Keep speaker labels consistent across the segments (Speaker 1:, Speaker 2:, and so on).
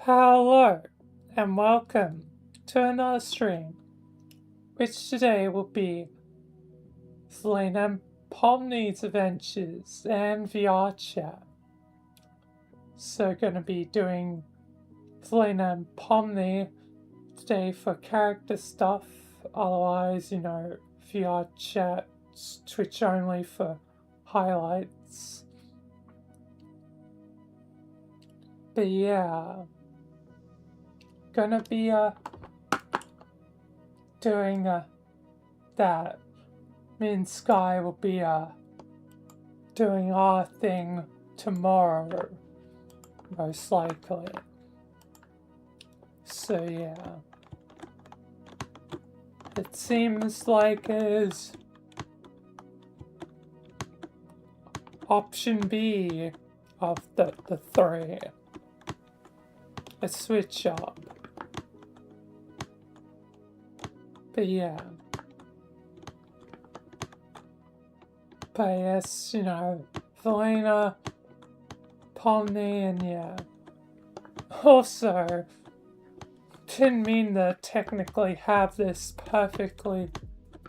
Speaker 1: Hello and welcome to another stream, which today will be Vilayna and Pomni's adventures and VR chat. So gonna be doing Vilayna and Pomni today for character stuff, otherwise, VR chat, Twitch only for highlights. But yeah, gonna be doing that. Me and Sky will be doing our thing tomorrow, most likely. So yeah, it seems like it is option B of the three. A switch up. But yeah. But yes, Vilayna, Pomni, and yeah. Also, didn't mean to technically have this perfectly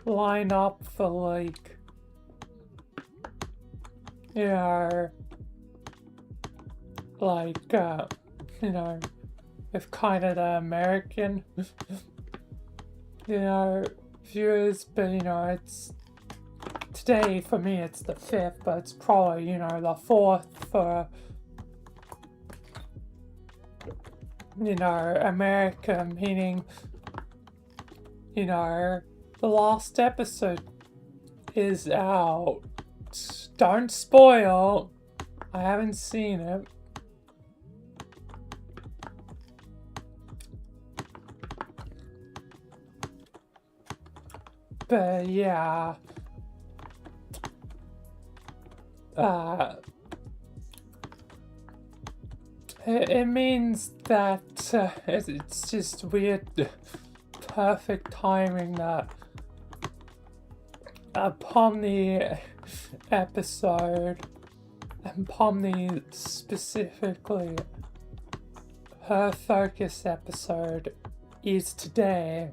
Speaker 1: line up for with kind of the American, viewers, but it's today for me it's the 5th, but it's probably, the 4th for, America, meaning, the last episode is out. Don't spoil. I haven't seen it. But yeah, it means that it's just weird, perfect timing that a Pomni episode, and Pomni specifically, her focus episode is today.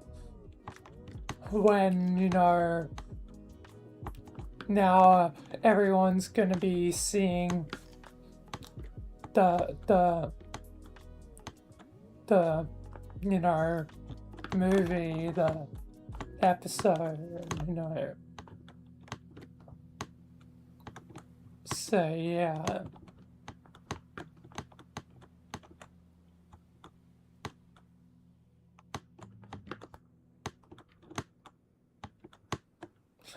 Speaker 1: When, now everyone's gonna be seeing the movie, the episode, So, yeah.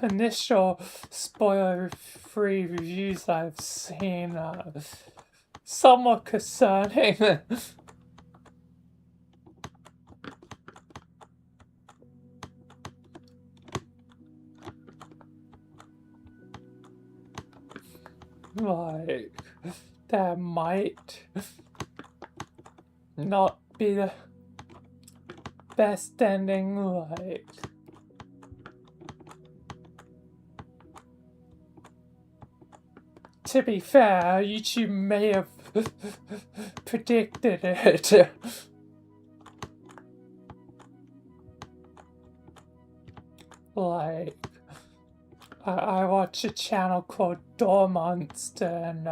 Speaker 1: Initial spoiler-free reviews I've seen somewhat concerning. That might not be the best ending, to be fair, YouTube may have predicted it. I watch a channel called Door Monster, and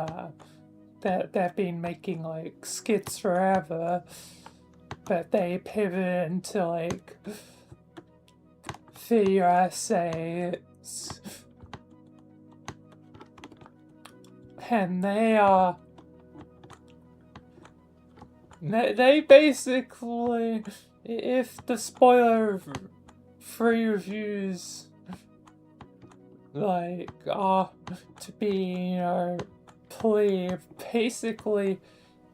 Speaker 1: they've been making skits forever, but they pivot into video essays, and they basically, if the spoiler-free reviews are to be, basically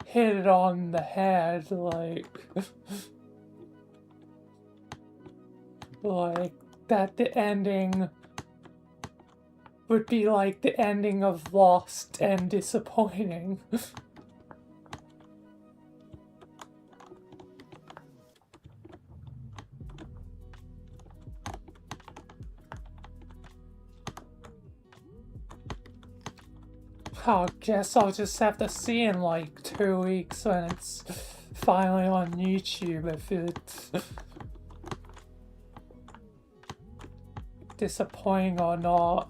Speaker 1: hit it on the head, that the ending would be the ending of Lost and disappointing. I guess I'll just have to see in 2 weeks when it's finally on YouTube if it's disappointing or not.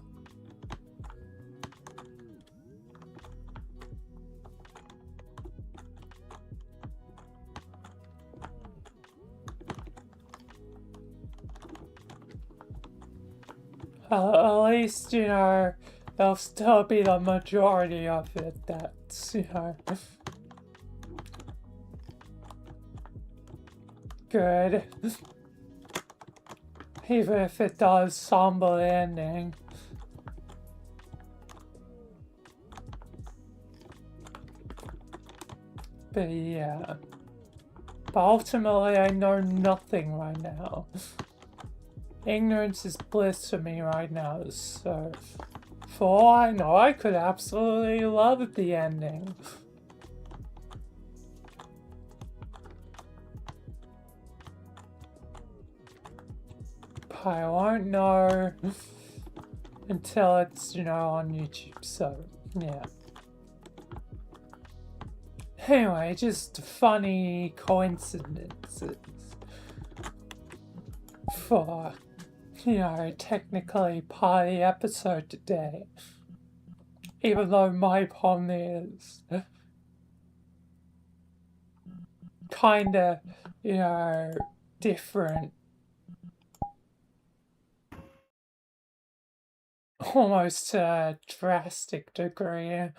Speaker 1: At least, there'll still be the majority of it that's, good. Even if it does somber ending. But yeah. But ultimately, I know nothing right now. Ignorance is bliss for me right now, so for all I know, I could absolutely love the ending. But I won't know until it's, on YouTube, so yeah. Anyway, just funny coincidences for, technically part of the episode today. Even though my Pomni is kinda, different. Almost to a drastic degree.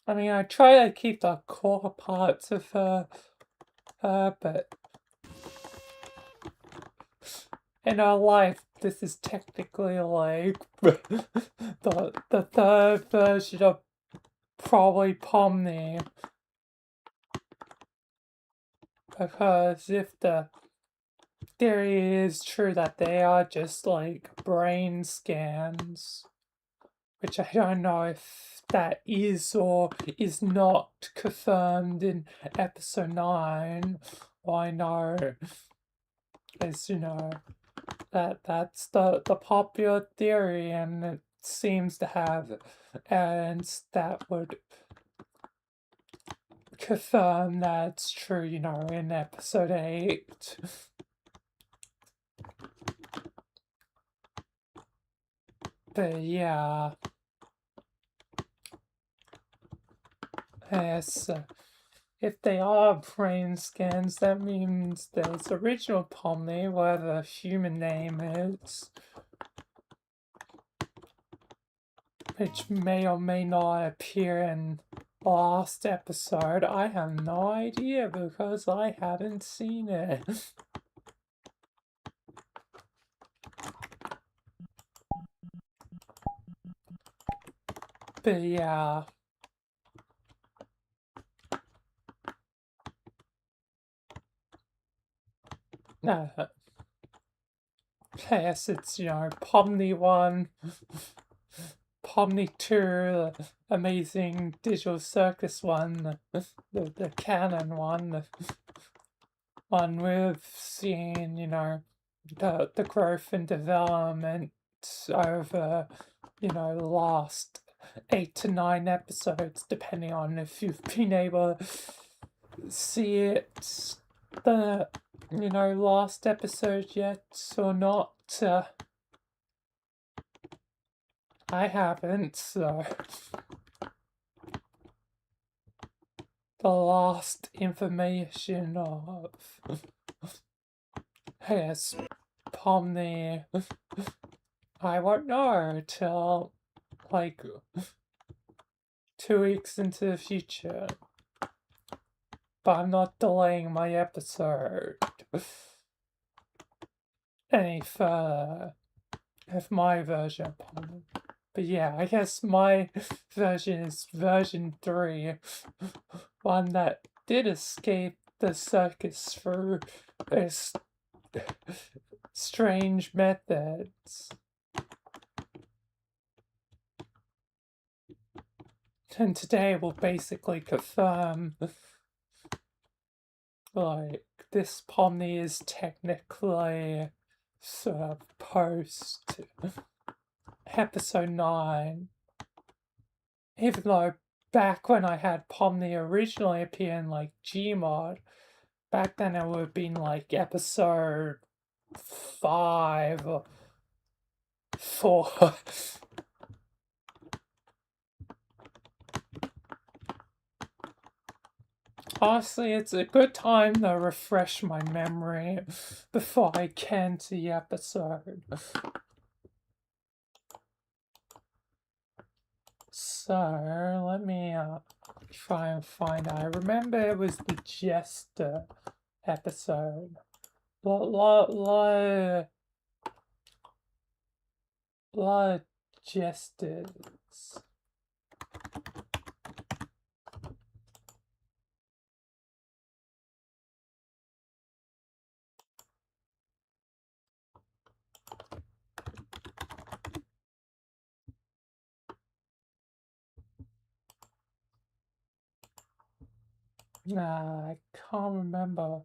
Speaker 1: I mean, I try to keep the core parts of her, but in her life, this is technically like the third version of probably Pomni. Because if the theory is true that they are just like brain scans, which I don't know if that is or is not confirmed in episode 9. All I know is, that's the popular theory, and it seems to have evidence that would confirm that's true, in episode 8. But yeah. Yes, if they are brain scans, that means there's original Pomni, whatever the human name is, which may or may not appear in the last episode. I have no idea because I haven't seen it. But yeah. Yes, it's, Pomni 1, Pomni 2, the amazing digital circus one, the canon one, the one we've seen, the growth and development over, the last 8 to 9 episodes, depending on if you've been able to see it, the, last episode yet or not. I haven't, so the last information of yes, Pomni, I won't know till like 2 weeks into the future. But I'm not delaying my episode any further of my version of Pomni. But yeah, I guess my version is version 3. One that did escape the circus through its strange methods. And today will basically confirm, like, this Pomni is technically sort of post episode 9. Even though back when I had Pomni originally appear in like Gmod, back then it would have been like episode 5 or 4. Honestly, it's a good time to refresh my memory before I can to the episode. So, let me try and find it. I remember it was the Jester episode. Lot of jesters. Nah, I can't remember.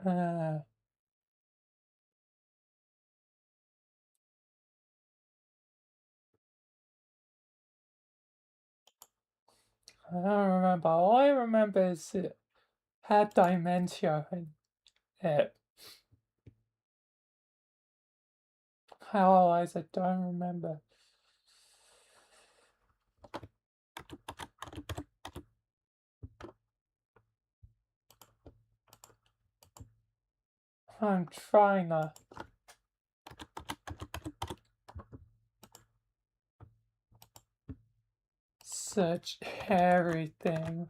Speaker 1: Uh, I don't remember. All I remember is it had dementia in it. Otherwise, I don't remember. I'm trying to search everything.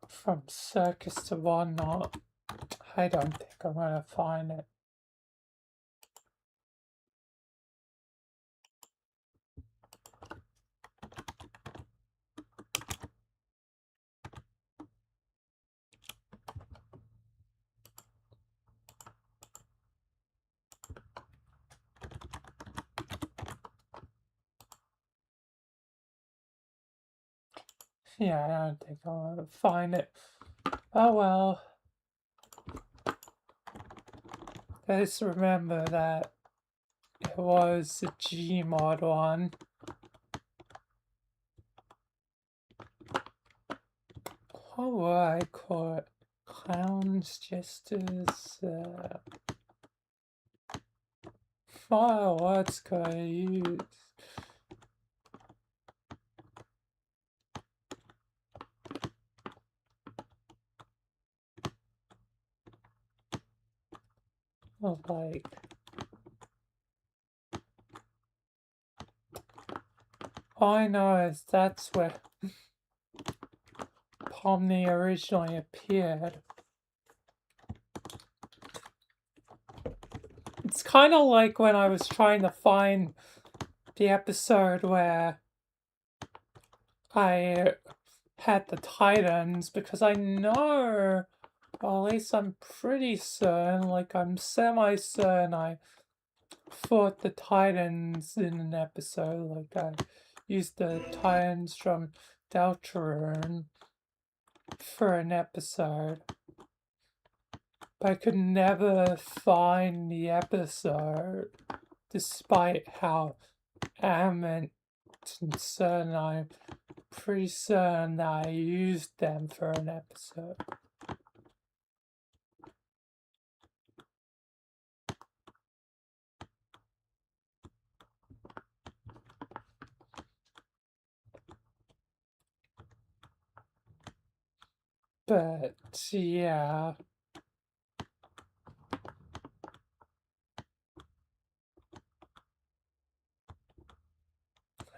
Speaker 1: From circus to whatnot. I don't think I'm gonna find it. Yeah, I don't think I'm gonna find it. Oh well. Just remember that it was the Gmod one. What would I call it? Clowns, jesters, what words could I use? Oh, like, all I know is that's where Pomni originally appeared. It's kind of like when I was trying to find the episode where I had the Titans, because I know, or at least I'm pretty certain, like I'm semi-certain I fought the Titans in an episode, like I used the Titans from Deltarune for an episode. But I could never find the episode, despite how adamant and certain I'm pretty certain that I used them for an episode. But yeah,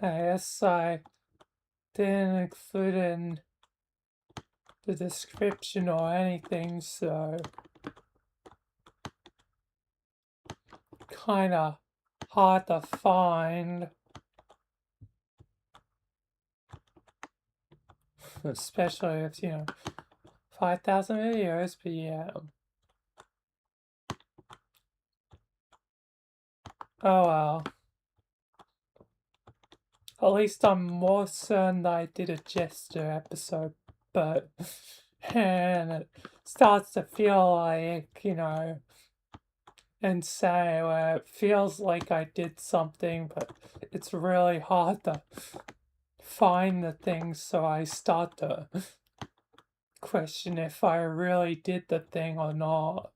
Speaker 1: I guess I didn't include in the description or anything, so kinda hard to find. Especially if, 5,000 videos, but yeah. Oh well. At least I'm more certain that I did a Jester episode, but and it starts to feel like, insane where it feels like I did something, but it's really hard to find the things, so I start to question if I really did the thing or not.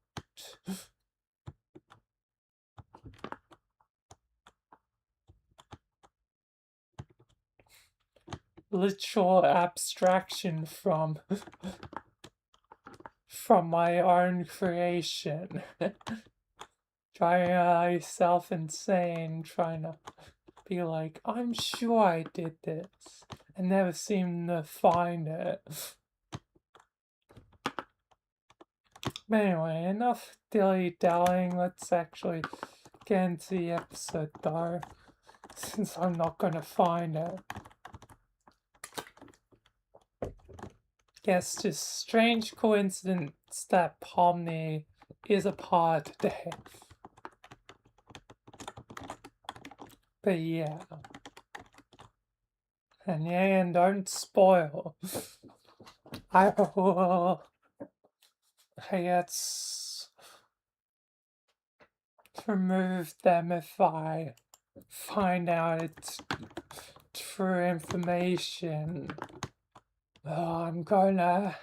Speaker 1: Literal abstraction from my own creation. Driving myself insane, trying to be like, I'm sure I did this, and never seem to find it. But anyway, enough dilly-dallying, let's actually get into the episode though, since I'm not gonna find it. Guess just strange coincidence that Pomni is a pod today. But yeah. And yeah, and don't spoil. I will, I guess, remove them if I find out it's true information. Oh, I'm gonna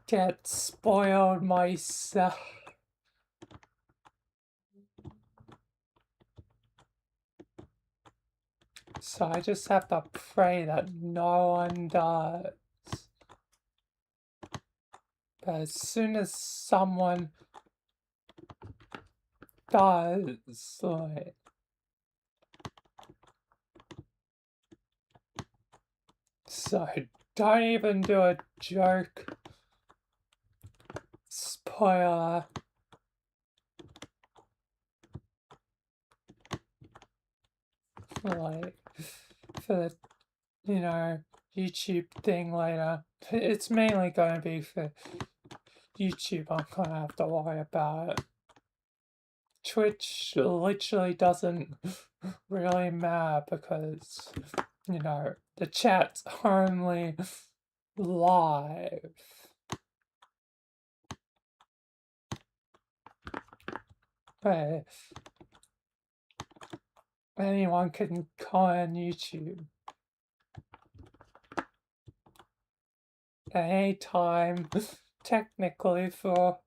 Speaker 1: get spoiled myself. So I just have to pray that no one does. But as soon as someone does, like, so don't even do a joke. Spoiler. Like, for the, YouTube thing later. It's mainly going to be for YouTube. I'm going to have to worry about it. Twitch literally doesn't really matter because, the chat's only live. But anyone can comment on YouTube at any time, technically, for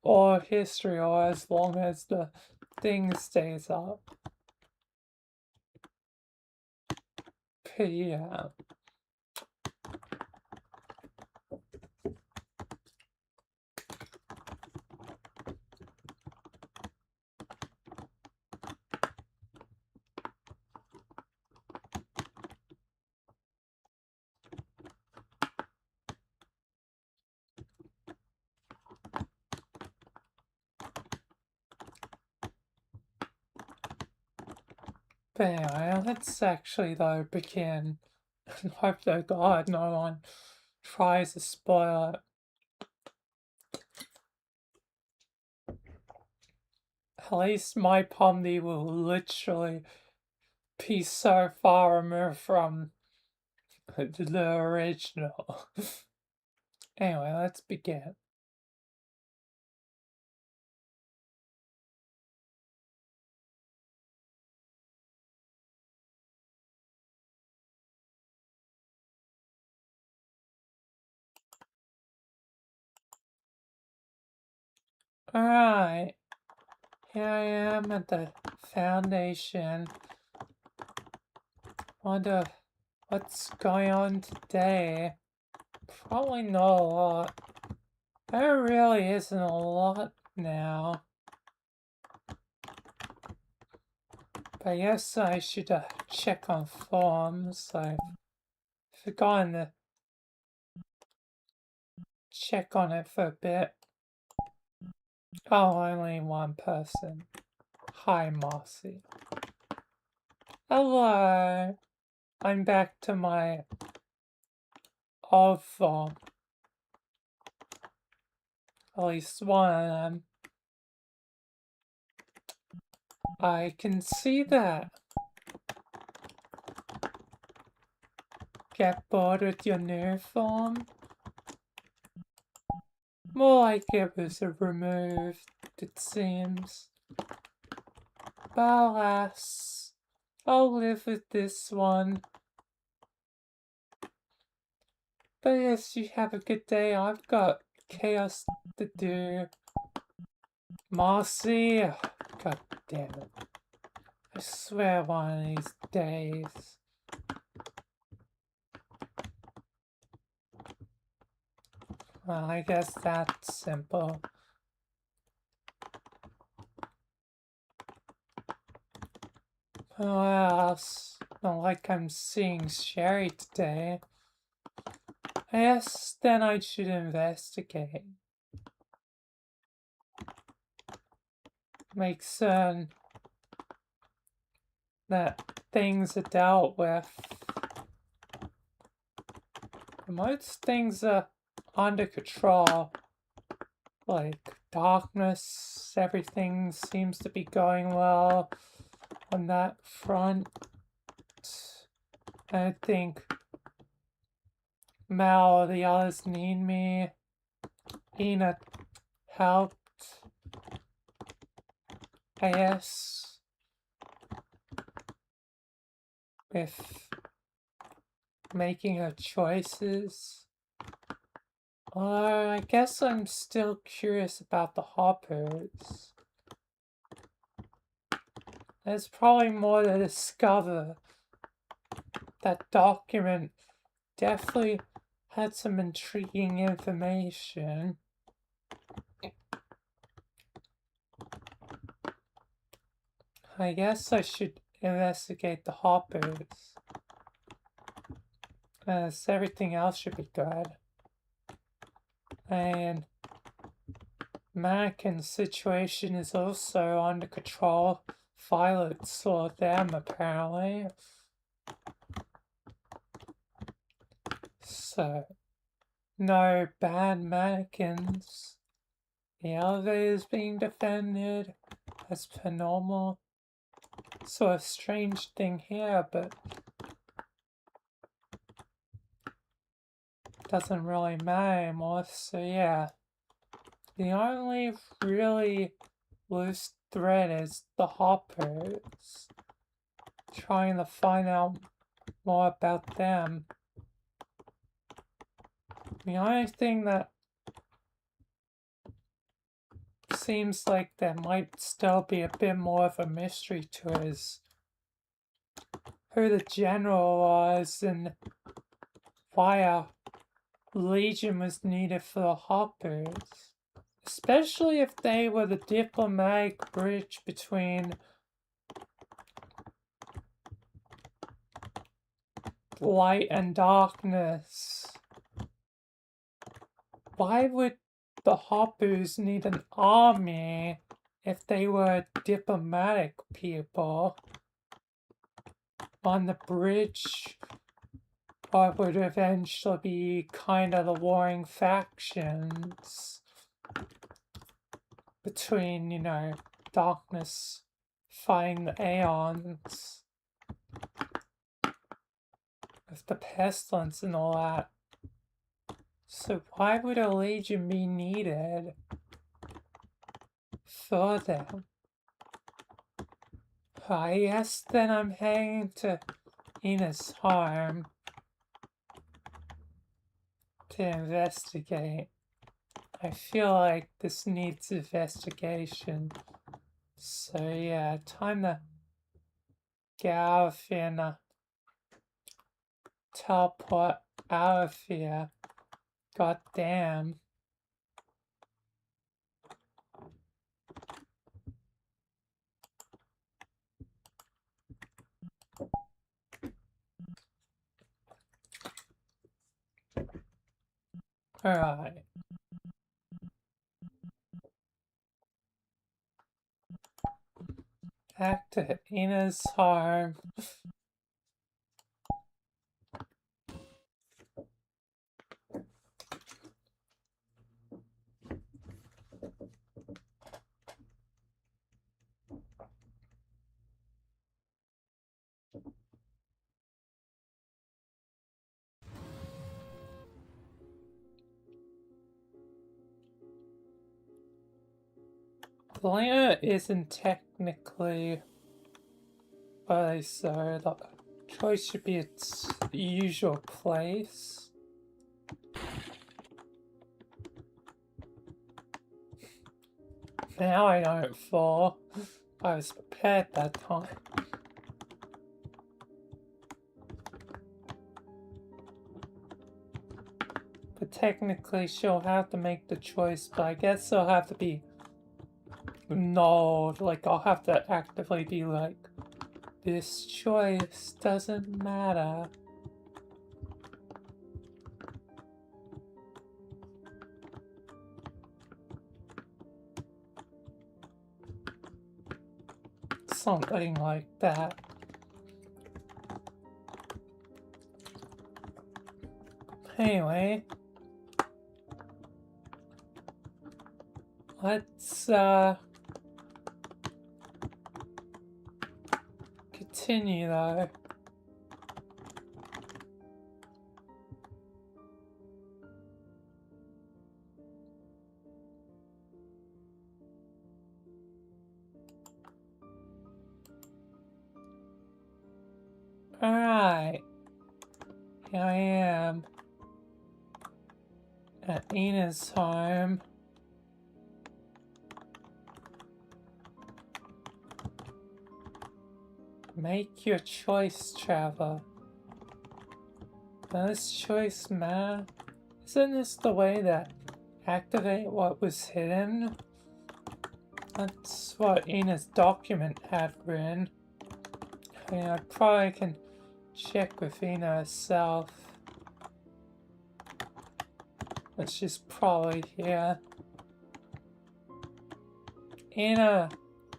Speaker 1: all history, or as long as the thing stays up. But yeah. But anyway, let's actually though begin and hope to God no one tries to spoil it. At least my Pomni will literally be so far removed from the original. Anyway, let's begin. Alright, here I am at the foundation. Wonder what's going on today. Probably not a lot. There really isn't a lot now. But I guess I should check on forums. I've forgotten to check on it for a bit. Oh, only one person. Hi, Mossy. Hello. I'm back to my old phone. At least one of them. I can see that. Get bored with your new phone? More like it was removed, it seems. But alas, I'll live with this one. But yes, you have a good day. I've got chaos to do. Marcy, god damn it. I swear one of these days. Well, I guess that's simple. What else? Not like I'm seeing Sherry today. I guess then I should investigate. Make certain that things are dealt with. Most things are under control. Like darkness, everything seems to be going well on that front. I think Mal or the others need me. Ina helped, I guess, with making her choices. I guess I'm still curious about the hoppers. There's probably more to discover. That document definitely had some intriguing information. I guess I should investigate the hoppers. As everything else should be good. And Mannequin's situation is also under control. Violet saw them apparently. So, no bad mannequins. The elevator's being defended as per normal. Sort of strange thing here, but doesn't really matter anymore, so yeah. The only really loose thread is the hoppers. Trying to find out more about them. The only thing that seems like there might still be a bit more of a mystery to it is who the general was and why a legion was needed for the hoppers. Especially if they were the diplomatic bridge between light and darkness. Why would the hoppers need an army if they were diplomatic people on the bridge? Or would eventually be kind of the warring factions between, you know, darkness fighting the Aeons with the pestilence and all that. So why would a legion be needed for them? I guess then I'm heading to Ina's home to investigate. I feel like this needs investigation. So yeah, time to get out of here and teleport out of here. God damn. Alright. Back to Ina's home. Vilayna isn't technically so the choice should be its usual place. Now I don't fall. I was prepared that time. But technically she'll have to make the choice, but I guess it'll have to be no, like I'll have to actively be like, this choice doesn't matter. Something like that. Anyway, let's continue though. Alright, here I am at Ina's home. Make your choice, Trevor. Does this choice matter? Isn't this the way that activate what was hidden? That's what Ina's document had written. I mean, I probably can check with Ina herself. But she's probably here. Ina!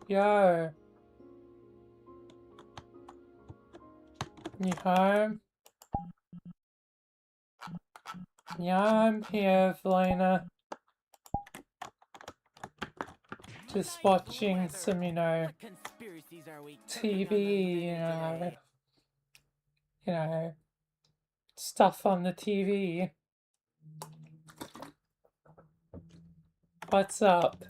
Speaker 1: Yo! You home? Yeah, I'm here, Vilayna. Just watching some, TV, stuff on the TV. What's up?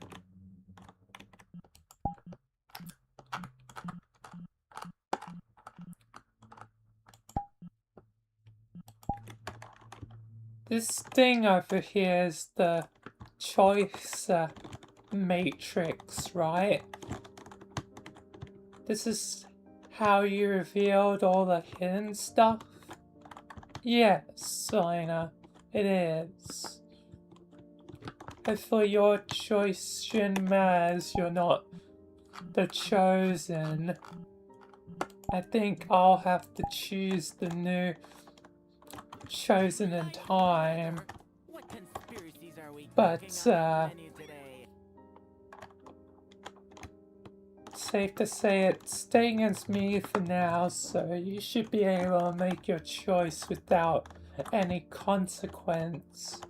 Speaker 1: This thing over here is the choice matrix, right? This is how you revealed all the hidden stuff? Yes, Vilayna, it is. Hopefully your choice shouldn't matter as you're not the chosen. I think I'll have to choose the new chosen in time. But, safe to say it's staying as me for now, so you should be able to make your choice without any consequence.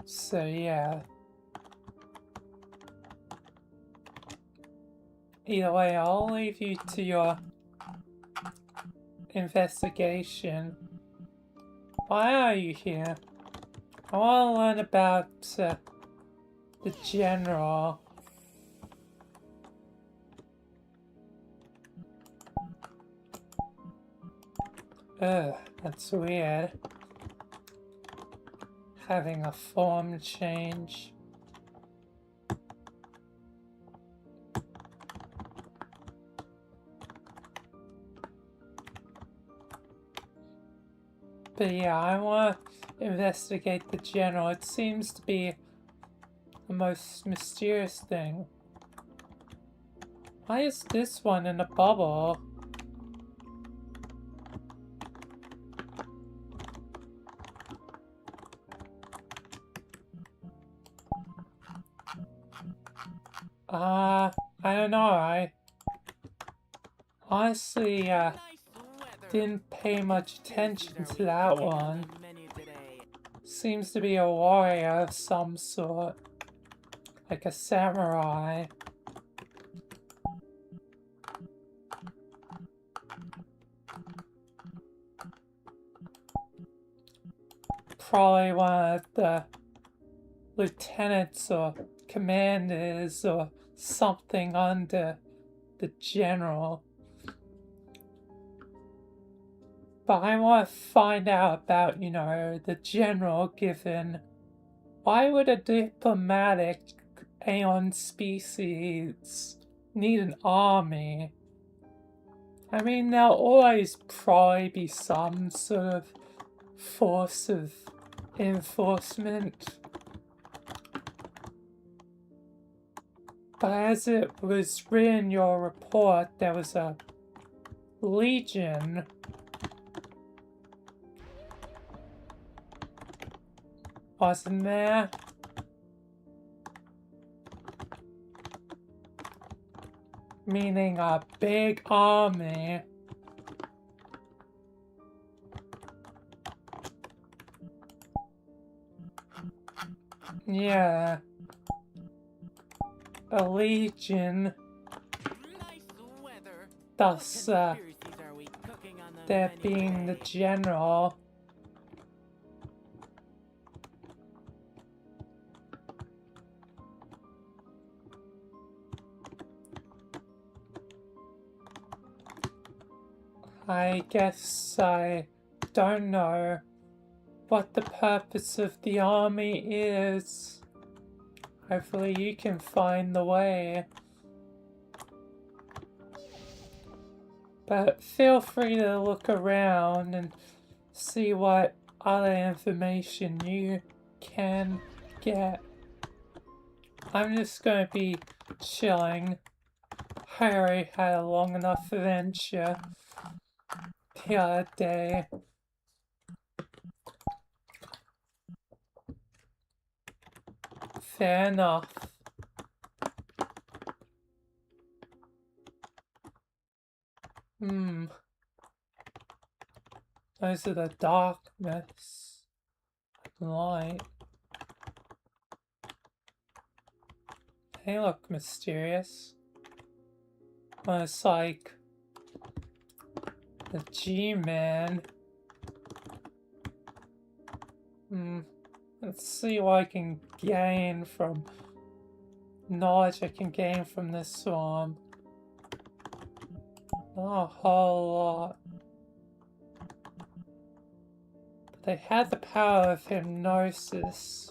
Speaker 1: So yeah. Either way, I'll leave you to your investigation. Why are you here? I want to learn about the general. Ugh, that's weird. Having a form change. But yeah, I want to investigate the general. It seems to be the most mysterious thing. Why is this one in a bubble? I don't know. I honestly, didn't pay much attention to that one. Seems to be a warrior of some sort. Like a samurai. Probably one of the lieutenants or commanders or something under the general. But I want to find out about, the general, given why would a diplomatic Aeon species need an army? I mean, there'll always probably be some sort of force of enforcement. But as it was written in your report, there was a legion. Wasn't there? Meaning a big army. Yeah. A legion. Thus, there being the general. I guess I don't know what the purpose of the army is. Hopefully you can find the way. But feel free to look around and see what other information you can get. I'm just gonna be chilling. I already had a long enough adventure the other day. Fair enough. Those are the darkness. Light. They look mysterious. Almost like the G-Man. Let's see what I can gain from knowledge I can gain from this swarm. Not a whole lot. But they had the power of hypnosis.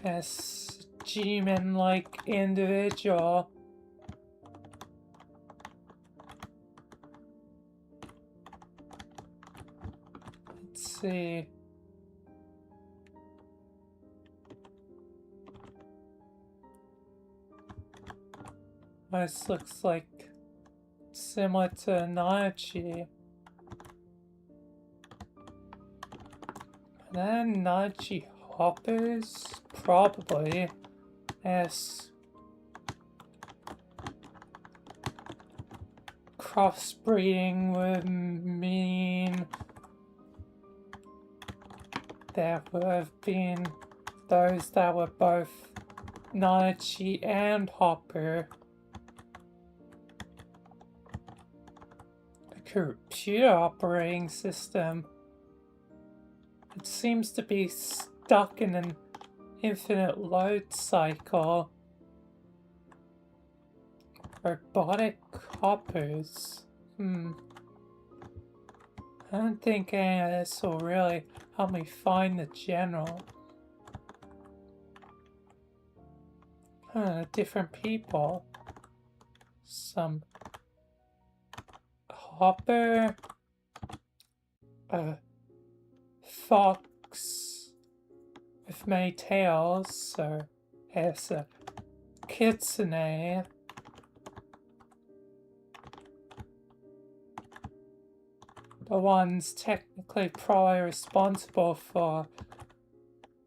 Speaker 1: Yes, G-Man-like individual. Let's see. This looks like similar to Nachi. And then Nachi hoppers? Probably. Yes. Crossbreeding would mean there would have been those that were both Nachi and Hopper. A computer operating system. It seems to be stuck in an infinite load cycle. Robotic hoppers. I don't think any of this will really help me find the general. Different people. Some hopper. Fox with many tails, so it's a kitsune. The ones technically probably responsible for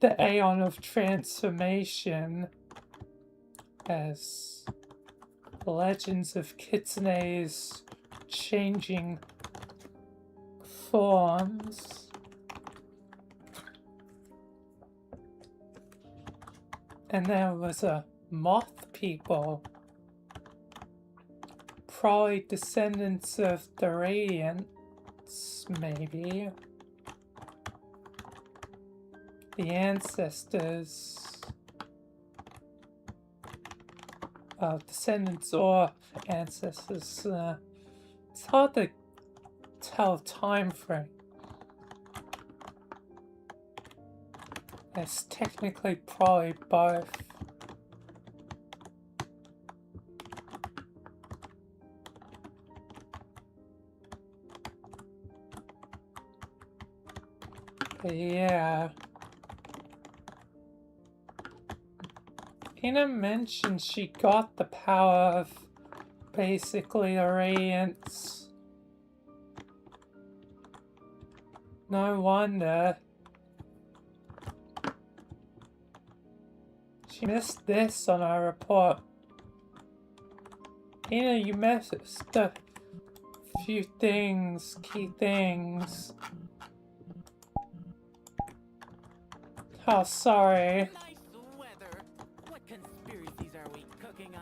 Speaker 1: the Aeon of Transformation, as the legends of kitsune's changing forms. And there was a moth people, probably descendants of the Radiants, maybe. The ancestors, descendants or ancestors. It's hard to tell time frame. It's technically probably both. But yeah. Ina mentioned she got the power of basically the Radiants. No wonder. She missed this on our report. Ina, you missed a few things, key things. Oh, sorry.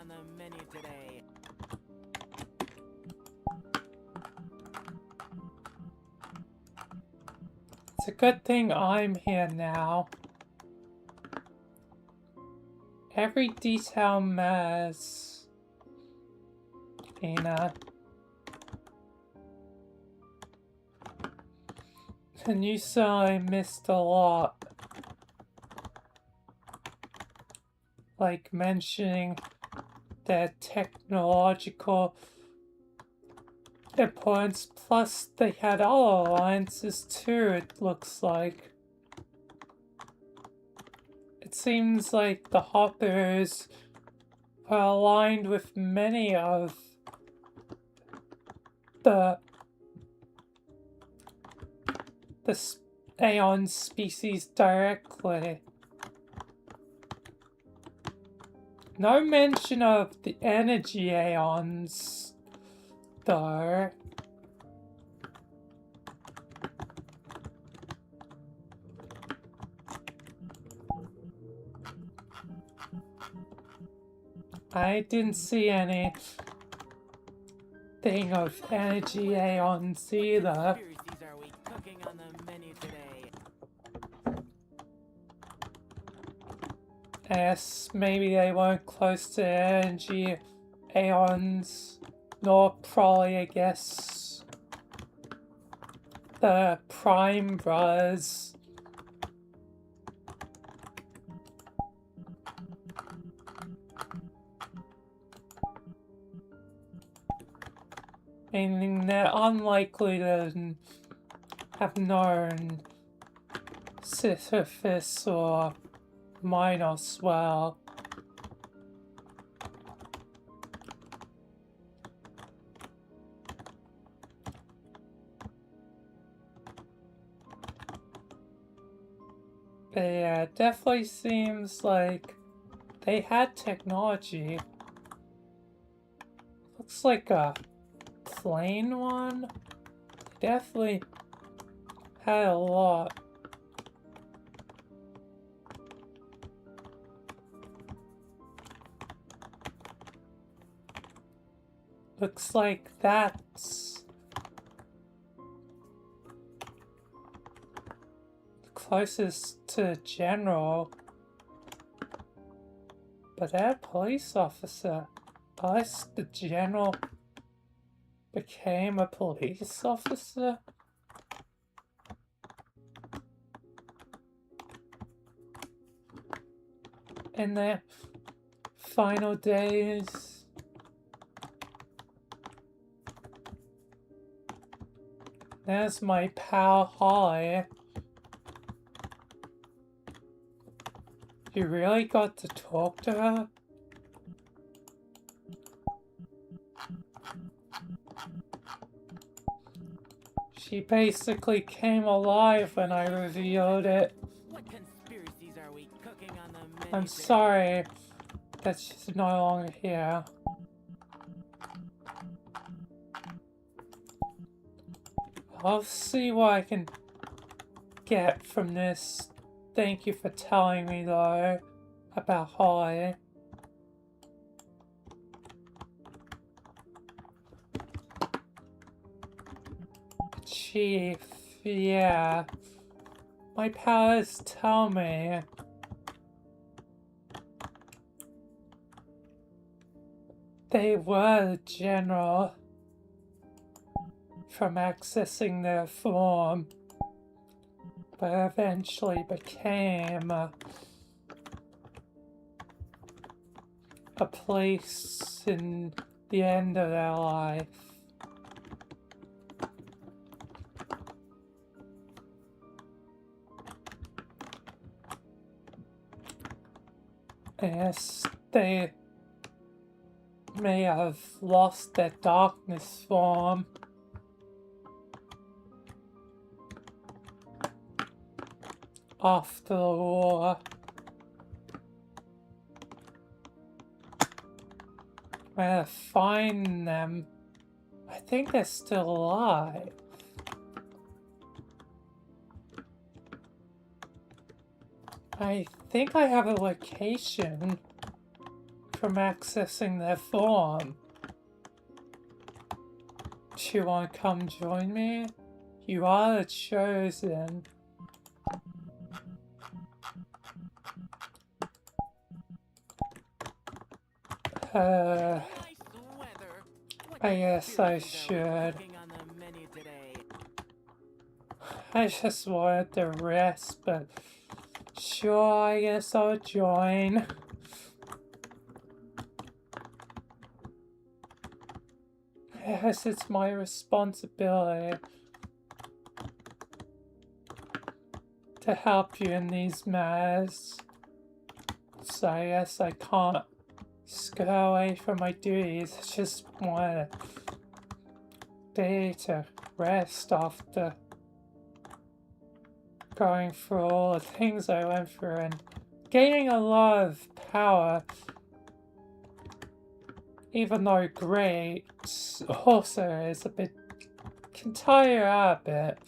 Speaker 2: On the menu today.
Speaker 1: It's a good thing I'm here now. Every detail matters, Ina. And you certainly missed a lot. Like mentioning their technological importance, plus they had all alliances too, it looks like. It seems like the Hoppers are aligned with many of the Aeon species directly. No mention of the energy Aeons, though. I didn't see any thing of energy Aeons either.
Speaker 2: Are we cooking on the menu today?
Speaker 1: Yes, maybe they weren't close to energy Aeons, nor probably, I guess, the Prime Brothers. Meaning they're unlikely to have known Sisyphus or Minos well. But yeah, it definitely seems like they had technology. Looks like a plain one. They definitely had a lot. Looks like that's the closest to general. But that police officer, unless the general became a police officer? In their final days. There's my pal Holly. You really got to talk to her? She basically came alive when I revealed it.
Speaker 2: What conspiracies are we cooking on the menu
Speaker 1: I'm
Speaker 2: today?
Speaker 1: sorry that she's no longer here. I'll see what I can get from this. Thank you for telling me, though, about Holly. Chief, yeah. My powers tell me they were the general from accessing their form, but eventually became a place in the end of their life. Yes, they may have lost their darkness form. After the war. Where to find them? I think they're still alive. I think I have a location from accessing their form. Do you want to come join me? You are the chosen.
Speaker 2: Nice weather. What
Speaker 1: I guess I
Speaker 2: conspiracies are we
Speaker 1: should.
Speaker 2: cooking on the menu today?
Speaker 1: I just wanted to rest, but sure, I guess I'll join. Yes, it's my responsibility to help you in these matters. So I guess I can't go away from my duties. I just want a day to rest after going through all the things I went through and gaining a lot of power. Even though great also is a bit, can tire out a bit.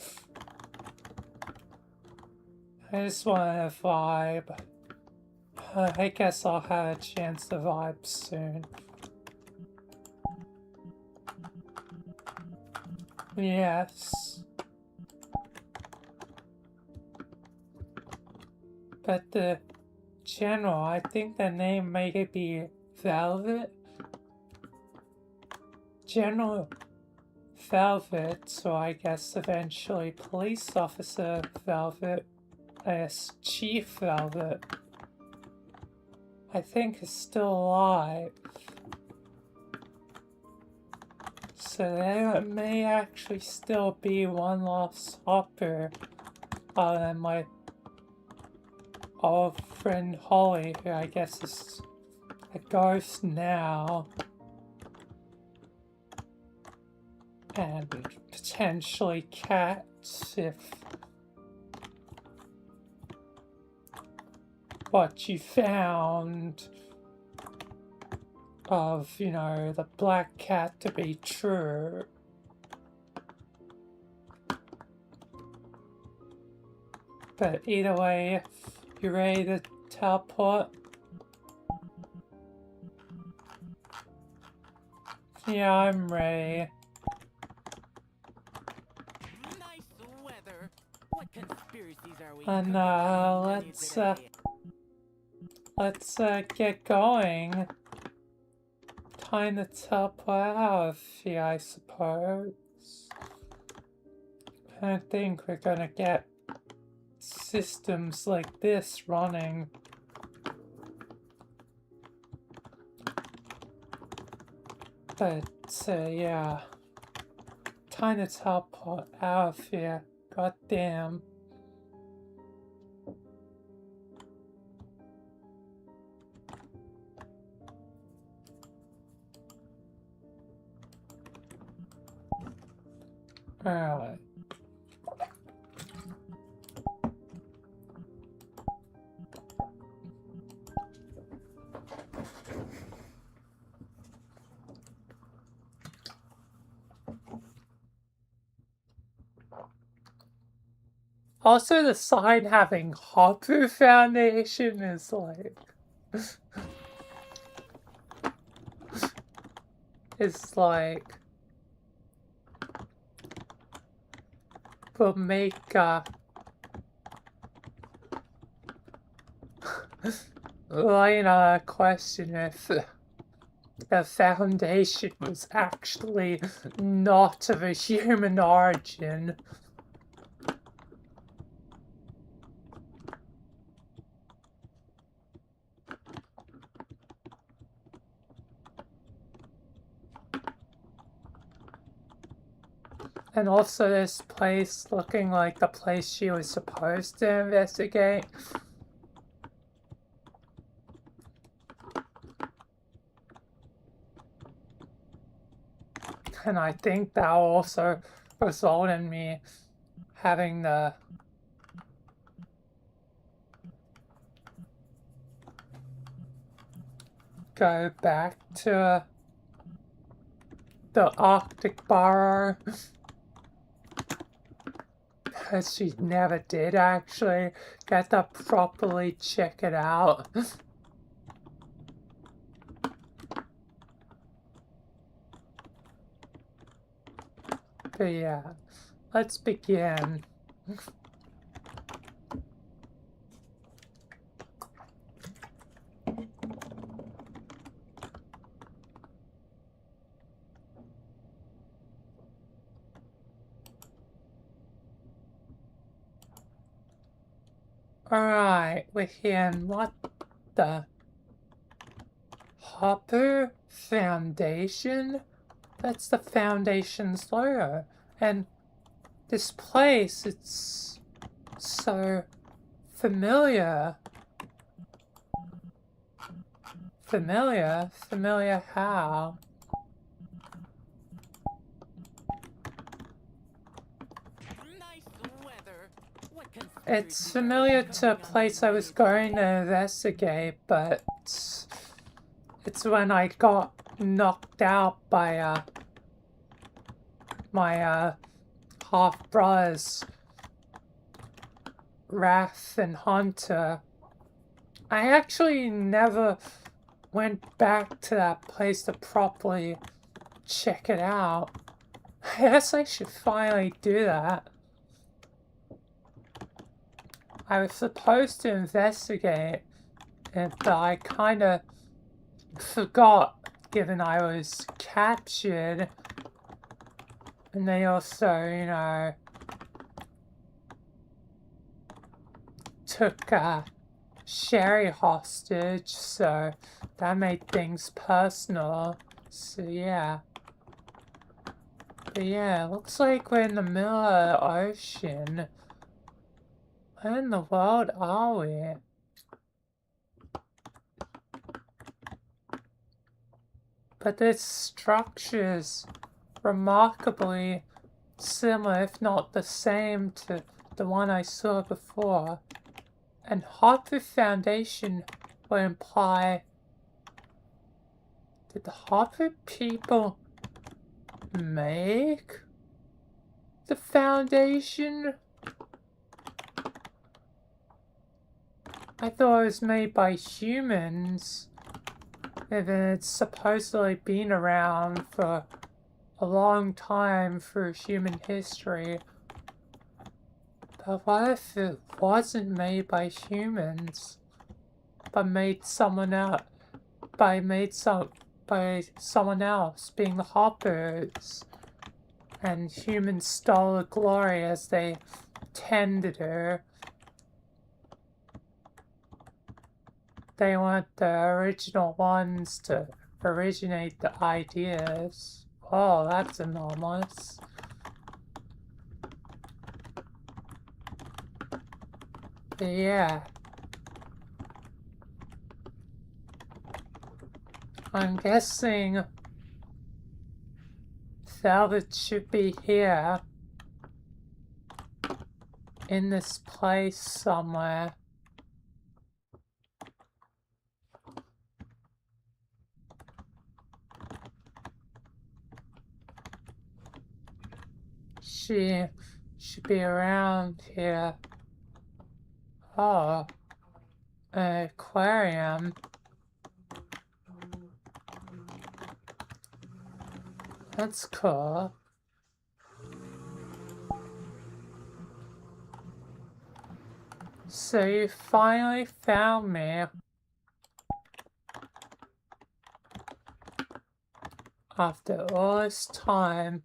Speaker 1: I just want to vibe. I guess I'll have a chance to vibe soon. Yes. But the general, I think the name may be Velvet. General Velvet, so I guess eventually Police Officer Velvet, as Chief Velvet, I think is still alive. So there may actually still be one lost hopper other than my old friend Holly, who I guess is a ghost now. And potentially cats if what you found of, you know, the black cat to be true. But either way, you ready to teleport? Yeah, I'm ready.
Speaker 2: Nice weather. What conspiracies are we
Speaker 1: And
Speaker 2: cooking on the menu today?
Speaker 1: let's get going. Time to teleport out of here, I suppose. I don't think we're gonna get systems like this running. But yeah, time to teleport out of here. God damn. Alright. Also, the sign having Hapu Foundation is like... It's like... Will make, Vilayna question if the foundation was actually not of a human origin. And also this place looking like the place she was supposed to investigate. And I think that will also result in me having to go back to the Arctic Burrow. Because she never did actually get to properly check it out. But yeah, let's begin. Alright, we're here in what the Hopper Foundation? That's the Foundation's logo. And this place, it's so familiar. Familiar? Familiar how?
Speaker 2: Nice weather. What
Speaker 1: It's familiar to a place I was going to investigate, but it's when I got knocked out by my half brothers, Wrath and Hunter. I actually never went back to that place to properly check it out. I guess I should finally do that. I was supposed to investigate it, but I kind of forgot, given I was captured. And they also, you know, took Sherry hostage, so that made things personal. So yeah. But yeah, looks like we're in the middle of the ocean. Where in the world are we? But this structure's remarkably similar, if not the same, to the one I saw before. And Harper Foundation would imply... Did the Harper people make the Foundation? I thought it was made by humans, and it's supposedly been around for a long time through human history. But what if it wasn't made by humans, but made someone else, by someone else, being the Hoppers, and humans stole the glory as they tended her? They weren't the original ones to originate the ideas. Oh, that's anomalous. But yeah. I'm guessing Velvet should be here. In this place somewhere. She should be around here. Oh, an aquarium. That's cool. So you finally found me after all this time.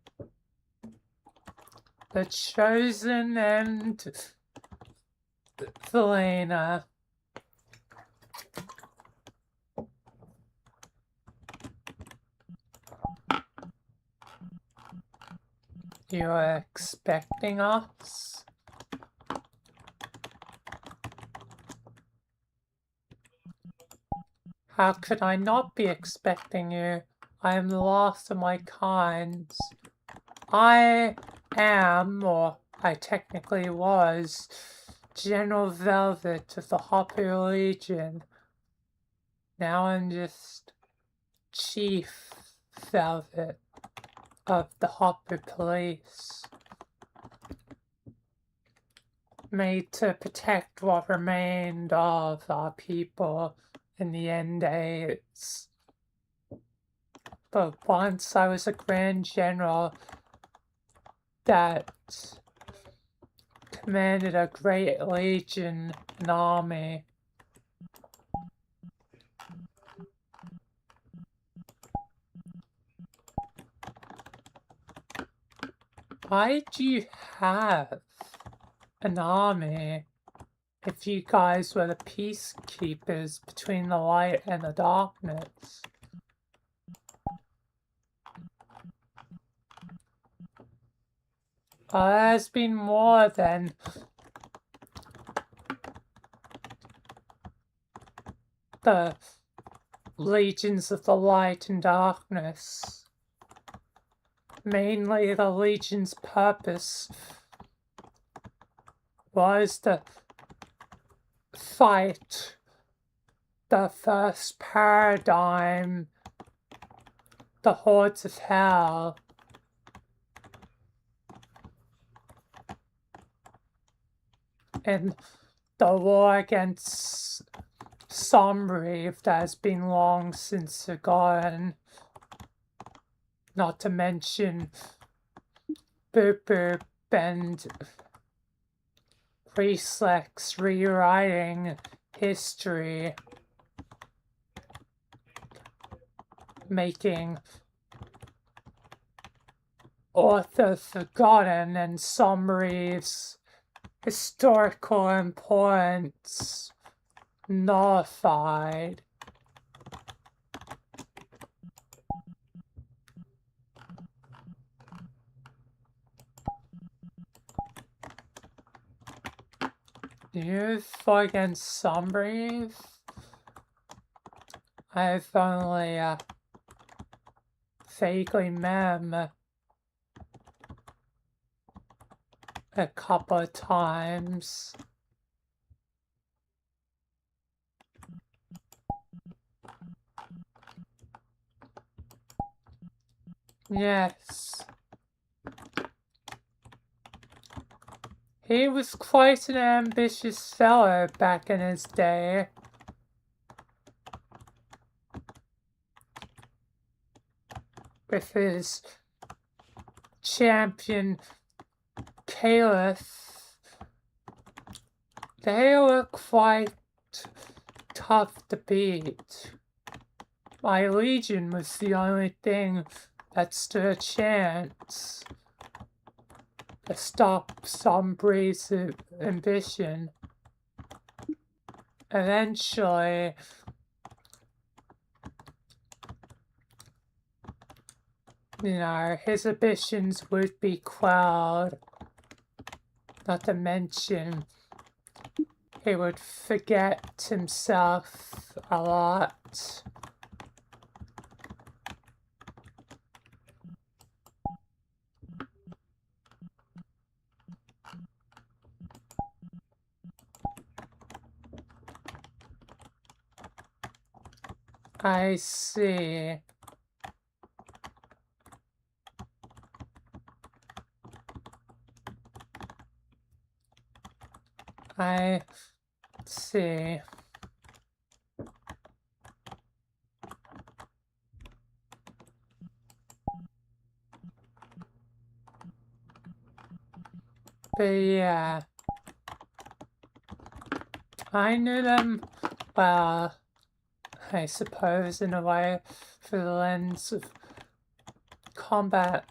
Speaker 1: The Chosen and Vilayna. You were expecting us? How could I not be expecting you? I am the last of my kind. I am, or I technically was, General Velvet of the Hopper Legion. Now I'm just Chief Velvet of the Hopper Police. Made to protect what remained of our people in the end days. But once I was a Grand General that commanded a great legion and army. Why do you have an army if you guys were the peacekeepers between the light and the darkness? There's been more than the legions of the light and darkness. Mainly the legion's purpose was to fight the first paradigm, the hordes of hell. And the war against Sombreve that has been long since forgotten. Not to mention Boop Boop and Reflex rewriting history, making Arthur forgotten and Sombreve's historical importance nullified. You fought against Sombreve? I've only vaguely met him a couple of times. Yes. He was quite an ambitious fellow back in his day. With his champion Caliph, they were quite tough to beat. My legion was the only thing that stood a chance to stop Sombre's ambition. Eventually, his ambitions would be quelled. Not to mention, he would forget himself a lot. I see. I see. But yeah, I knew them, well, I suppose in a way, through the lens of combat.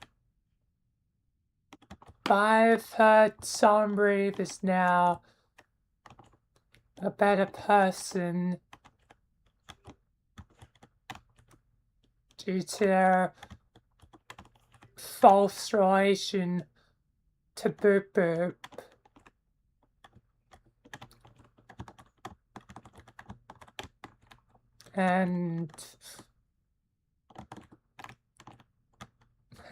Speaker 1: But I've heard Sombreave is now a better person due to their false relation to Boop Boop. And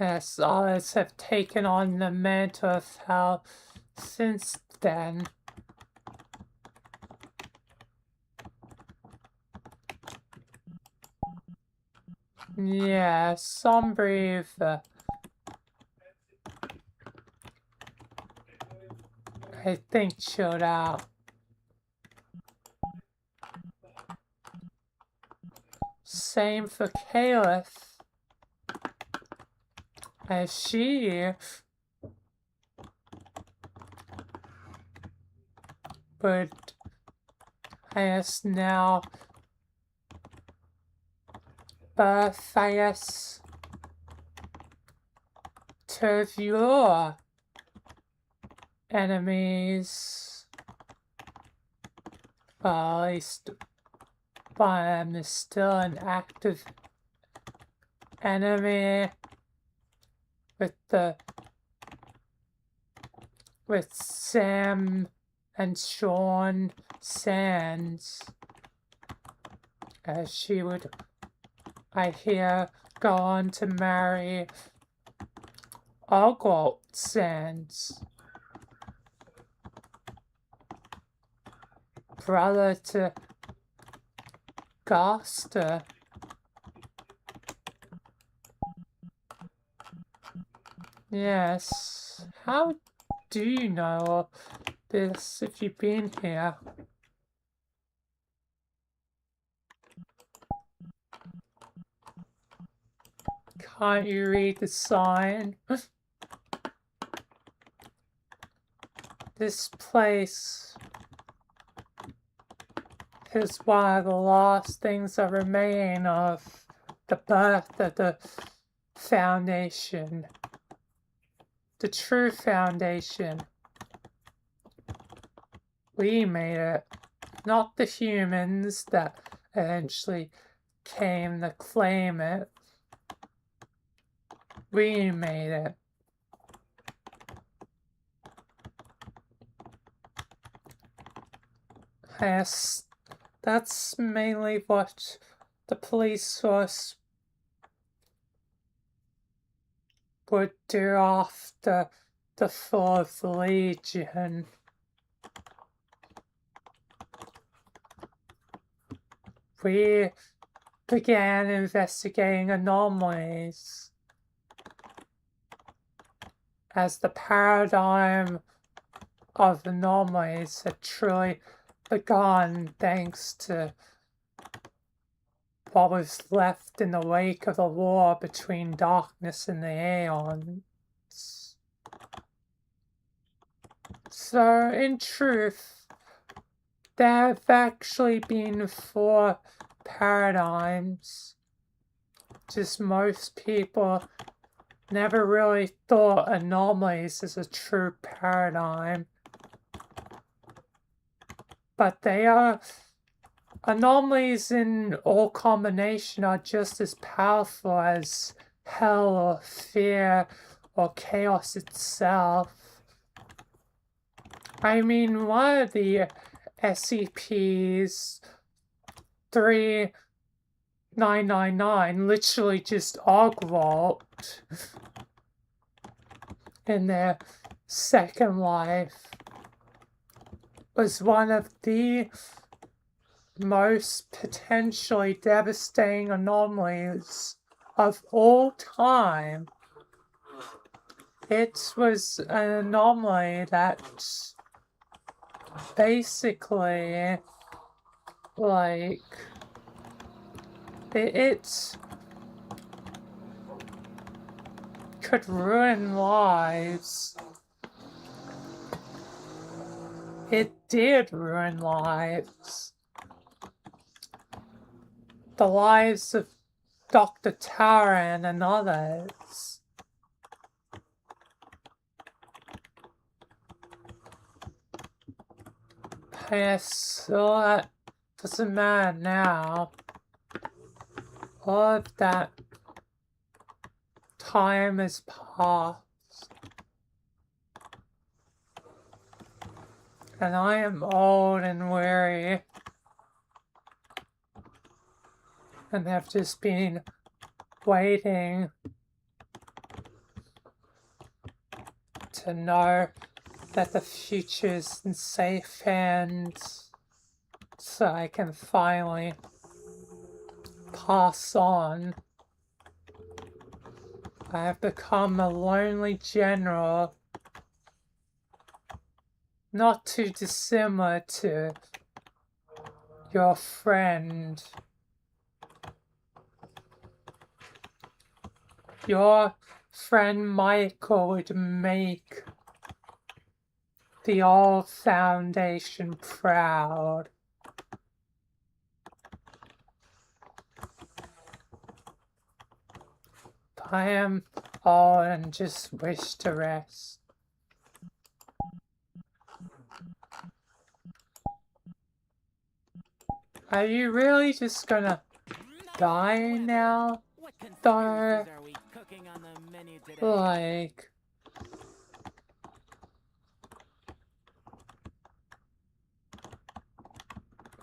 Speaker 1: yes, others have taken on the mantle of hell since then. Yeah, Sombreave, I think chilled out. Same for Caliph. As she would, I guess now, birth, I guess, two of your enemies. Well, at least one of them is still an active enemy with Sam and Sean Sands, as she would, I hear, go on to marry Ogwalt Sands, brother to Goster. Yes, how do you know this if you've been here? Can't you read the sign? This place is one of the last things that remain of the birth of the foundation. The true foundation. We made it. Not the humans that eventually came to claim it. We made it. Yes, that's mainly what the police force would do after the fall of the Legion. We began investigating anomalies as the paradigm of anomalies had truly begun thanks to what was left in the wake of the war between darkness and the Aeons. So, in truth, there have actually been 4 paradigms. Just most people never really thought anomalies as a true paradigm. But they are, anomalies in all combination are just as powerful as hell or fear or chaos itself. I mean, one of the SCPs 3999 literally just Ogwalt in their second life was one of the most potentially devastating anomalies of all time. It was an anomaly that basically, like, it could ruin lives. It did ruin lives. The lives of Dr. Taran and others. Yes, all that doesn't matter now. All of that time has passed. And I am old and weary. And have just been waiting to know that the future's in safe hands so I can finally pass on. I have become a lonely general, not too dissimilar to your friend. Your friend Michael would make the old Foundation proud. I am old and just wish to rest. Are you really just gonna die now?
Speaker 2: What
Speaker 1: Though,
Speaker 2: conspiracies are we cooking on the menu today?
Speaker 1: like,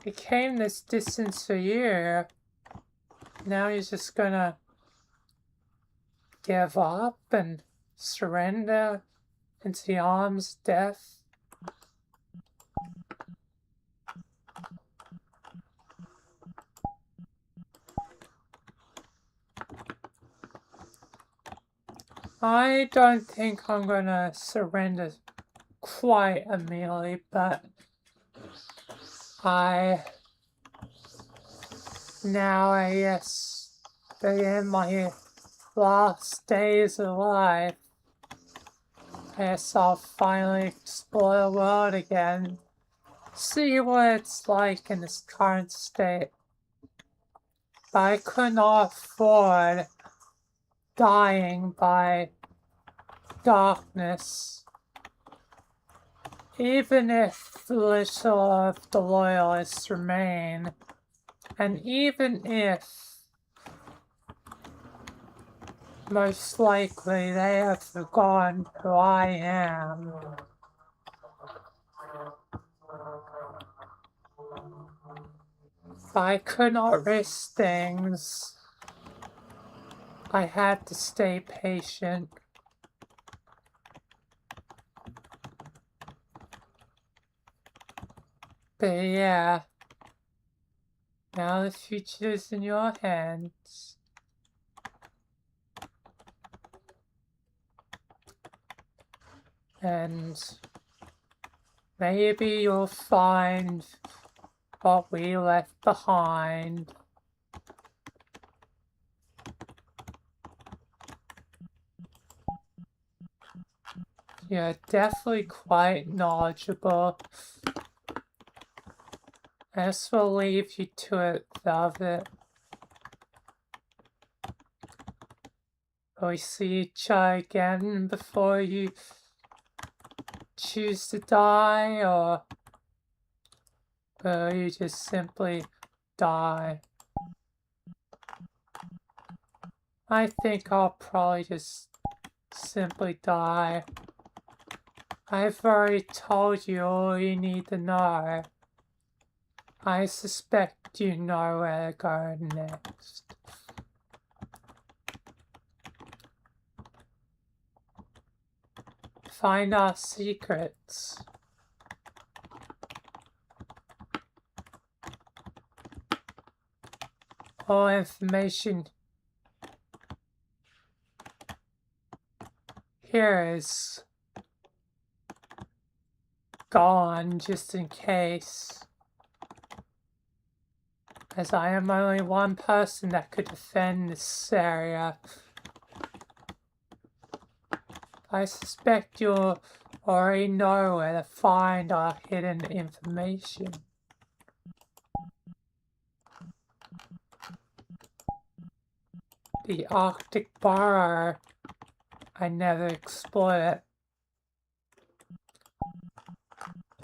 Speaker 1: it came this distance for you. Now you're just gonna give up and surrender into the arms of death? I don't think I'm gonna surrender quite immediately, but I guess in my last days of life, I guess I'll finally explore the world again, see what it's like in its current state. But I could not afford dying by darkness, even if little of the loyalists remain, and even if most likely they have forgotten who I am. I could not risk things. I had to stay patient. But yeah, now the future's in your hands. And maybe you'll find what we left behind. You're definitely quite knowledgeable. I just will leave you to it, Velvet. Will we see each other again before you choose to die, or will you just simply die? I think I'll probably just simply die. I've already told you all you need to know. I suspect you know where to go next. Find our secrets. All information here is gone just in case, as I am only one person that could defend this area. I suspect you'll already know where to find our hidden information. The Arctic Burrow. I never explored it.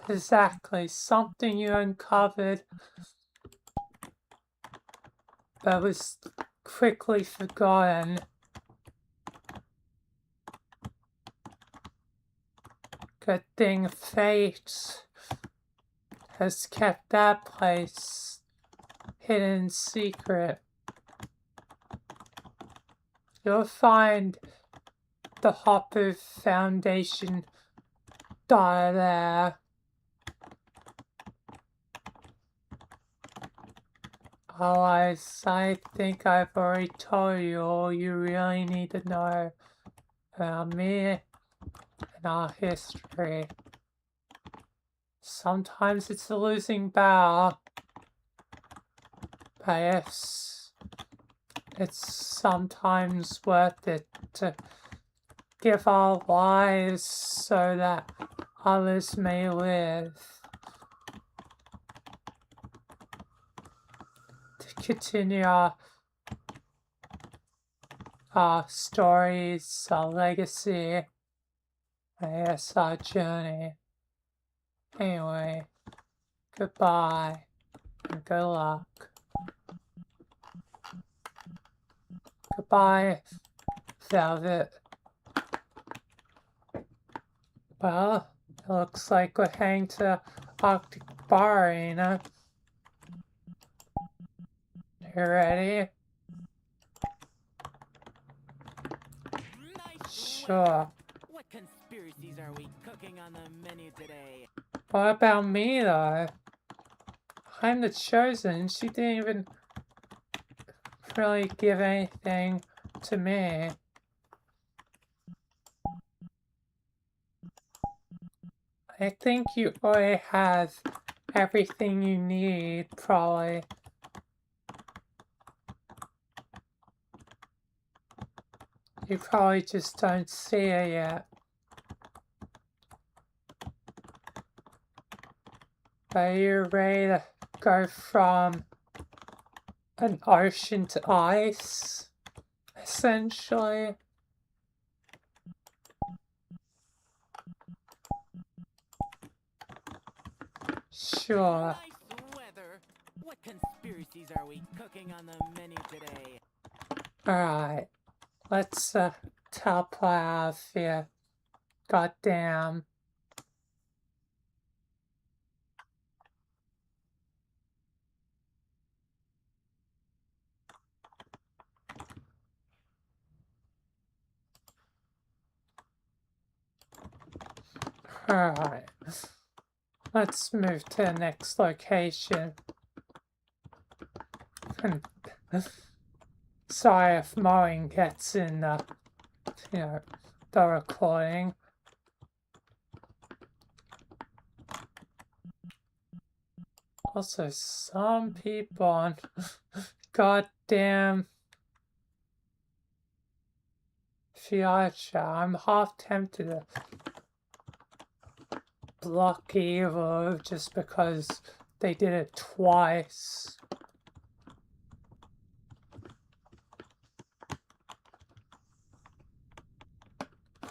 Speaker 1: Exactly, something you uncovered but was quickly forgotten. Good thing fate has kept that place hidden secret. You'll find the Hopper Foundation data there. Otherwise, I think I've already told you all you really need to know about me and our history. Sometimes it's a losing battle, but it's sometimes worth it to give our lives so that others may live. To continue our stories, our legacy, and yes, our journey. Anyway, goodbye and good luck. Goodbye, Velvet. Well, it looks like we're heading to Arctic Bar Arena. You ready?
Speaker 2: Nice
Speaker 1: Sure.
Speaker 2: weather. What conspiracies are we cooking on the menu today?
Speaker 1: What about me, though? I'm the chosen. She didn't even really give anything to me. I think you already have everything you need, probably. You probably just don't see it yet. Are you ready to go from an ocean to ice, essentially? Sure.
Speaker 2: Nice weather. What conspiracies are we cooking on the menu today?
Speaker 1: Alright. Let's teleport out of here. Goddamn. Alright. Let's move to the next location. Sorry if mowing gets in the, the recording. Also, some people on goddamn Fiat, I'm half tempted to block evil just because they did it twice.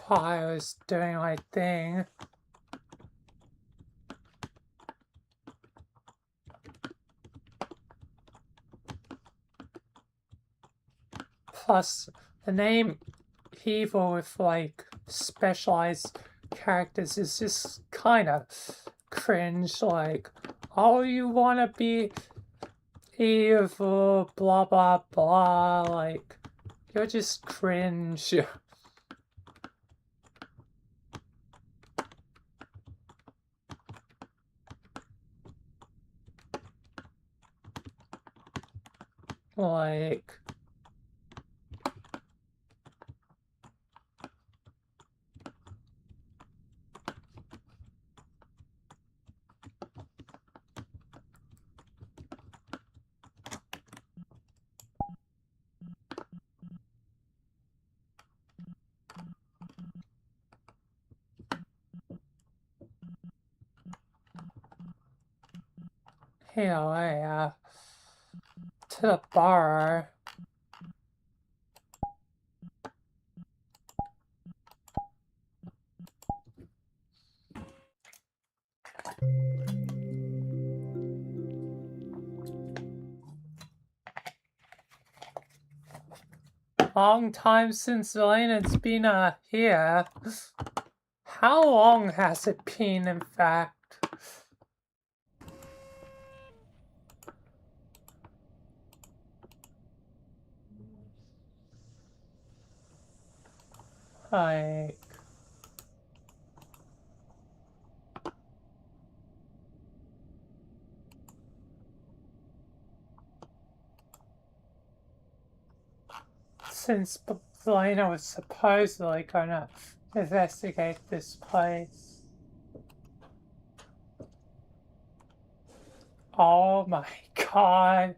Speaker 1: I was doing my thing. Plus, the name Evil with like specialized characters is just kind of cringe. Like, oh, you wanna be evil, blah blah blah. Like, you're just cringe. Like, Anyway, to the bar. Long time since Vilayna's been here. How long has it been, in fact? Like... Since Vilayna was supposedly gonna investigate this place. Oh my god.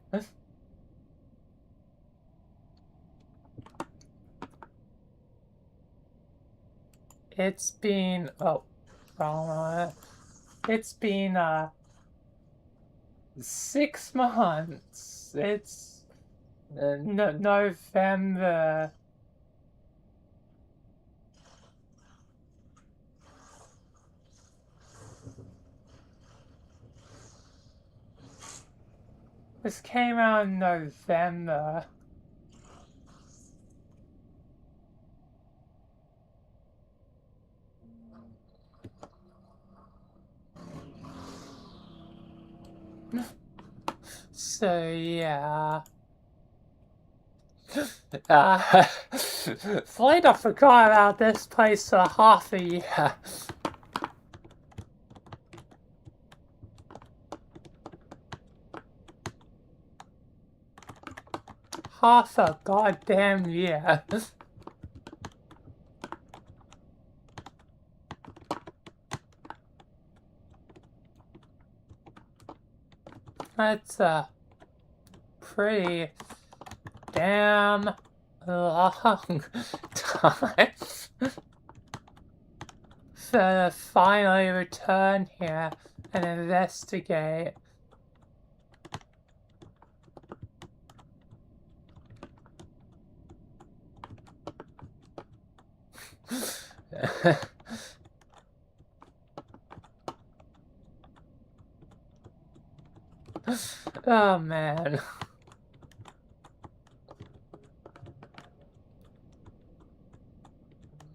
Speaker 1: It's been... Oh, wrong one. It's been, 6 months. It's... November. This came out in November. So, yeah. Vilayna forgot about this place for half a year. Half a goddamn year. That's a pretty damn long time to finally return here and investigate. Oh man.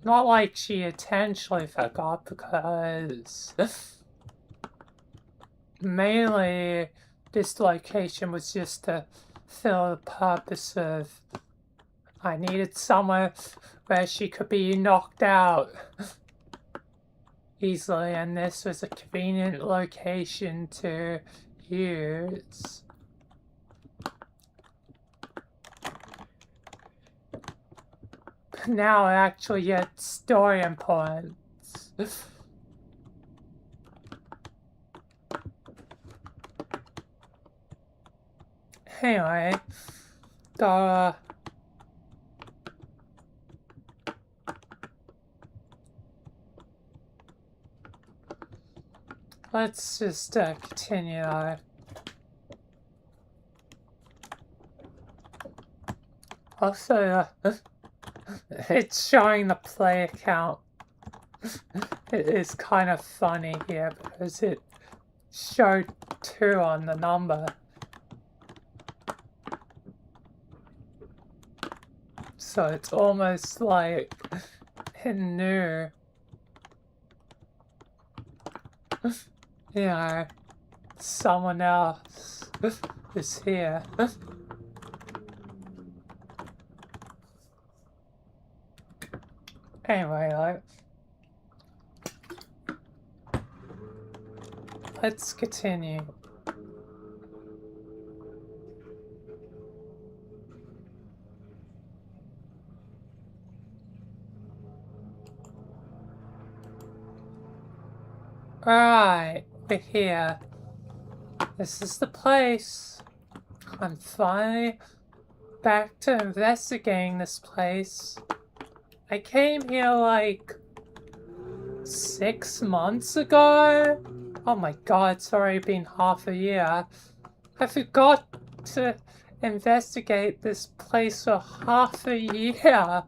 Speaker 1: Not like she intentionally forgot, because mainly this location was just to fill the purpose of I needed somewhere where she could be knocked out easily, and this was a convenient location to use. Now I actually get story points. Anyway, let's just continue though. Also, it's showing the play account. It is kind of funny here because it showed 2 on the number. So it's almost like it knew. You know, someone else is here. Anyway, like, let's continue. Alright, we're here. This is the place. I'm finally back to investigating this place. I came here like 6 months ago, Oh my god, it's already been half a year. I forgot to investigate this place for half a year.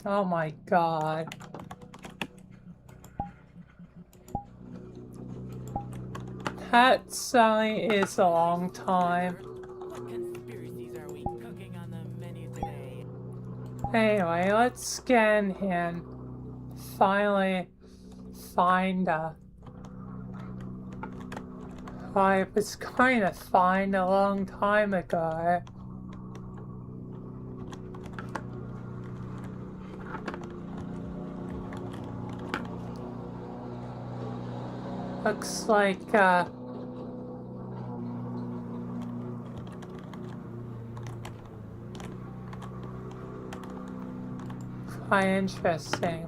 Speaker 1: Oh my god. That certainly is a long time.
Speaker 2: What conspiracies are we cooking on the menu today?
Speaker 1: Anyway, let's scan here and finally find I was going to find a long time ago. Looks like, quite interesting.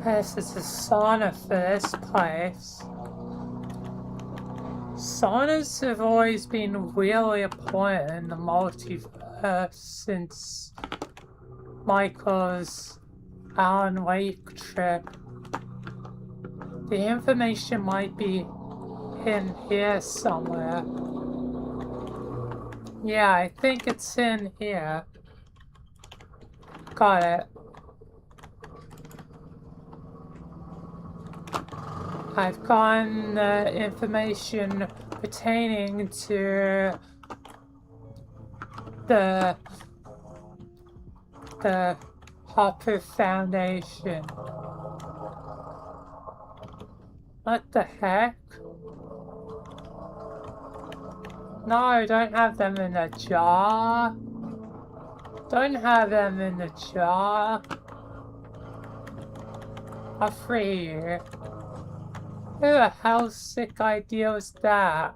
Speaker 1: This is a sauna for this place. Saunas have always been really important in the multiverse since Michael's Alan Wake trip. The information might be in here somewhere. Yeah, I think it's in here. Got it. I've gotten the information pertaining to the Hopper Foundation. What the heck? No, don't have them in a jar. Don't have them in the jar. I'll free you. Who the hell's sick idea was that?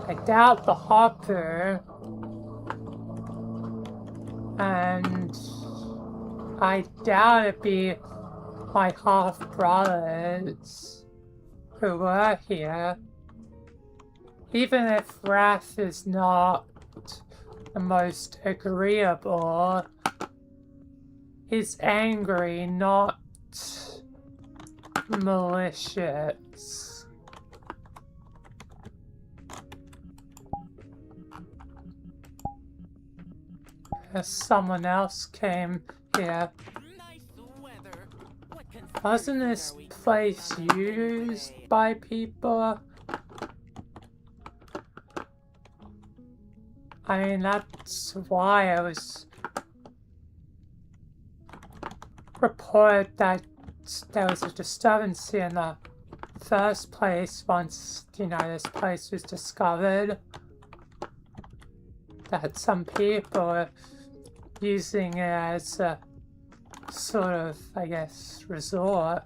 Speaker 1: I doubt the Hopper. And I doubt it'd be my half-brothers who were here. Even if Wrath is not the most agreeable, he's angry, not malicious. As someone else came here.
Speaker 2: Nice weather. What
Speaker 1: Wasn't
Speaker 2: conspiracies
Speaker 1: this
Speaker 2: are we
Speaker 1: place
Speaker 2: cooking on the menu
Speaker 1: used
Speaker 2: today?
Speaker 1: by people? I mean, that's why I was reported that there was a disturbance in the first place once, you know, this place was discovered. That some people are using it as a sort of, I guess, resort.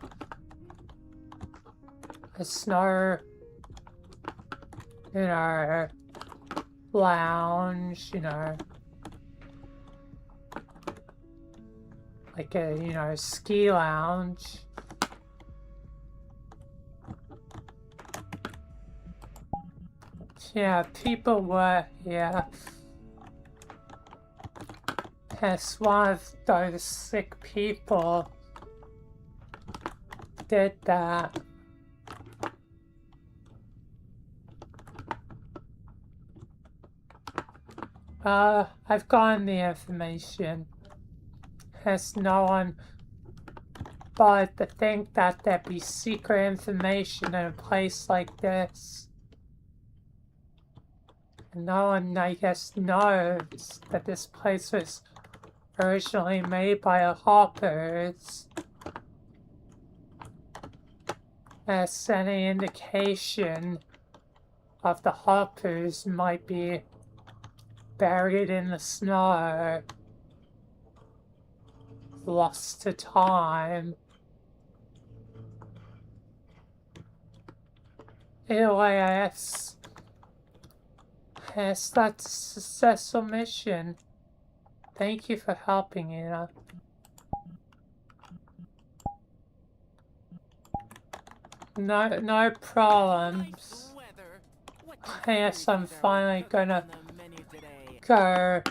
Speaker 1: A snow, you know, lounge, you know, like a, you know, ski lounge. Yeah, people were here. Yes, one of those sick people did that. I've gotten the information. Has no one bothered to think that there'd be secret information in a place like this. And no one, I guess, knows that this place was originally made by the Hoppers. As any indication of the Hoppers might be buried in the snow, lost to time. Either way, yes, that's a successful mission. Thank you for helping, Anna. No problems.
Speaker 2: Nice weather. What
Speaker 1: Yes, I'm
Speaker 2: conspiracies are we
Speaker 1: finally
Speaker 2: cooking
Speaker 1: gonna
Speaker 2: on the menu today?
Speaker 1: go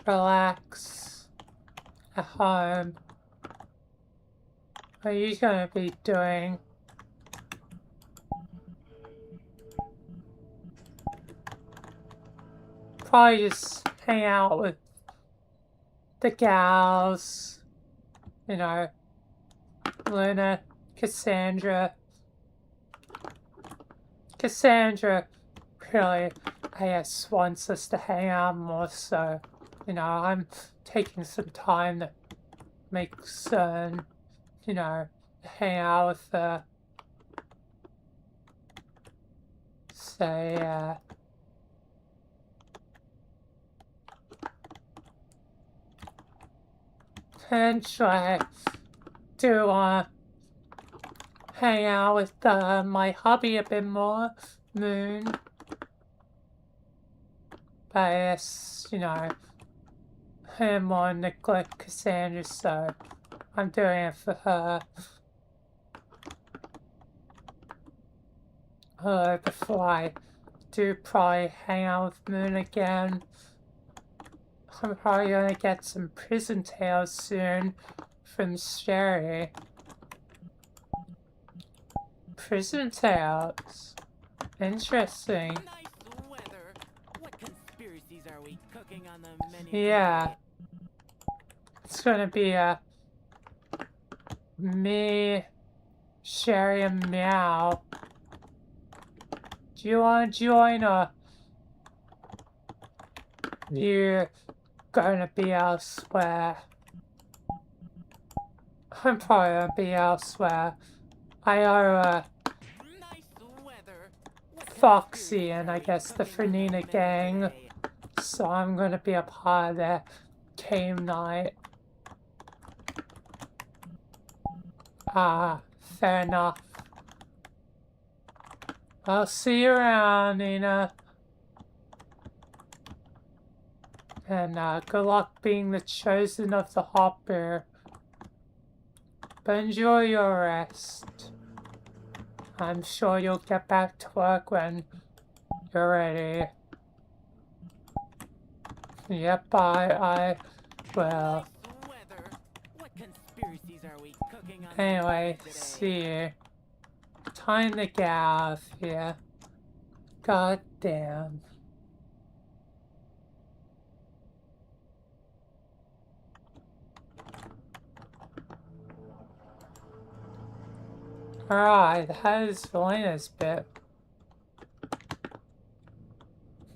Speaker 1: relax at home. What are you gonna be doing? Probably just hang out with the gals, you know, Luna, Cassandra. Cassandra really, I guess, wants us to hang out more, so, you know, I'm taking some time to make certain, you know, hang out with her. So, yeah. Eventually, I do want to hang out with my hubby a bit more, Moon. But I guess, you know, him more neglect Cassandra, so I'm doing it for her. Before I do probably hang out with Moon again. I'm probably gonna get some prison tales soon from Sherry. Prison tales. Interesting.
Speaker 2: Nice weather. What conspiracies are we cooking on the menu
Speaker 1: Yeah.
Speaker 2: today?
Speaker 1: It's gonna be me, Sherry, and Meow. Do you wanna join or you're gonna be elsewhere? I'm probably gonna be elsewhere. I owe
Speaker 2: Nice weather. What
Speaker 1: Foxy
Speaker 2: conspiracies
Speaker 1: and
Speaker 2: are
Speaker 1: I
Speaker 2: we
Speaker 1: guess the
Speaker 2: cooking on the
Speaker 1: Frenina
Speaker 2: menu
Speaker 1: gang,
Speaker 2: today?
Speaker 1: so I'm gonna be a part of their game night. Ah, fair enough. I'll see you around, Nina. And good luck being the chosen of the hot bear. But enjoy your rest. I'm sure you'll get back to work when you're ready. Yep, I will.
Speaker 2: Nice weather. What conspiracies are we cooking on
Speaker 1: Anyway,
Speaker 2: the menu today?
Speaker 1: see you. Time to get out of here. God damn. Alright, that is Vilayna's bit.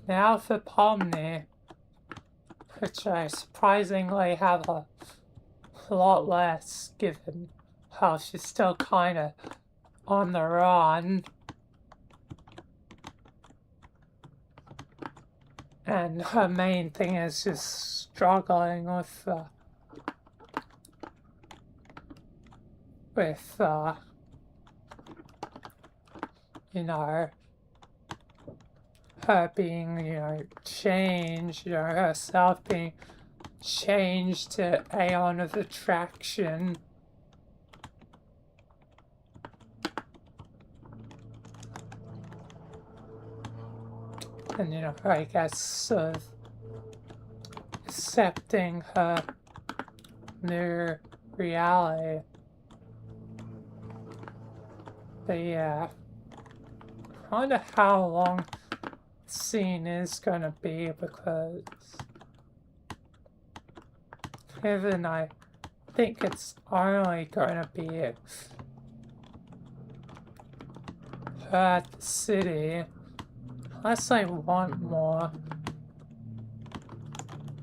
Speaker 1: Now for Pomni, which I surprisingly have a lot less, given how she's still kinda on the run. And her main thing is just struggling with you know, her being, you know, changed, you know, herself being changed to Aeon of Attraction. And, you know, I guess sort of accepting her new reality. But yeah, I wonder how long the scene is gonna be, because even I think it's only gonna be her at the city, unless I want more.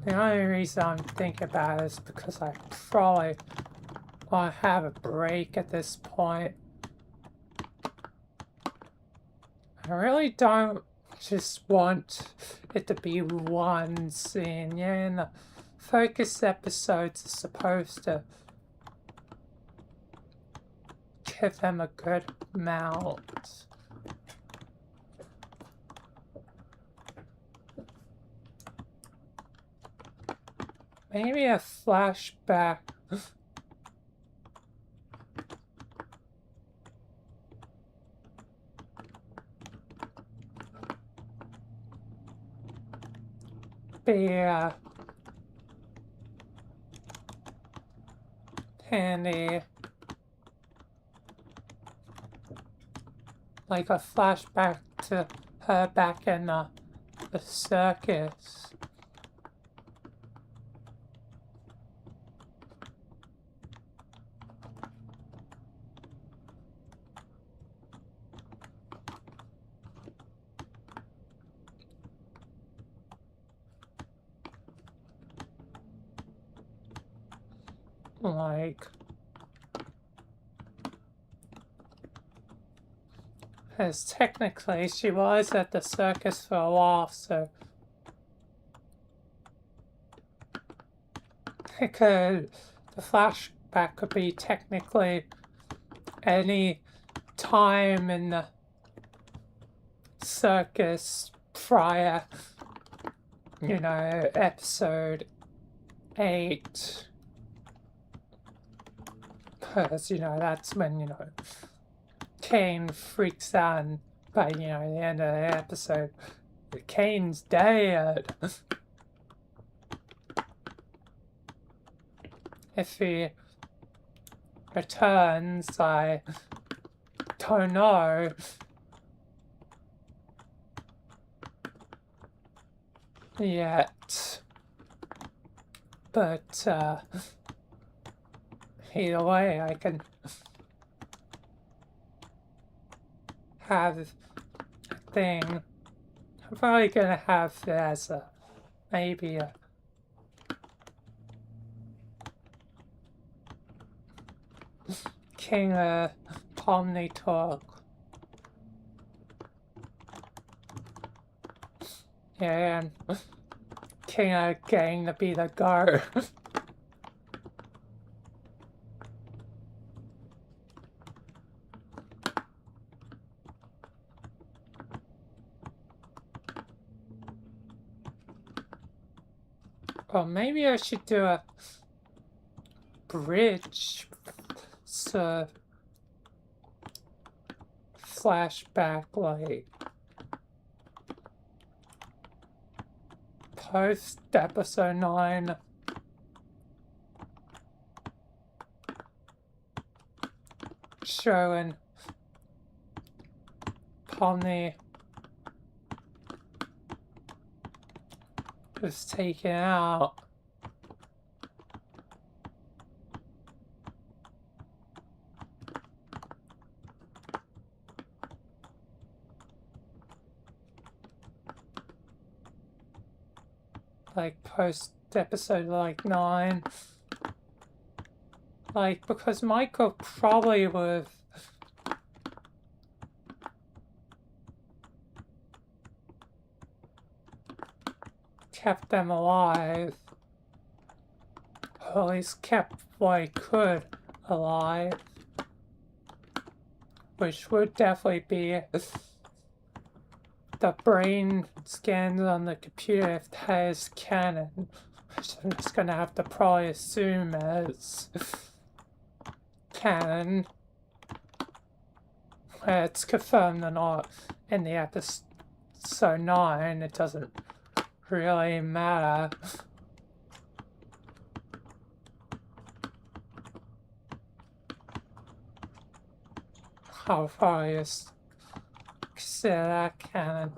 Speaker 1: The only reason I'm thinking about it is because I probably want to have a break at this point. I really don't just want it to be one scene. Yeah, and the focus episodes are supposed to give them a good amount. Maybe a flashback. Be candy. Like a flashback to her back in the circus. Like, as technically she was at the circus for a while, so the flashback could be technically any time in the circus prior, episode 8. Because, that's when, Kane freaks out, and by, the end of the episode, Kane's dead. If he returns, I don't know. Yet. But, either way, I can have a thing. I'm probably gonna have it as maybe a King Pomni talk. Yeah, and King getting to be the guard. Well, maybe I should do a bridge flashback, like post episode 9. Showing Pomni was taken out. Like post episode 9. Like, because Michael probably would have kept them alive. Or at least kept what he could alive. Which would definitely be the brain scans on the computer if that is canon. Which I'm just gonna have to probably assume as canon. Where it's confirmed or not in the episode 9, it doesn't really matter. I'll probably just consider that canon.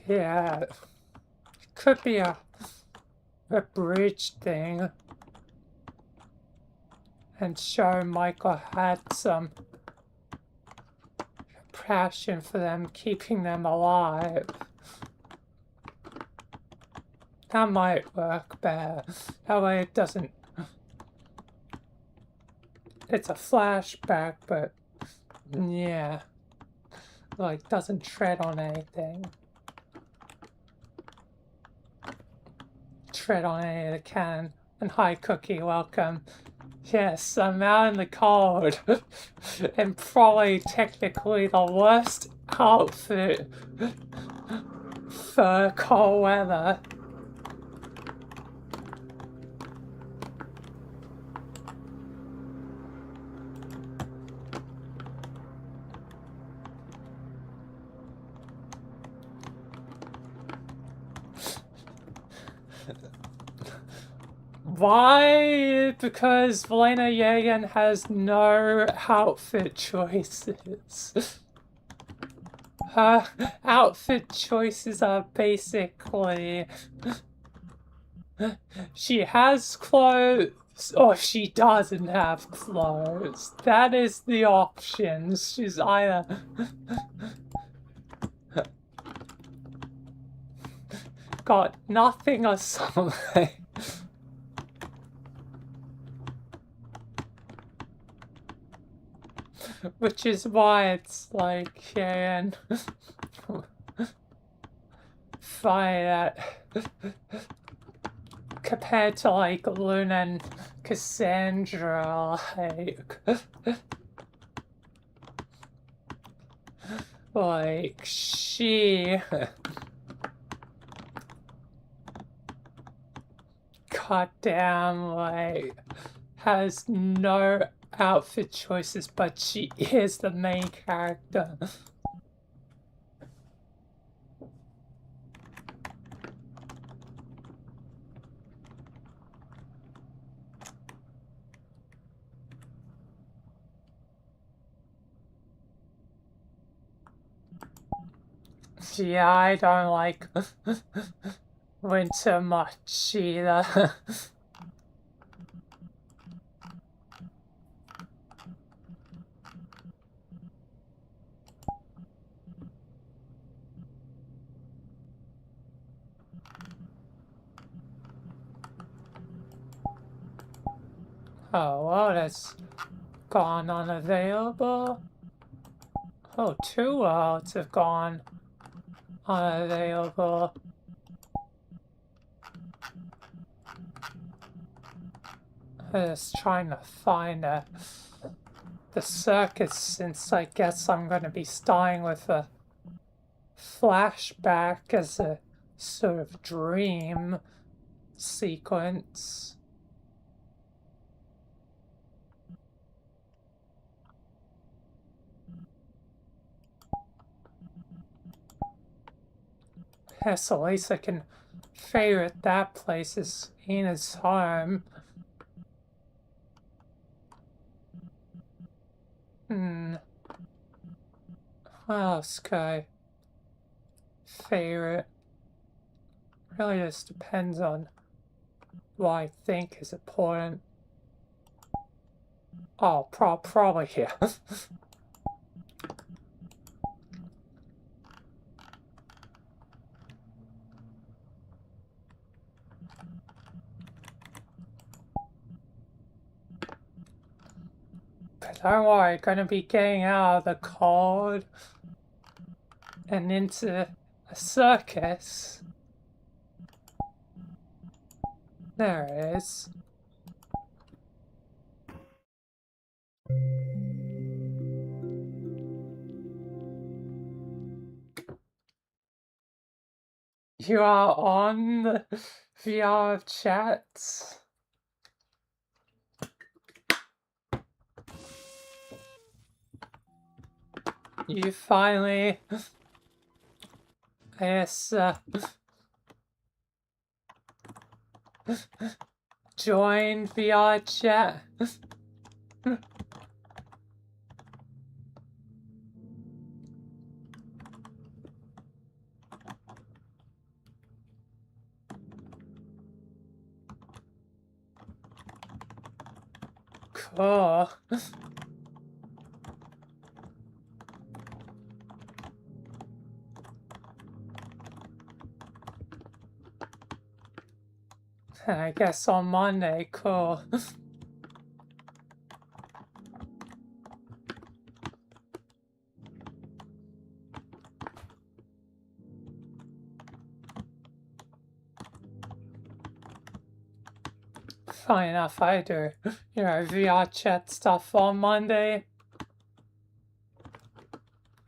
Speaker 1: Yeah, it could be a bridge thing, and show Michael had some passion for them, keeping them alive. That might work better. That way it doesn't... It's a flashback, but yeah, like doesn't tread on anything. Tread on any of the canon. And hi Cookie, welcome. Yes, I'm out in the cold. And probably technically the worst outfit for cold weather. Why? Because Vilayna and has no outfit choices. Her outfit choices are basically she has clothes or she doesn't have clothes. That is the options. She's either got nothing or something. Which is why it's like, yeah, and find that compared to like Luna and Cassandra, like she goddamn like has no outfit choices, but she is the main character. Yeah, I don't like winter much either. Oh, well, that's gone unavailable. Oh, 2 worlds have gone unavailable. I'm just trying to find the circus since I guess I'm going to be starting with a flashback as a sort of dream sequence. Yes, at least I can favorite that place as Ina's home. What else could I favorite? Really just depends on what I think is important. Oh, probably here. But don't worry, gonna be getting out of the cold and into a circus. There it is. You are on the VR chat. You finally, I guess, joined VR chat. Cool. I guess on Monday, cool. Funny enough, I do, VR chat stuff on Monday.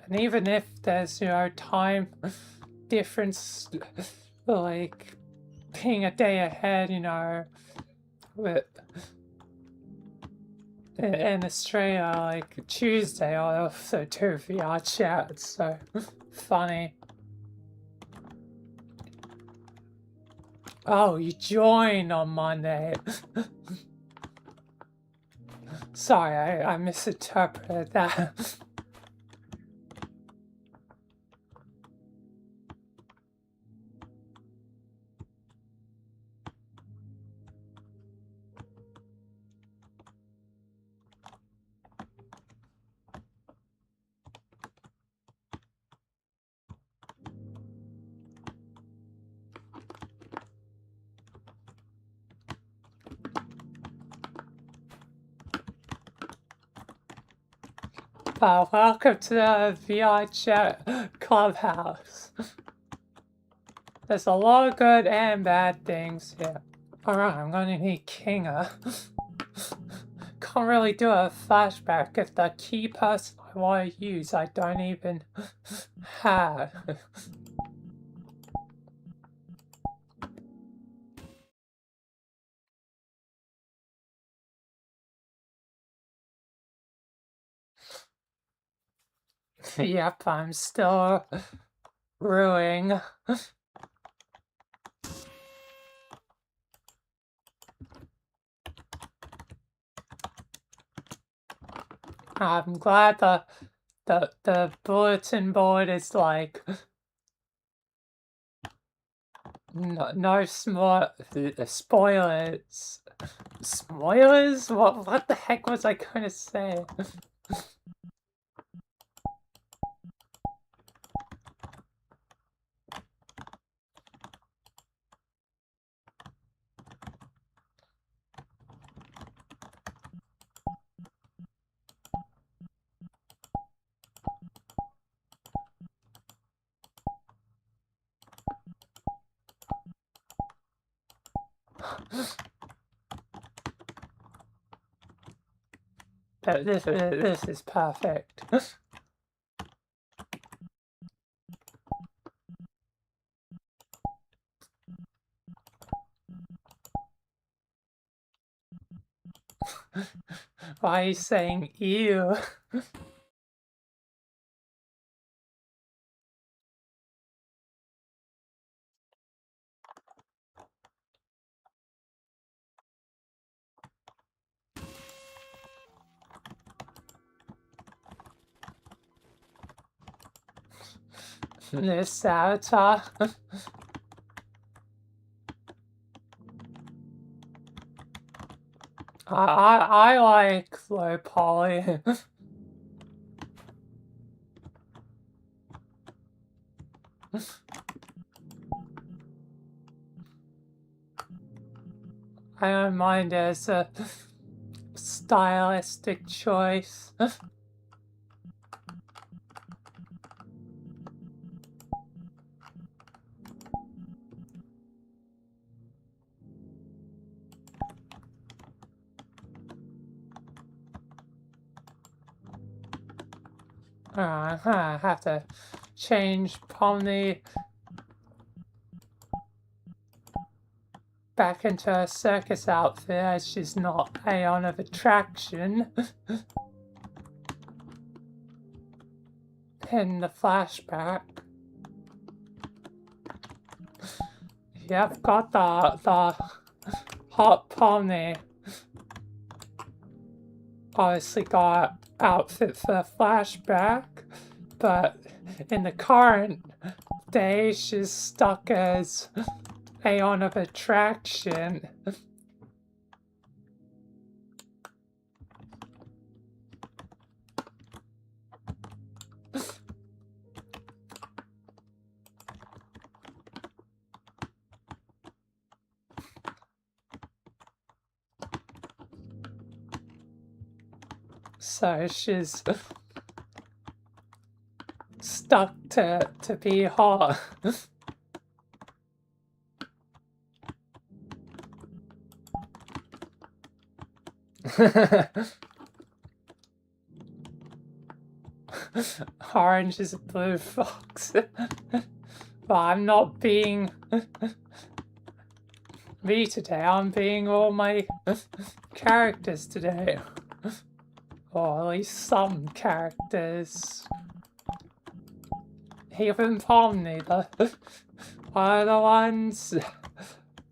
Speaker 1: And even if there's, time difference, like being a day ahead, with in Australia, like Tuesday, I also do VR chat. It's so funny. Oh, you joined on Monday. Sorry, I misinterpreted that. Welcome to the VR chat clubhouse. There's a lot of good and bad things here. Alright, I'm gonna need Kinga. Can't really do a flashback if the key person I want to use I don't even have. Yep, I'm still brewing. I'm glad the bulletin board is like no spoilers. Spoilers? What the heck was I gonna say? This is perfect. Why are you saying ew? This avatar. I like low poly. I don't mind as a stylistic choice. I have to change Pomni back into a circus outfit as she's not Aeon of Attraction in the flashback. Yep, got the hot Pomni. Obviously got outfit for the flashback, but in the current day she's stuck as Aeon of Attraction. So she's stuck to be hot. Orange is a blue fox. But I'm not being me today, I'm being all my characters today. Or at least some characters. Even Pomni, are the ones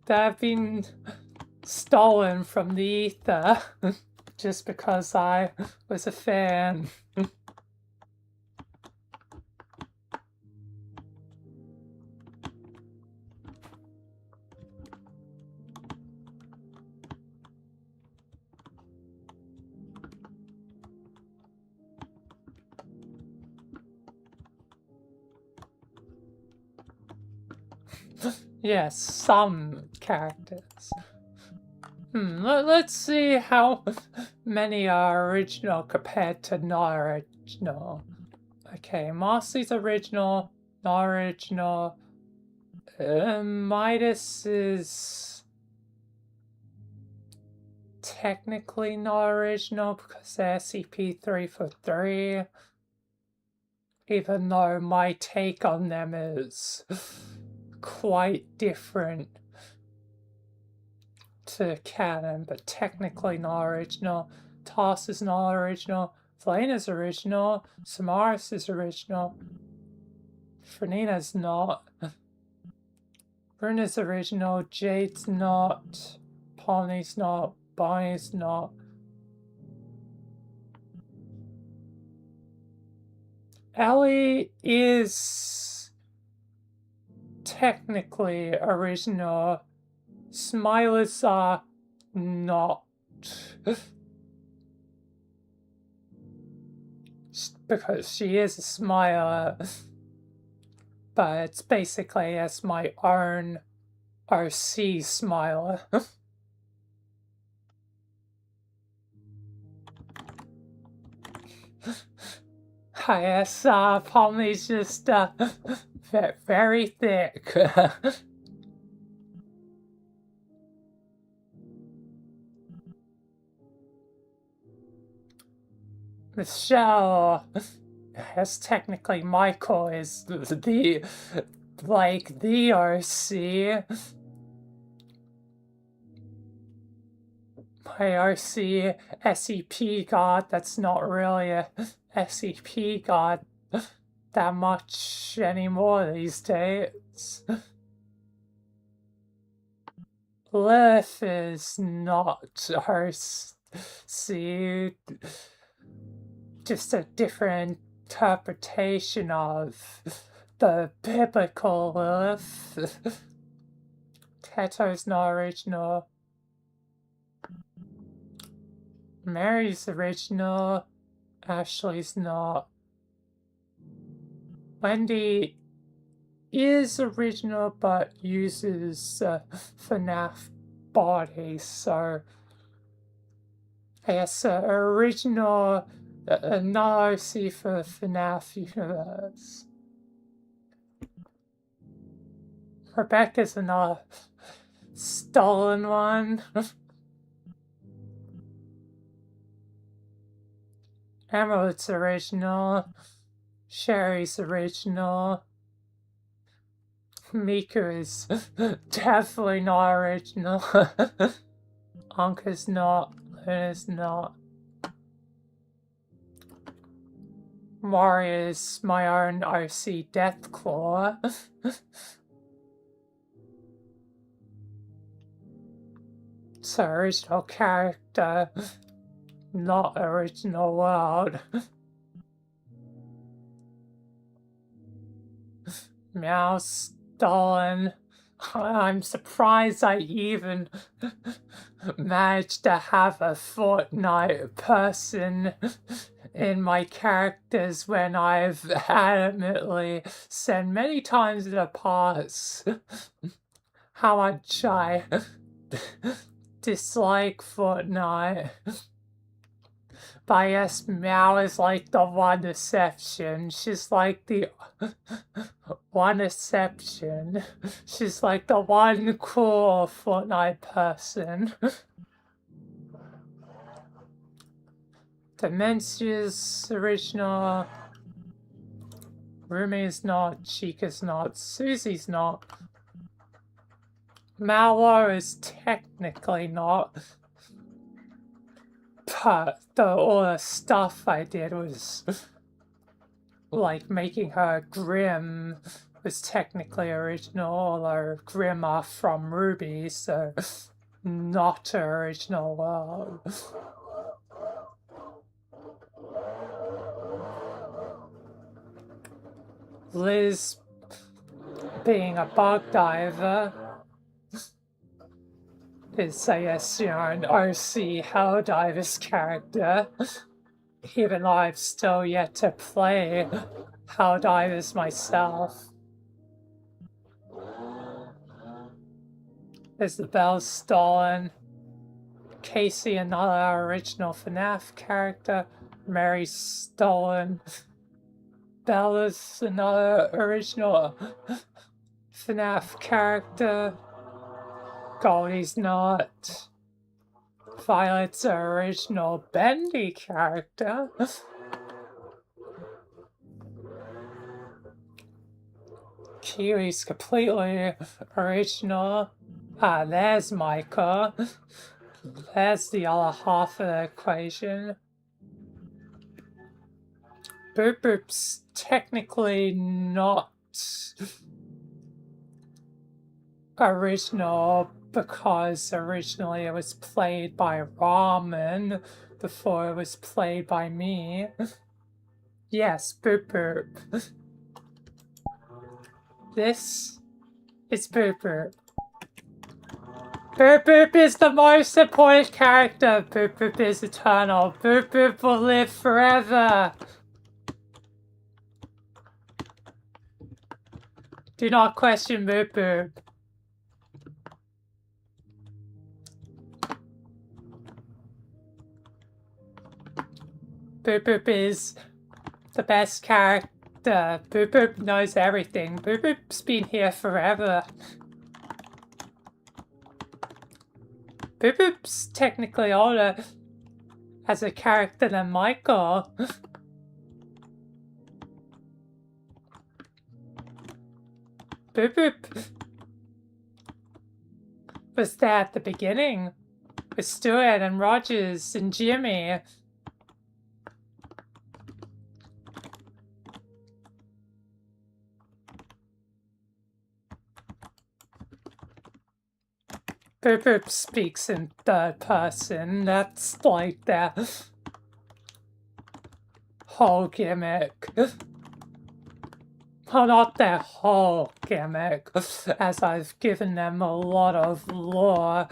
Speaker 1: that have been stolen from the ether just because I was a fan. Yes, some characters. Let's see how many are original compared to not original. Okay, Marcy's original, not original. Midas is technically not original because they're SCP-3 for 3. Even though my take on them is quite different to canon, but technically not original. Toss is not original. Vilayna's original. Samaris is original. Fernina's not. Bruna's original. Jade's not. Pomni's not. Bonnie's not. Ellie is technically original. Smilers are not. Because she is a smiler. But it's basically as my own OC smiler. Yes, Pomni's just very thick. Michelle, yes, technically Michael is the OC. My OC SCP god that's not really a SCP god that much anymore these days. Lilith is not OC, just a different interpretation of the biblical Lilith. Teto's not original. Mary's original. Ashley's not. Wendy is original but uses FNAF body, so I guess original, not OC for FNAF universe. Rebecca's another stolen one. Emerald's original. Sherry's original. Miku is definitely not original. Anka's not. Luna's not. Mari is my own OC Deathclaw. It's an original character, not original world. Meow stolen. I'm surprised I even managed to have a Fortnite person in my characters when I've adamantly said many times in the past how much I dislike Fortnite. But yes, Meow is like the one exception. She's like the one exception. She's like the one cool Fortnite person. Dementia's original. Rumi's not. Chica's not. Susie's not. Mallow is technically not. But all the stuff I did was like making her Grim was technically original, although Grim are from Ruby, so not original world. Liz being a bug diver is, I guess, an OC Helldivers character, even though I've still yet to play Helldivers myself. Is the bell stolen? Casey, another original FNAF character. Mary's stolen. Bella's another original FNAF character. Goldie's not. Violet's an original Bendy character. Kiwi's completely original. Ah, there's Micah. There's the other half of the equation. Boop Boop's technically not original because originally it was played by Ramen before it was played by me. Yes, Boop Boop. This is Boop Boop. Boop Boop is the most important character. Boop Boop is eternal. Boop Boop will live forever. Do not question Boop Boop. Boop Boop is the best character. Boop Boop knows everything. Boop Boop's been here forever. Boop Boop's technically older as a character than Michael. Boop Boop was there at the beginning with Stuart and Rogers and Jimmy. Boop Boop speaks in third person. That's like their whole gimmick. Well, not their whole gimmick, as I've given them a lot of lore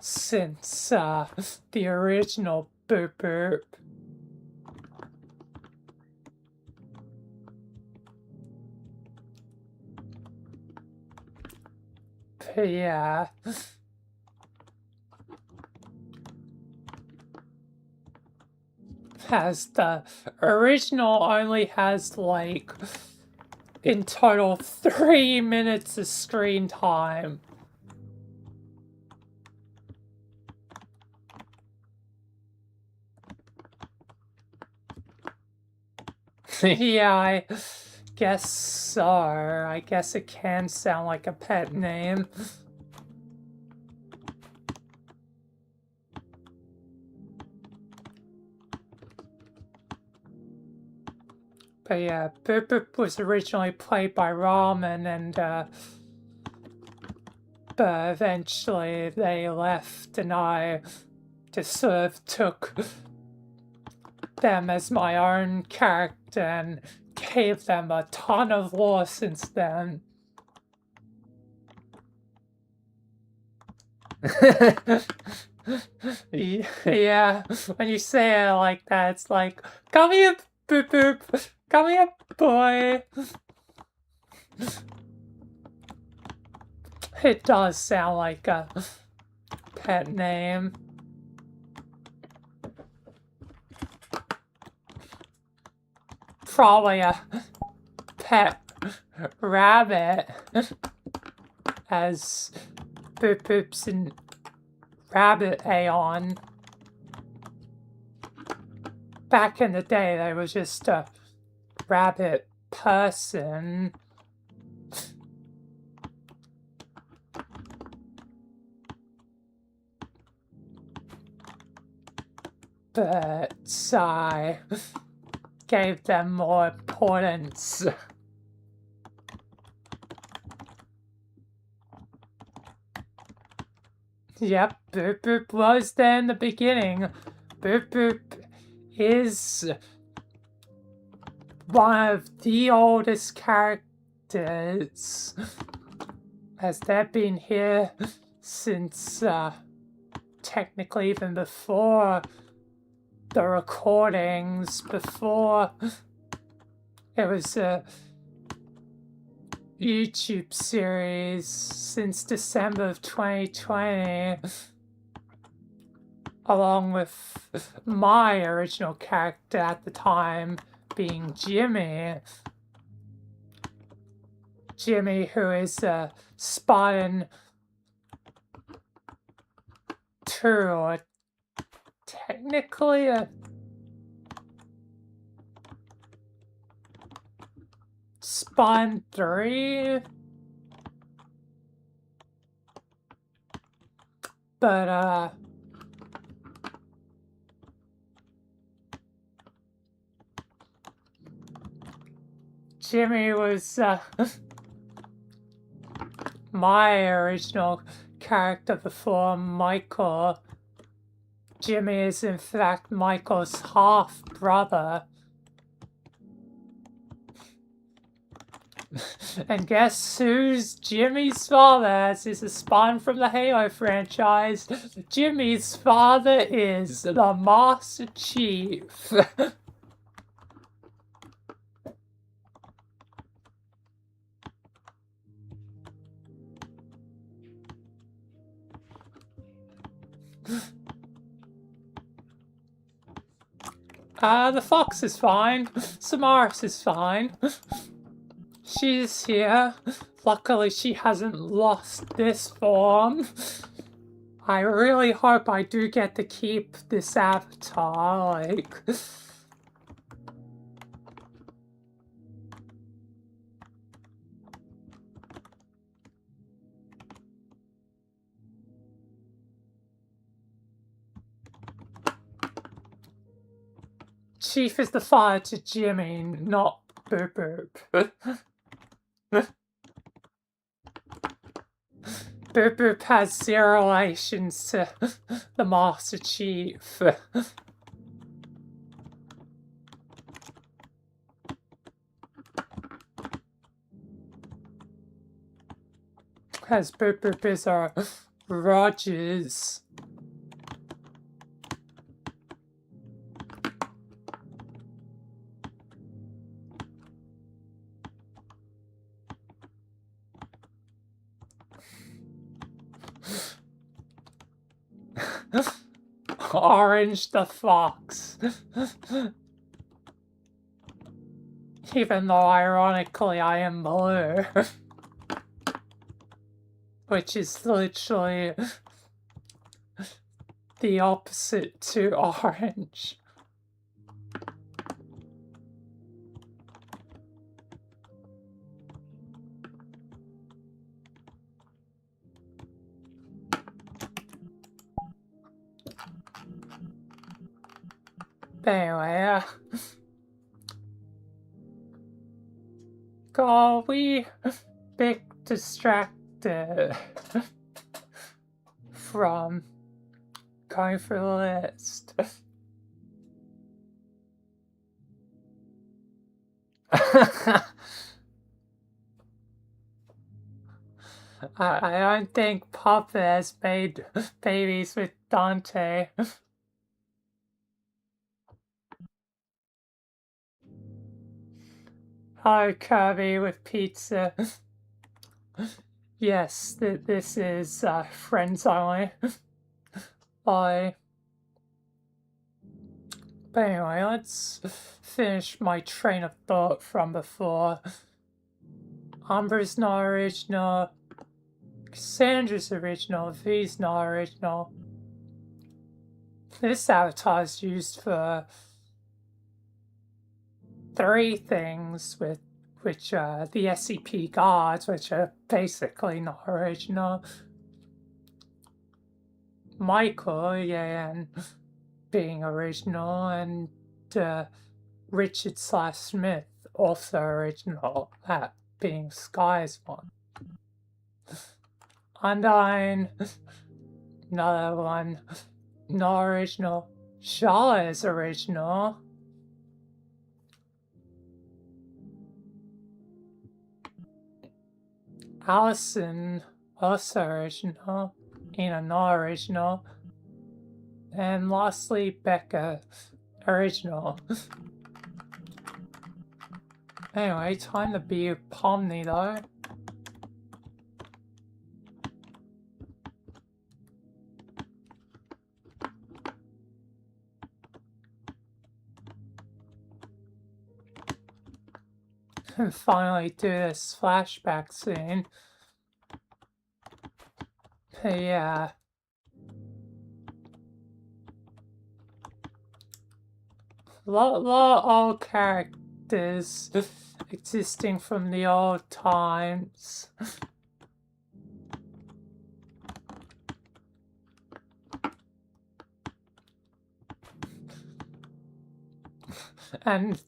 Speaker 1: since the original Boop Boop. But yeah. Has the original only has like in total 3 minutes of screen time. Yeah, I guess so. I guess it can sound like a pet name. But yeah, Boop Boop was originally played by Ramen, and but eventually they left, and I just sort of took them as my own character and gave them a ton of lore since then. Yeah, when you say it like that, it's like, come here, Boop Boop. Come here, boy. It does sound like a pet name. Probably a pet rabbit, as Boop Boop's in Rabbit Aeon. back in the day, they were just a rabbit person. But I gave them more importance. Yep, Boop Boop was there in the beginning. Boop Boop is one of the oldest characters, as they've been here since technically even before the recordings, before it was a YouTube series since December of 2020, along with my original character at the time being Jimmy. Jimmy, who is a Spartan 2, or technically a Spartan 3, but Jimmy was my original character before Michael. Jimmy is in fact Michael's half-brother. And guess who's Jimmy's father, as is a spawn from the Halo franchise? Jimmy's father is the Master Chief. The fox is fine. Samaris is fine. She's here. Luckily, she hasn't lost this form. I really hope I do get to keep this avatar, like... Chief is the father to Jimmy, not Boop Boop. Boop Boop has zero relations to the Master Chief. As Boop Boop is our Rogers. Orange the Fox. Even though ironically I am blue. Which is literally the opposite to orange. Anyway, got we bit distracted from going through the list. I don't think Papa has made babies with Dante. Hi, Kirby with pizza. Yes, this is friends only. Bye. But anyway, let's finish my train of thought from before. Umbra's not original. Cassandra's original. V's not original. This avatar is used for three things with which the SCP guards, which are basically not original. Michael, yeah, and being original, and Richard / Smith, also original, that being Sky's one. Undyne, another one, not original. Charlotte is original. Allison, also original. Ina, not original. And lastly, Becca, original. Anyway, time to be Pomni though. And finally do this flashback scene. Yeah. Lot old characters existing from the old times. And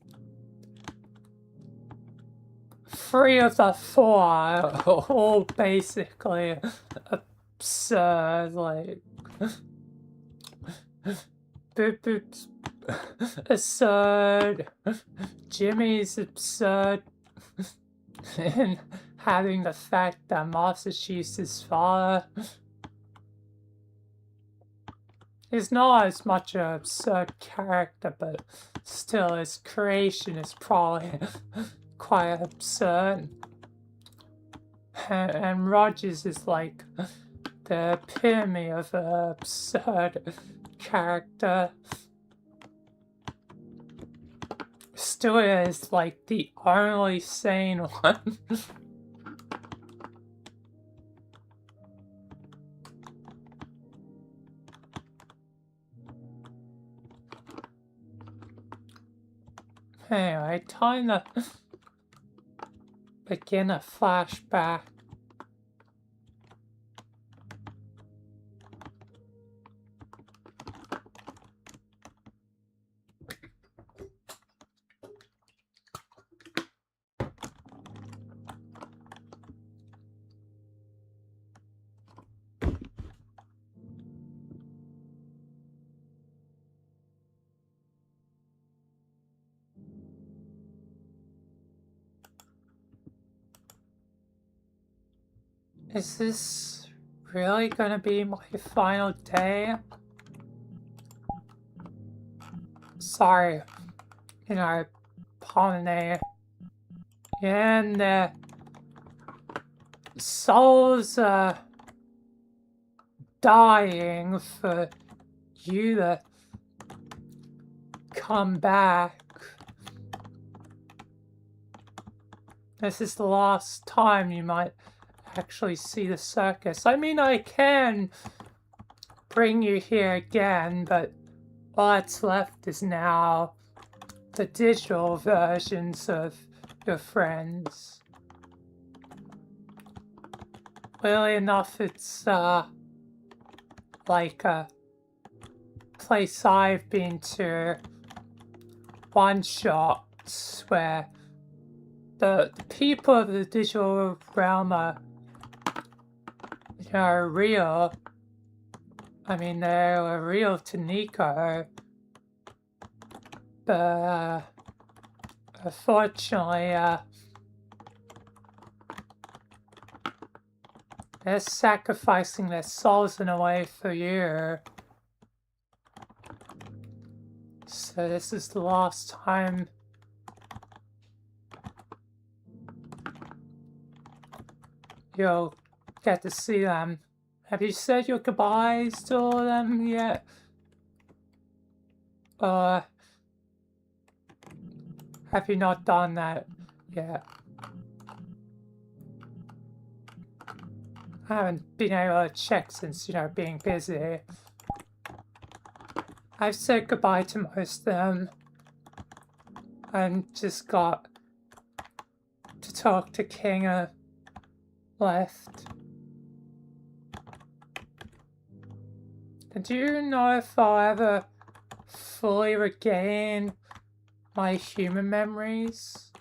Speaker 1: 3 of the 4 are all basically absurd, like Boop Boop's absurd, Jimmy's absurd, and having the fact that Master Chief's his father is not as much an absurd character, but still his creation is probably quite absurd. And Rogers is like the epitome of an absurd character. Still is like the only sane one. Anyway, time to begin a flashback. Is this really gonna be my final day? Sorry, Pomni. And the souls dying for you to come back. This is the last time you might actually see the circus. I mean, I can bring you here again, but all that's left is now the digital versions of your friends. Weirdly enough, it's like a place I've been to, one-shots, where the people of the digital realm are real. I mean, they're real to Nico, but unfortunately, they're sacrificing their souls in a way for you. So this is the last time you'll get to see them. Have you said your goodbyes to all of them yet? Or have you not done that yet? I haven't been able to check since, being busy. I've said goodbye to most of them. and just got to talk to Kinga left. And do you know if I'll ever fully regain my human memories?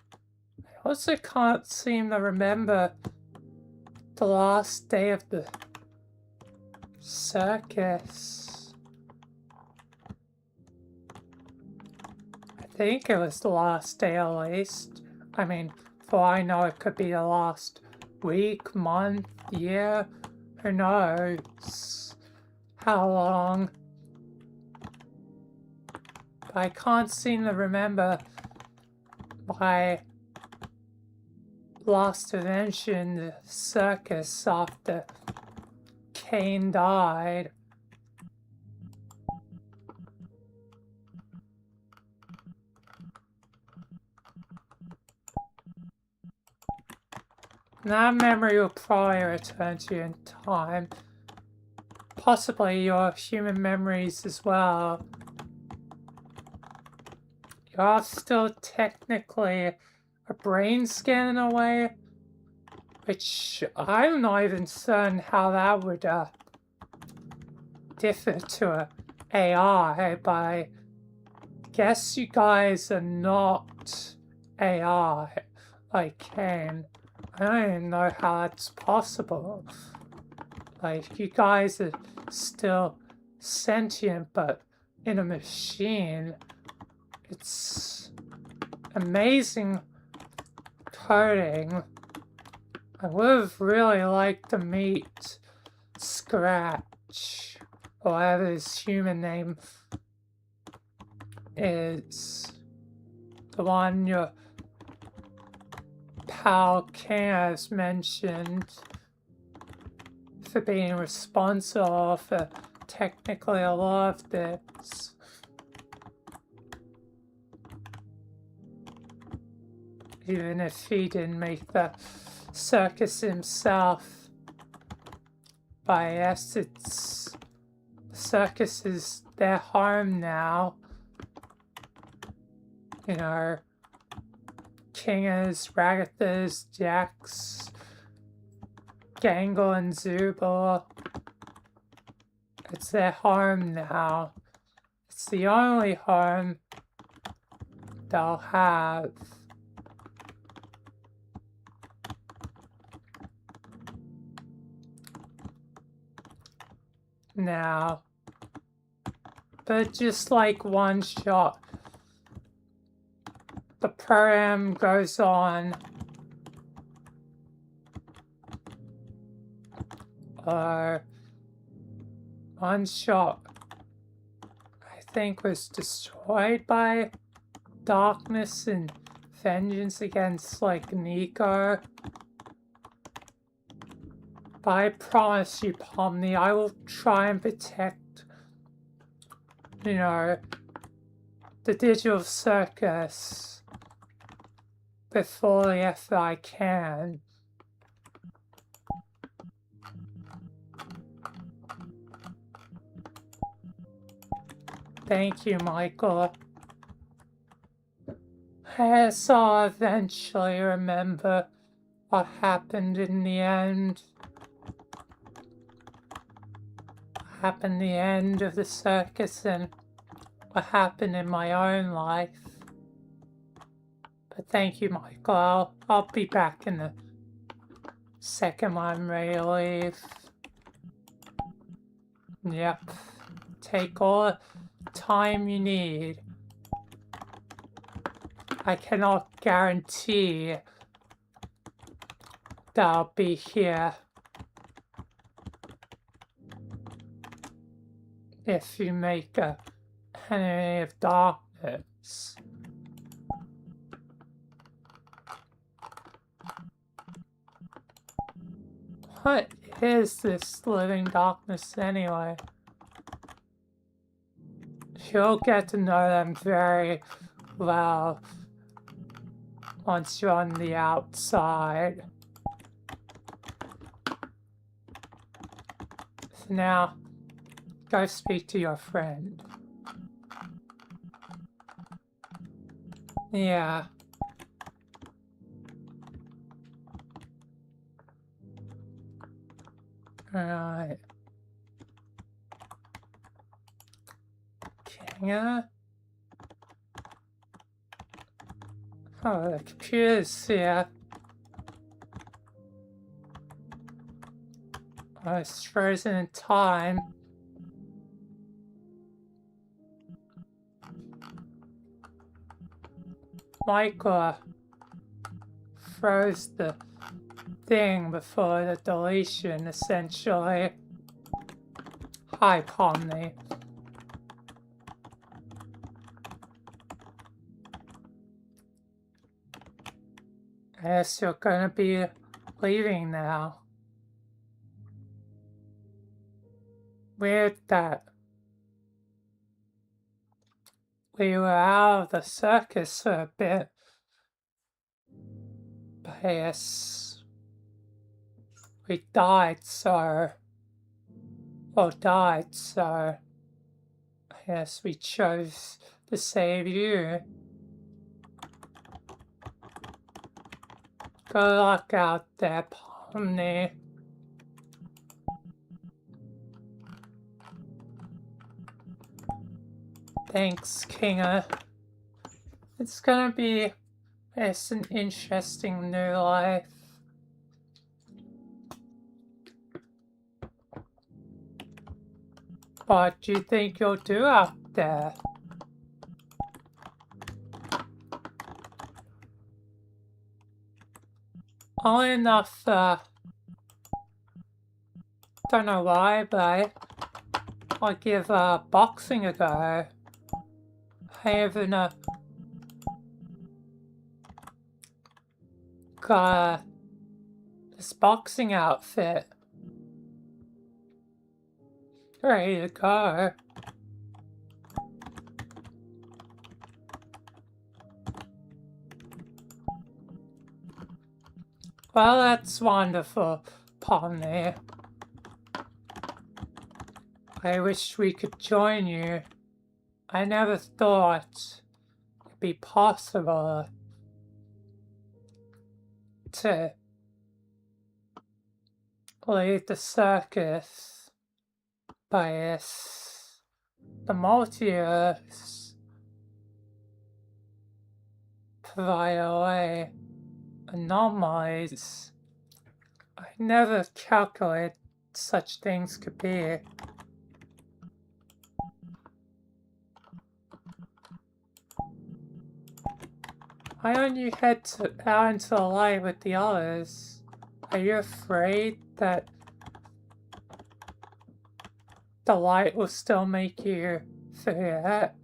Speaker 1: I also can't seem to remember the last day of the circus. I think it was the last day at least. I mean, for I know it could be the last week, month, year, who knows how long. But I can't seem to remember my last adventure in the circus after Kane died. That memory will probably return to you in time. Possibly your human memories as well. You are still technically a brain scan in a way, which I'm not even certain how that would differ to a AI, but I guess you guys are not AI like Kane. I don't even know how that's possible. Like, you guys are still sentient, but in a machine. It's amazing coding. I would have really liked to meet Scratch, or whatever his human name is. The one your pal King has mentioned for being responsible for technically a lot of this. Even if he didn't make the circus himself. But I guess it's the circus is their home now. You know, Kinga's, Ragatha's, Jack's, Gangle and Zubal. It's their home now. It's the only home they'll have. Now, but just like one shot, the program goes on. One shot, I think, was destroyed by darkness and vengeance against, like, Nico. But I promise you, Pomni, I will try and protect, you know, the digital circus before if I can. Thank you, Michael. Yes, I'll eventually remember what happened in the end. What happened in the end of the circus and what happened in my own life. But thank you, Michael. I'll be back in the second I'm ready to leave. Yep. Take all the time you need. I cannot guarantee that I'll be here if you make a enemy of darkness. What is this living darkness anyway? You'll get to know them very well once you're on the outside. So now, go speak to your friend. Yeah. Right. Kinga? Oh, the computer's here. Oh, it's frozen in time. Michael froze the thing before the deletion, essentially. Hi, Pomni. I guess you're gonna be leaving now. Weird that we were out of the circus for a bit. But yes, we died, so... Well, died, so... I guess we chose to save you. Good luck out there, Pomni. Thanks, Kinga. It's gonna be... It's an interesting new life. What do you think you'll do out there? Only enough, don't know why, but I'll give boxing a go. I haven't got this boxing outfit ready to go. Well, that's wonderful, Pomni. I wish we could join you. I never thought it'd be possible to leave the circus, but yes, the multiverse provide a way anomalies. I never calculated such things could be. Why don't you head out into the light with the others? Are you afraid that the light will still make you forget?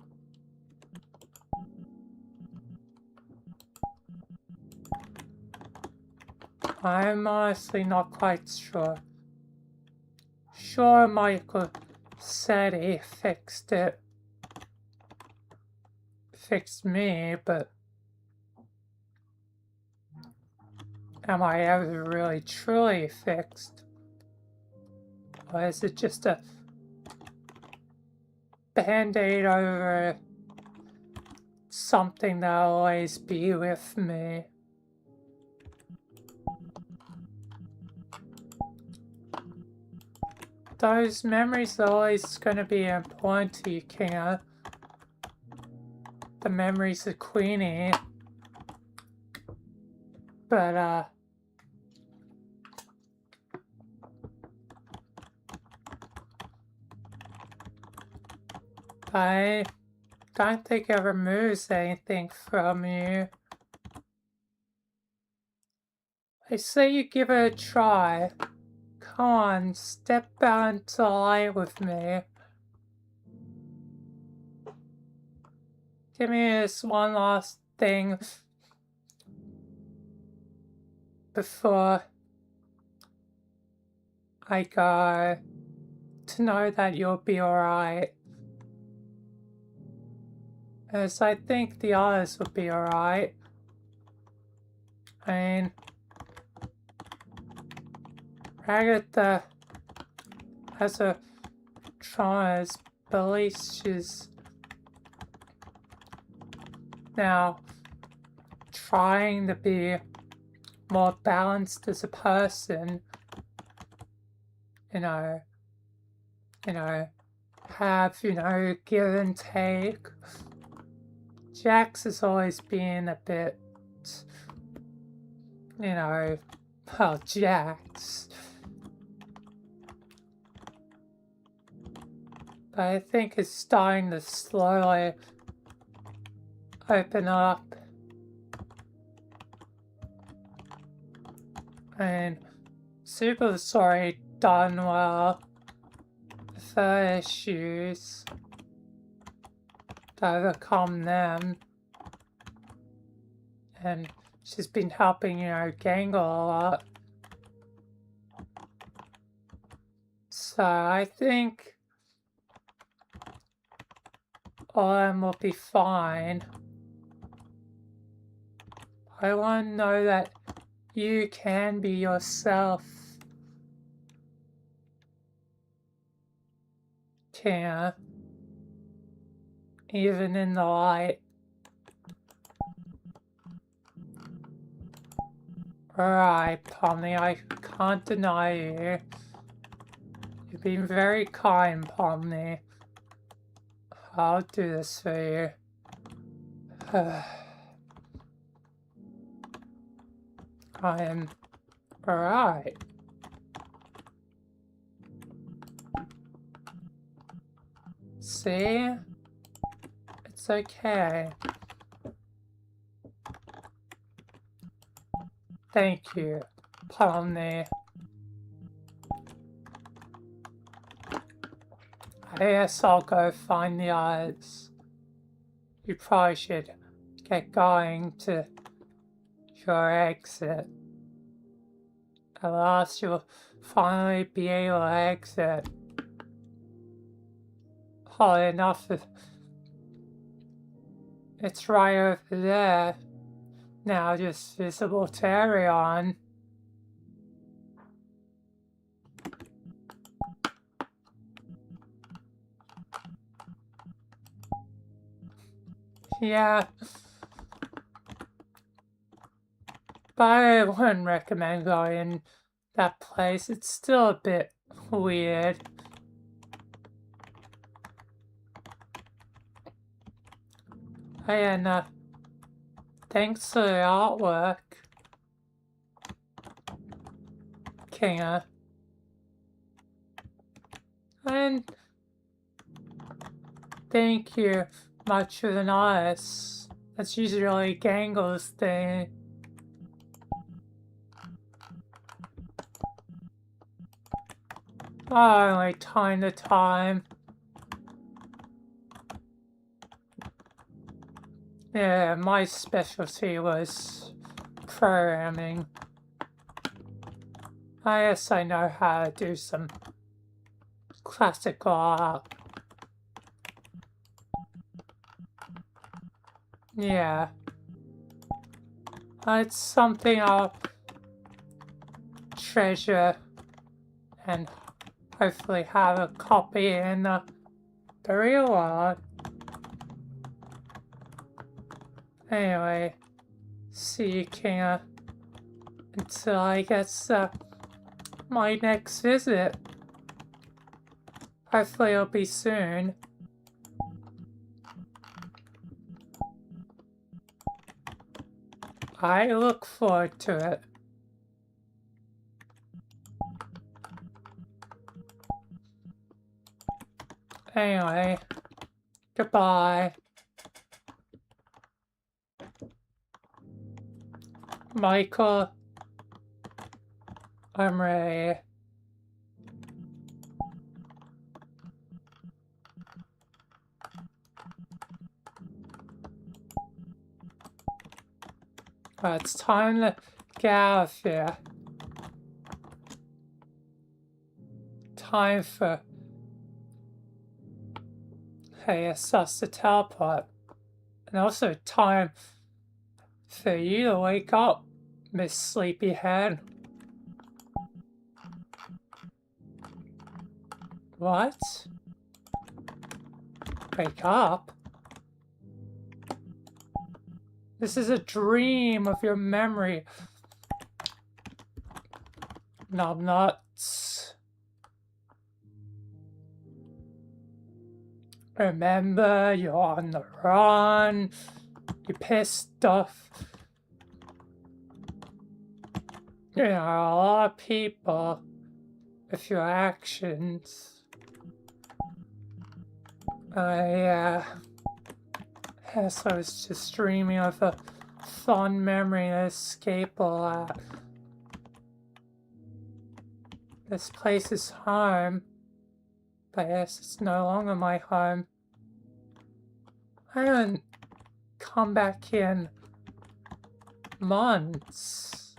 Speaker 1: I'm honestly not quite sure. Sure, Michael said he fixed it. Fixed me, but am I ever really truly fixed? Or is it just a band-aid over something that'll always be with me? Those memories are always going to be important to you, Kinga. The memories of Queenie. But, I don't think I removes anything from you. I say you give it a try. Come on, step out into the light with me. Give me this one last thing before I go, to know that you'll be alright. As I think the others will be alright. I mean, Agatha has her traumas, but at least she's now trying to be more balanced as a person, you know, have, give and take. Jax has always been a bit, well, Jax. But I think it's starting to slowly open up. And Super sorry done well with her issues to overcome them. And she's been helping, Gangle a lot. So I think all of them will be fine. I want to know that you can be yourself, Tina, even in the light. Alright, Pomni, I can't deny you. You've been very kind, Pomni. I'll do this for you. I am alright. See? It's okay. Thank you, Pomni. I guess I'll go find the others. You probably should get going to your exit. At last you'll finally be able to exit. Oddly enough, it's right over there. Now just visible to everyone. Yeah. But I wouldn't recommend going in that place. It's still a bit weird. And thanks for the artwork, Kinga. And thank you much for the nice. That's usually Gangle's thing. Only time to time. Yeah, my specialty was programming. I guess I know how to do some classical art. Yeah. It's something I'll treasure and hopefully have a copy in the real world. Anyway, see you, Kinga, until I guess my next visit. Hopefully it'll be soon. I look forward to it. Anyway, goodbye. Michael, I'm ready. It's time to get out of here. Time for us to teleport. And also time for you to wake up, Miss Sleepyhead. What? Wake up? This is a dream of your memory. Not nuts. Remember, you're on the run. You pissed off. You know, a lot of people with your actions. Yeah. Yes, I was just dreaming of a fond memory to escape a lot. This place is home, but yes, it's no longer my home. I haven't come back in months.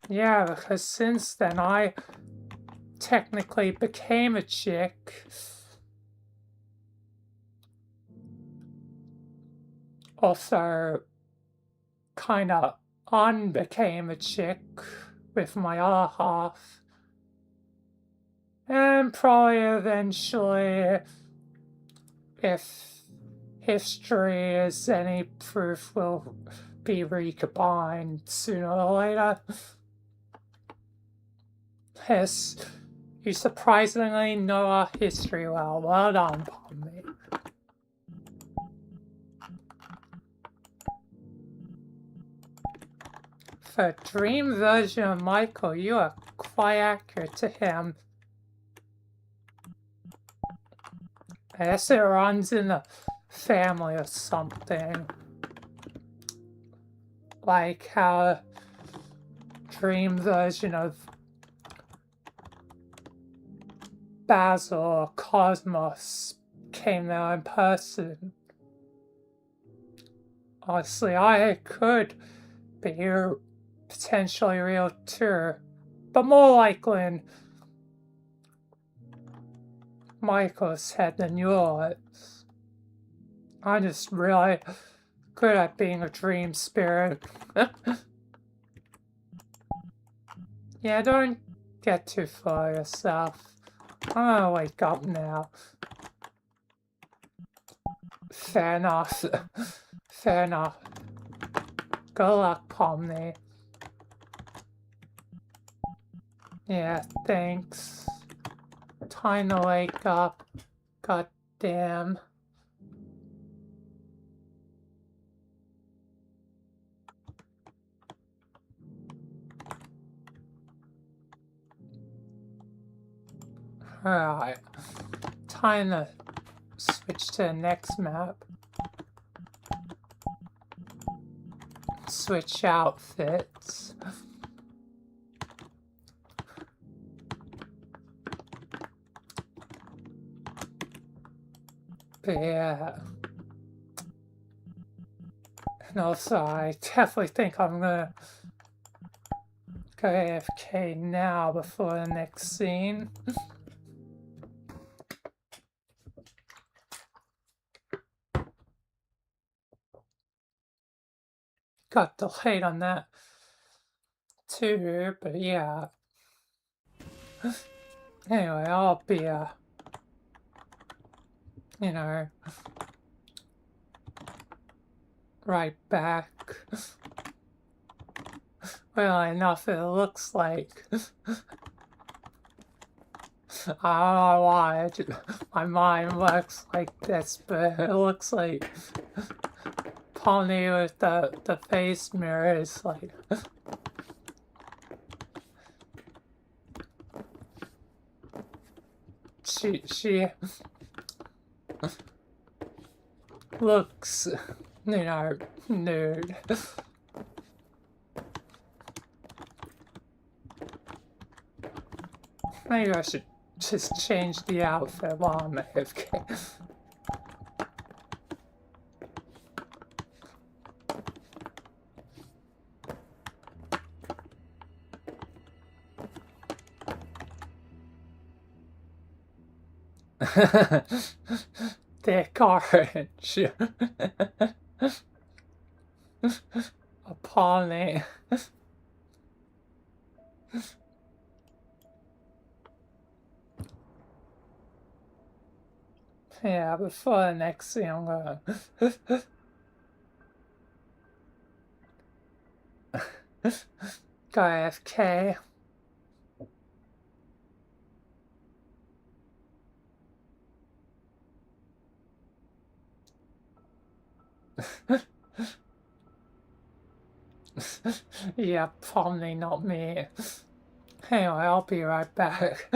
Speaker 1: Yeah, because since then I technically became a chick. Also, kinda unbecame a chick with my other half. And probably eventually, if history is any proof, will be recombined sooner or later. Yes, you surprisingly know our history well. Well done, Pomni. For a dream version of Michael, you are quite accurate to him. I guess it runs in the family or something. Like how a dream version of Basil or Cosmos came there in person. Honestly, I could be potentially real too, but more likely in Michael's head than yours. I'm just really good at being a dream spirit. Yeah, don't get too far yourself. I'm gonna wake up now. Fair enough. Fair enough. Good luck, Pomni. Yeah, thanks. Time to wake up. God damn. Alright. Time to switch to the next map. Switch outfits. But yeah. And also, I definitely think I'm gonna go AFK now before the next scene. Got delayed on that too, but yeah. Anyway, I'll be, you know, right back. Well, enough it looks like. I don't know why my mind works like this, but it looks like Pomni with the face mirror is like... She looks, you know, nude. Maybe I should just change the outfit while I'm AFK. Dick orange. Appalling. Yeah, before the next thing, I'm gonna go AFK. Yeah, Pomni, not me. Anyway, I'll be right back.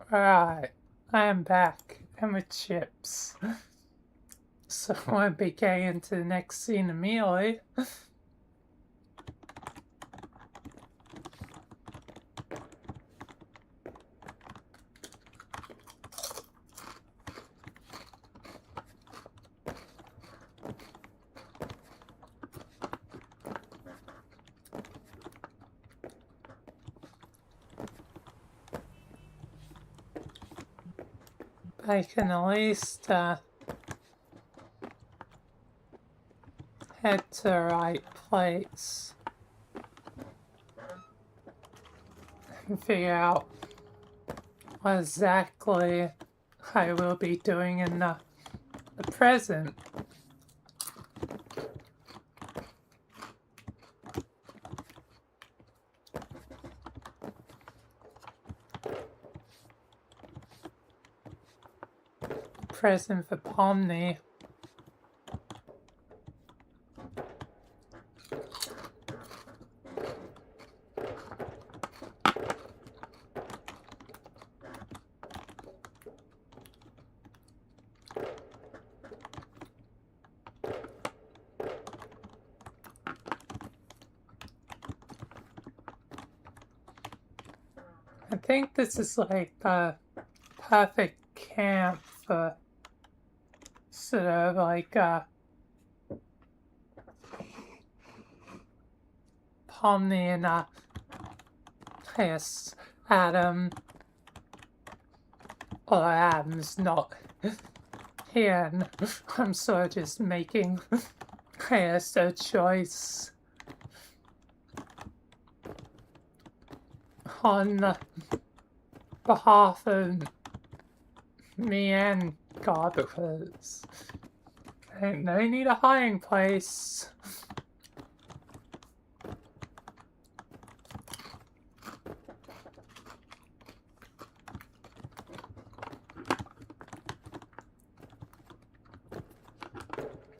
Speaker 1: Alright, I am back. I'm with chips. So I'll be getting into the next scene immediately. I can at least head to the right place and figure out what exactly I will be doing in the present. Present for Pomni. I think this is like the perfect camp for sort of like Pomni and yes, Adam. Or Adam's not here, and I'm sort of just making yes, a choice on the behalf of me and God, because they need a hiding place.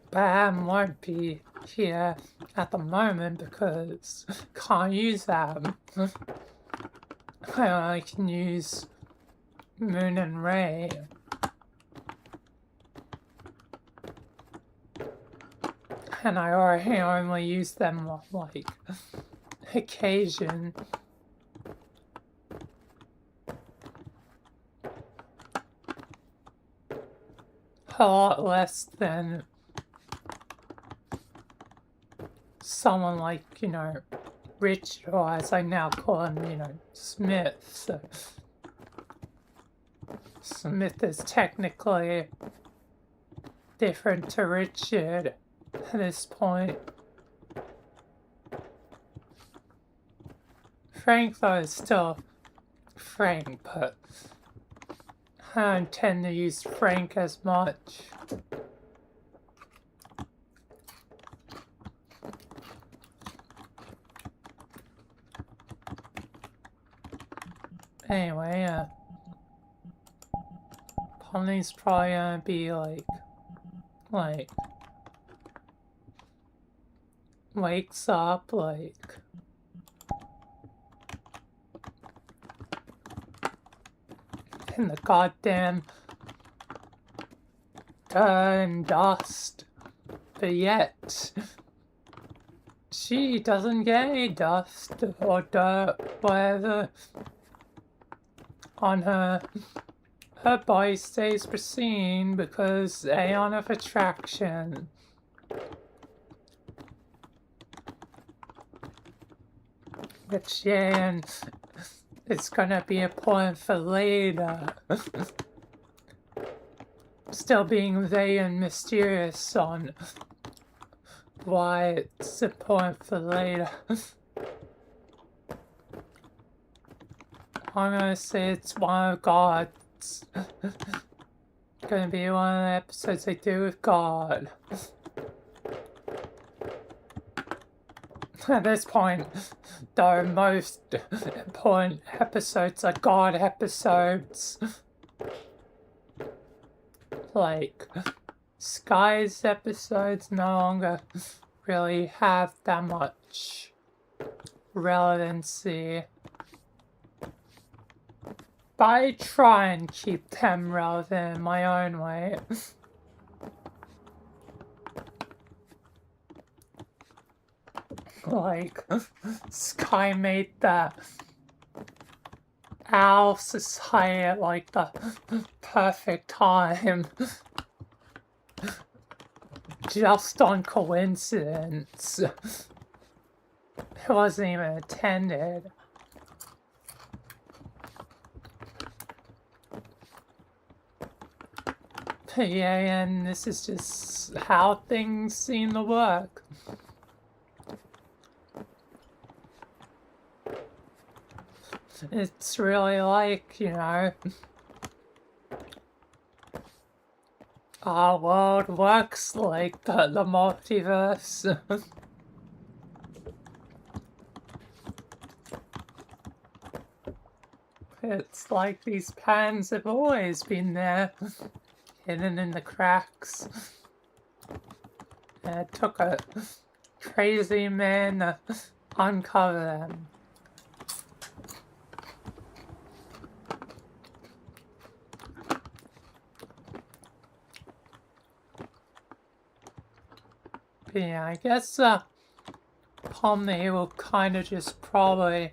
Speaker 1: But Adam won't be here at the moment because can't use Adam. I can use Moon and Ray. And I already only use them on, like, occasion. A lot less than someone like, you know, Rich, or as I now call him, you know, Smith. So Smith is technically different to Richard at this point. Frank, though, is still Frank, but I don't tend to use Frank as much. Anyway, Pomni's probably gonna be like, wakes up, like, in the goddamn dirt and dust, but yet she doesn't get any dust or dirt, whatever, on her. Her body stays pristine because Aeon of Attraction. Which, yeah, and it's gonna be a point for later. Still being vague and mysterious on why it's a point for later. I'm gonna say it's one of God's. Gonna be one of the episodes I do with God. At this point, the most important episodes are God episodes. Like, Sky's episodes no longer really have that much relevancy. But I try and keep them relevant in my own way. Like, Sky made that Owl Society at like the perfect time. Just on coincidence. It wasn't even intended. But yeah, and this is just how things seem to work. It's really like, you know, our world works like the multiverse. It's like these patterns have always been there, hidden in the cracks. And it took a crazy man to uncover them. But yeah, I guess Pomni will kind of just probably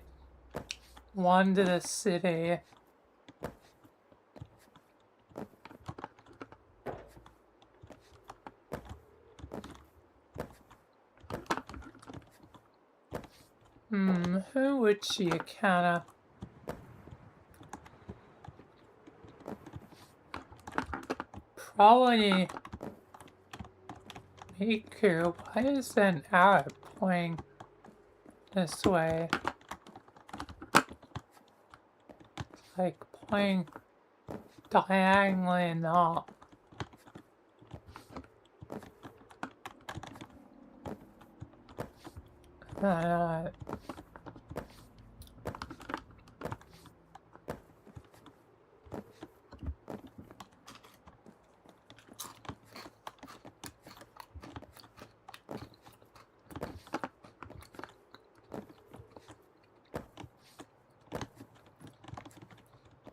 Speaker 1: wander the city. Who would she kinda... Probably Miku. Why is an arrow pointing this way? Like pointing diagonally not.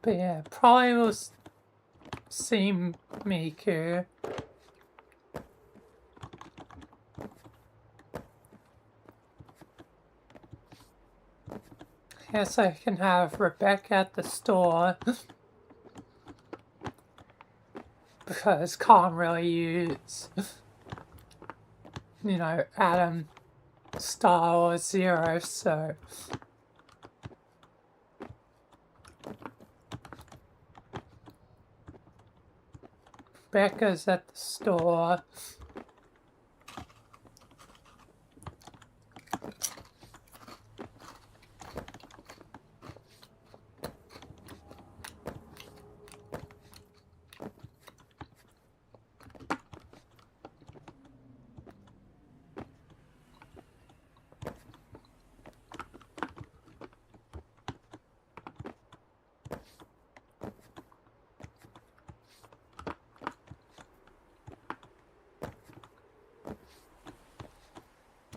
Speaker 1: But yeah, probably will seem Miku. Guess I can have Rebecca at the store. Because can't really use, you know, Adam, Star, or Zero, so... Rebecca's at the store.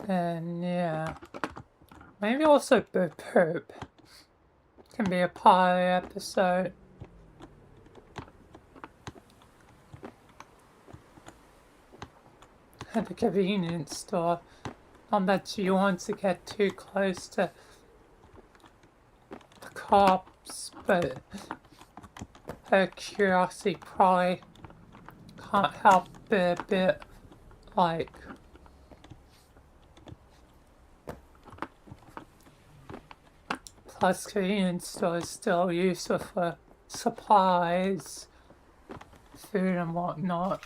Speaker 1: And yeah, maybe also Boop Poop can be a part of the episode. At the convenience store. Not that she wants to get too close to the cops, but her curiosity probably can't help but a bit like... Plus, convenience store is still useful for supplies, food and whatnot.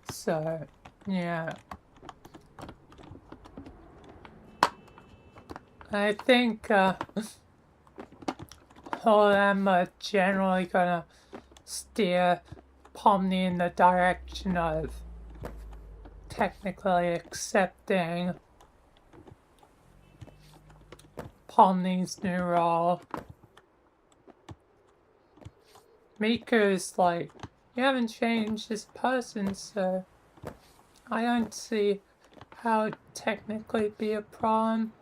Speaker 1: So, yeah. I think all of them are generally gonna steer Pomni in the direction of technically accepting Pomni's new role. Miku's like, you haven't changed as a person, so I don't see how it technically be a problem.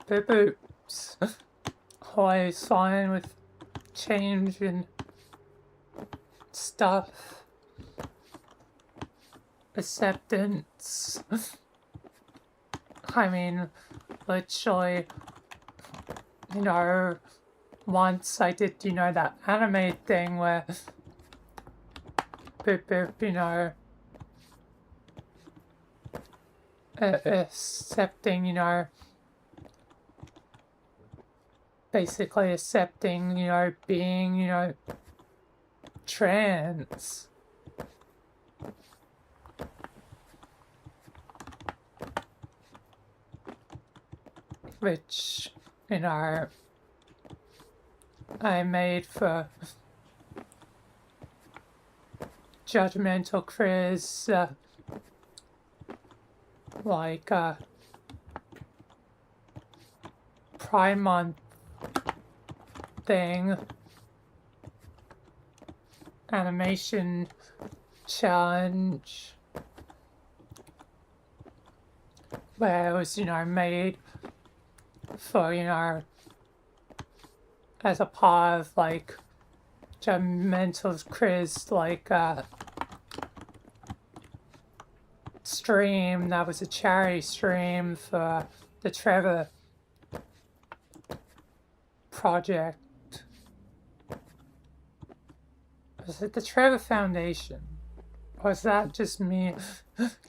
Speaker 1: Boop boops. always fine with change and stuff. Acceptance. I mean, literally, you know, once I did, you know, that anime thing where boop boop, you know, accepting, you know, basically accepting, you know, being, you know, trans. Which, you know, I made for judgmental Chris, like, Pride Month thing, animation challenge, where it was, you know, made for, you know, as a part of, like, judgmental Chris, like, stream that was a charity stream for the Trevor project. Was it the Trevor Foundation? Or is that just me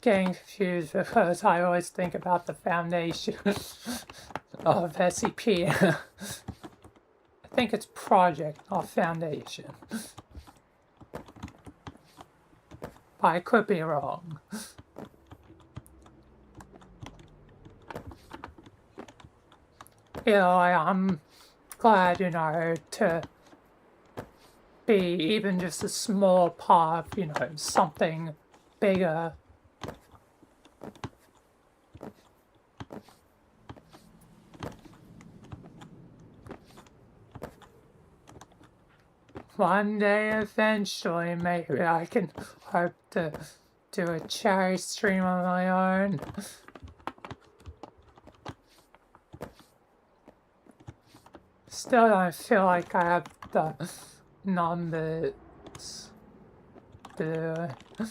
Speaker 1: getting confused because I always think about the foundation of SCP? I think it's project, not foundation. But I could be wrong. You know, I'm glad, you know, to be even just a small part of, you know, something bigger. One day, eventually, maybe I can hope to do a charity stream on my own. Still don't feel like I have the numbers to do it.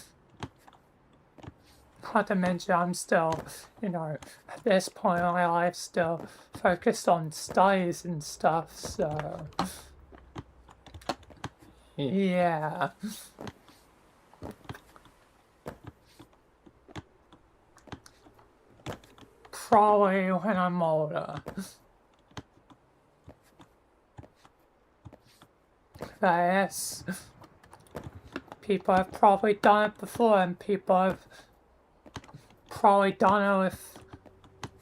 Speaker 1: Not to mention I'm still, you know, at this point in my life still focused on studies and stuff, so yeah. Probably when I'm older. But yes, people have probably done it before, and people have probably done it with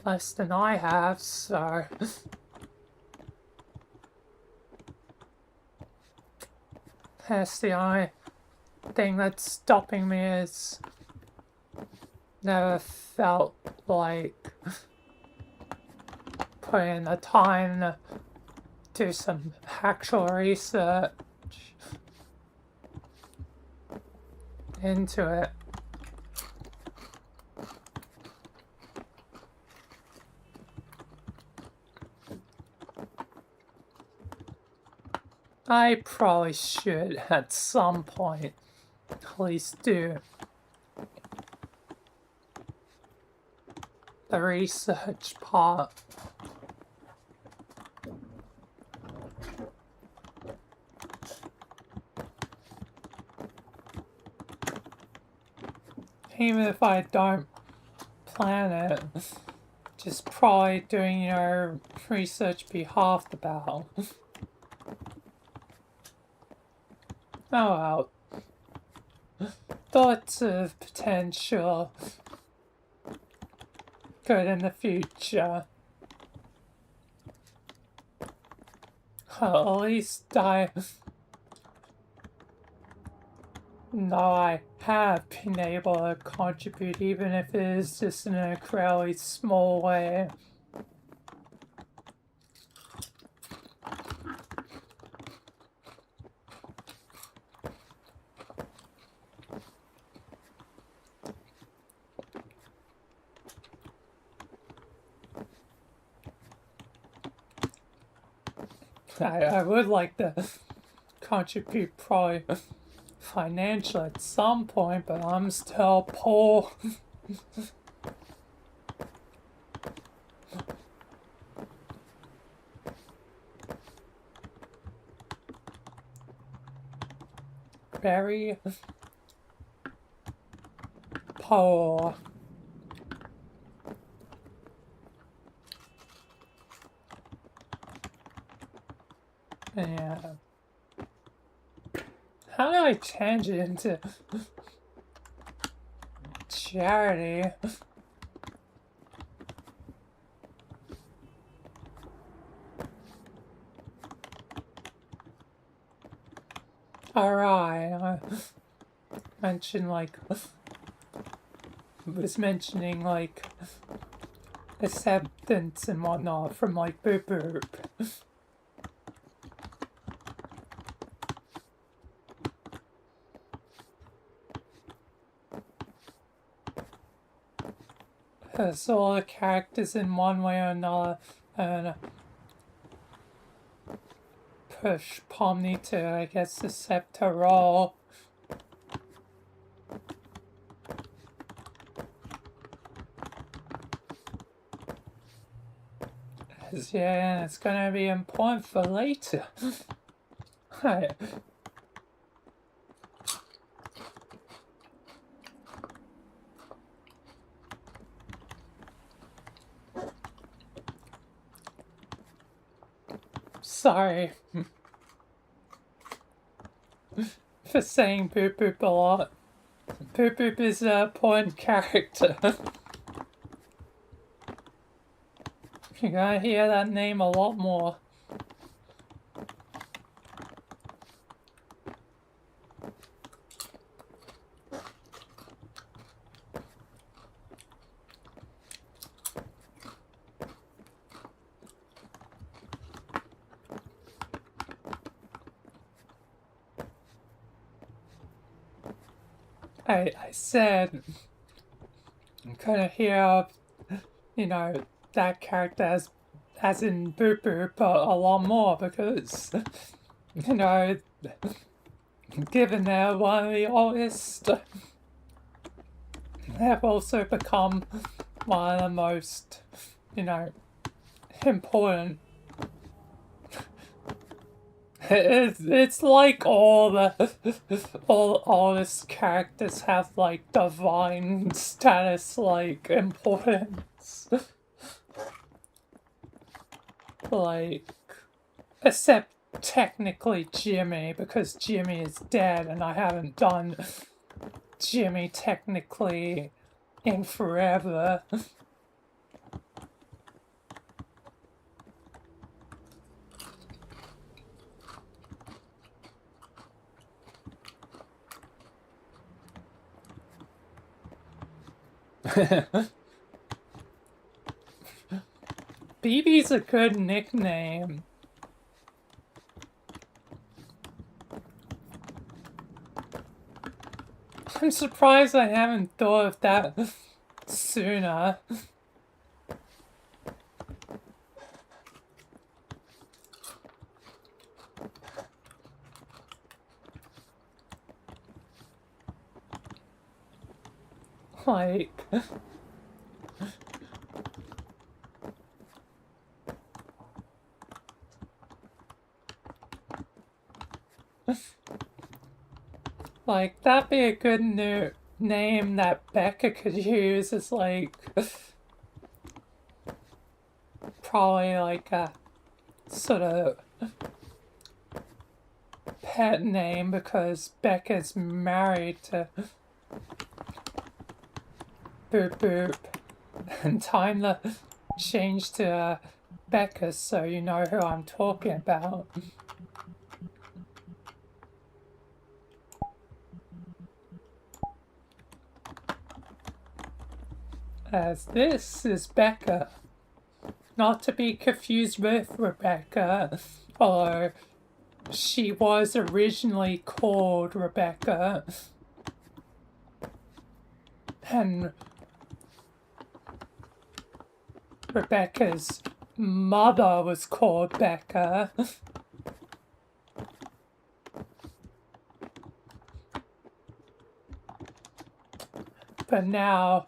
Speaker 1: less than I have, so that's the only thing that's stopping me is never felt like putting in the time to do some actual research into it. I probably should at some point at least do the research part. Even if I don't plan it, just probably doing, you know, research be half the battle. Oh well. Thoughts of potential good in the future. Well, at least I know I have been able to contribute, even if it is just in an incredibly small way. I would like to contribute probably financial at some point, but I'm still poor. Very poor. Yeah. How do I change it into charity? Alright, I mentioned like, was mentioning like acceptance and whatnot from like Boop Boop. So all the characters in one way or another and push Pomni to, I guess, accept her role. Yeah, it's gonna be important for later. Right. Sorry for saying Boop Boop a lot. Boop Boop is an important character. You're gonna hear that name a lot more. I said I'm gonna hear, you know, that character as in Boop Boop a lot more because, you know, given they're one of the oldest, they've also become one of the most, you know, important. It's like all these characters have like divine status, like importance. Like, except technically Jimmy, because Jimmy is dead and I haven't done Jimmy technically in forever. BB's a good nickname. I'm surprised I haven't thought of that sooner. Like, like that'd be a good new name that Becca could use. Is like probably like a sort of pet name because Becca's married to Boop Boop, and time to change to Becca so you know who I'm talking about. As this is Becca, not to be confused with Rebecca, although she was originally called Rebecca, and Rebecca's mother was called Becca. but now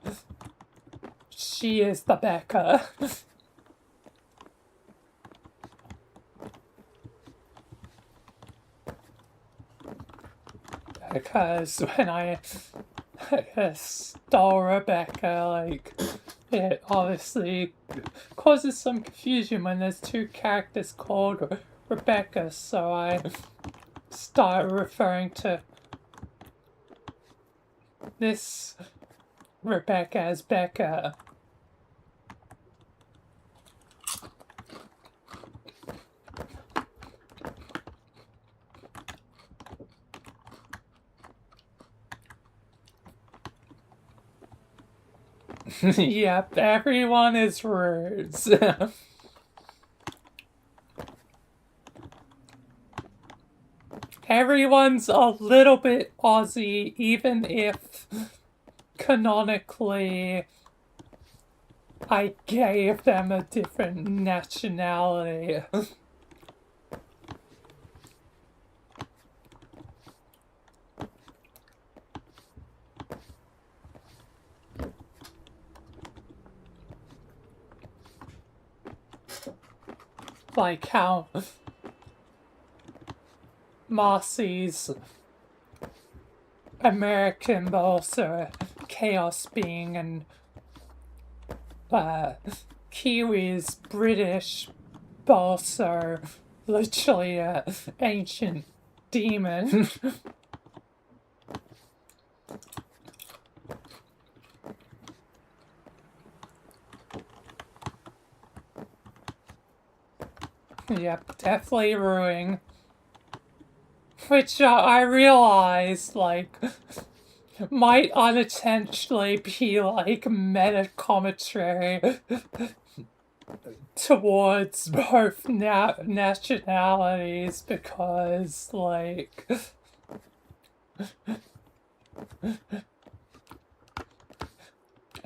Speaker 1: she is the Becca. Because when I stole Rebecca, like, it obviously causes some confusion when there's two characters called Rebecca, so I start referring to this Rebecca as Becca. Yep, everyone is rude. Everyone's a little bit Aussie, even if canonically I gave them a different nationality. Like how Marcy's American but also Chaos being, and Kiwi's British but also literally an ancient demon. Yep, definitely ruining. Which I realized, like, might unintentionally be, like, meta commentary towards both nationalities, because, like,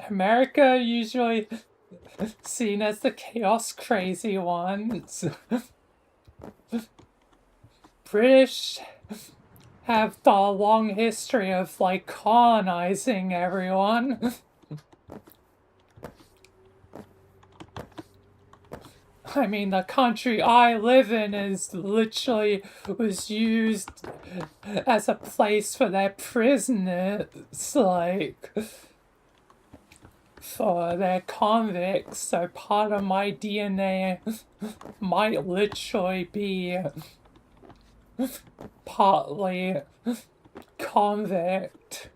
Speaker 1: America usually seen as the chaos crazy ones. British have the long history of, like, colonizing everyone. I mean, the country I live in is literally was used as a place for their prisoners, like, for their convicts, so part of my DNA might literally be partly convict.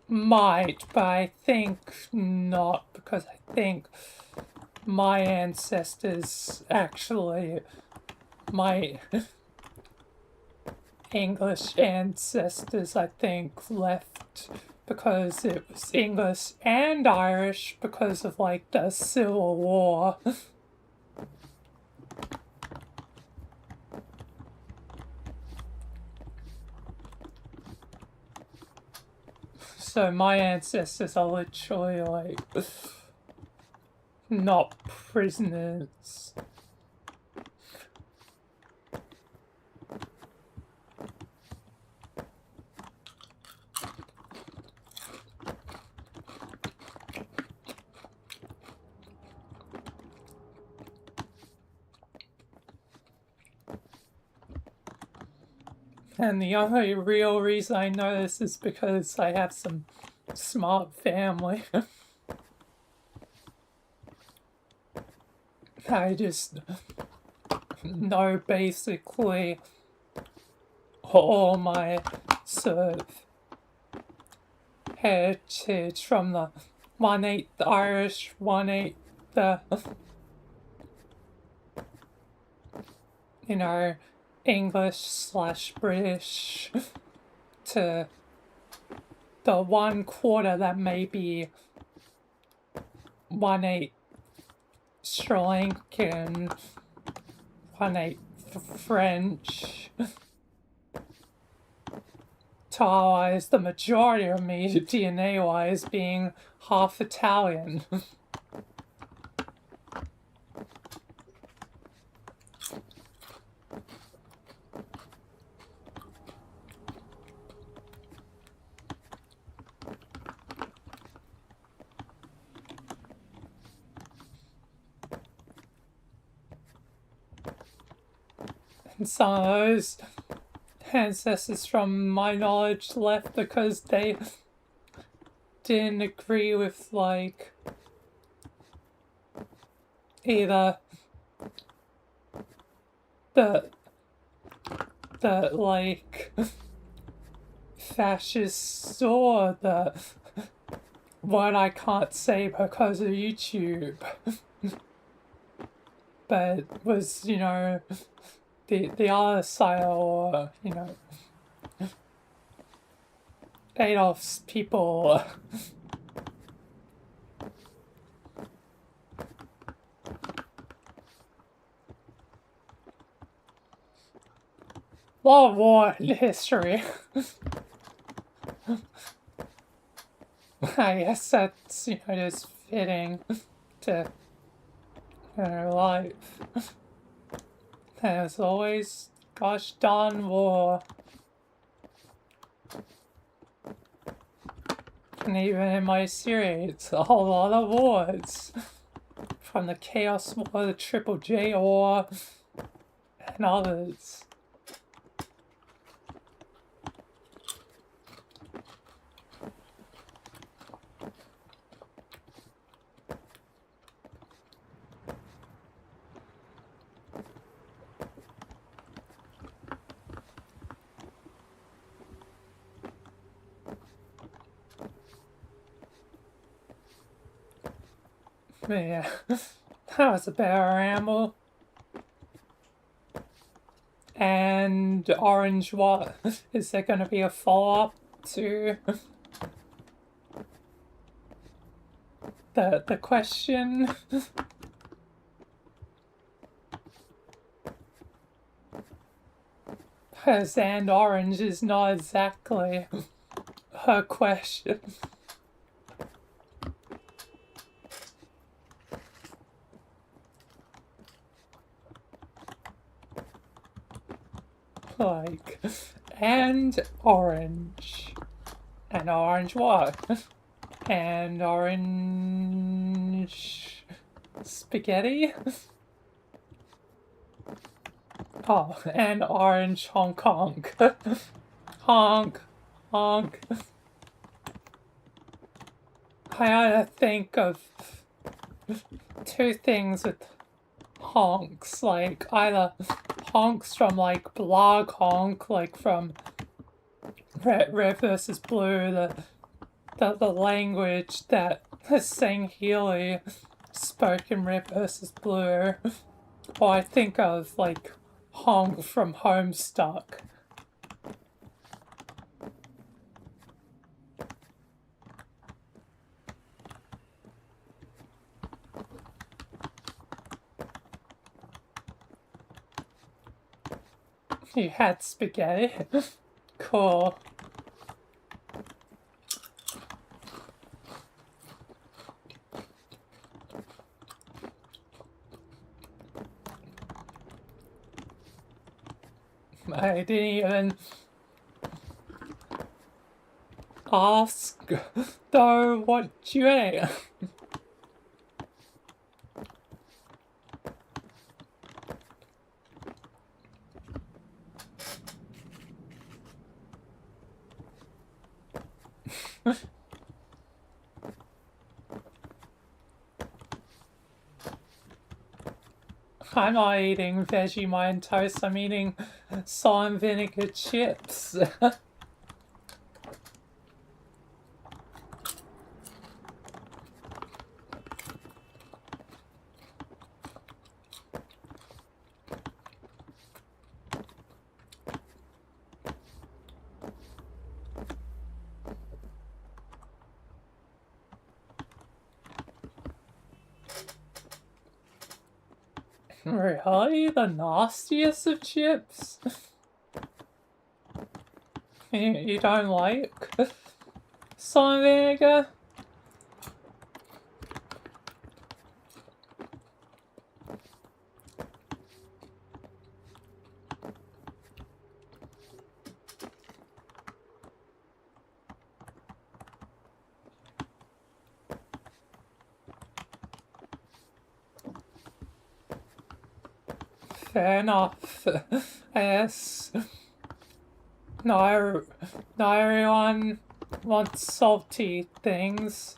Speaker 1: Might, but I think not, because I think my ancestors actually, my English ancestors, I think, left because it was English and Irish because of, like, the Civil War. So my ancestors are literally, like, not prisoners. And the only real reason I know this is because I have some smart family. I just know basically all my sort of heritage from the 1/8 Irish, 1/8 the, you know, English/British to the 1/4 that may be 1/8 Sri Lankan, 1/8 French. To otherwise the majority of me, DNA-wise, being half Italian. some of those ancestors, from my knowledge, left because they didn't agree with, like, either the like fascists or the what I can't say because of YouTube, but was, you know, the other side, or, you know, Adolf's people. A lot of war in history. I guess that's, you know, just fitting to life. There's always gosh darn war. And even in my series, a whole lot of wars. From the Chaos War, the Triple J War, and others. But yeah, that was a better ramble. And Orange, what? Is there going to be a follow-up to the question? Because and Orange is not exactly her question. Like, and orange. And orange what? And orange spaghetti? Oh, and orange Hong Kong. Honk, honk. I gotta think of two things with honks, like either honks from like blog honk, like from Red versus Blue, the language that Sang Healy spoke in Red versus Blue, or I think of like honk from Homestuck. You had spaghetti? Cool. I didn't even ask, though, what you ate. I'm not eating Vegemite toast, I'm eating salt and vinegar chips. Really? The nastiest of chips? You don't like salt and vinegar? fair enough. I guess not, not everyone wants salty things.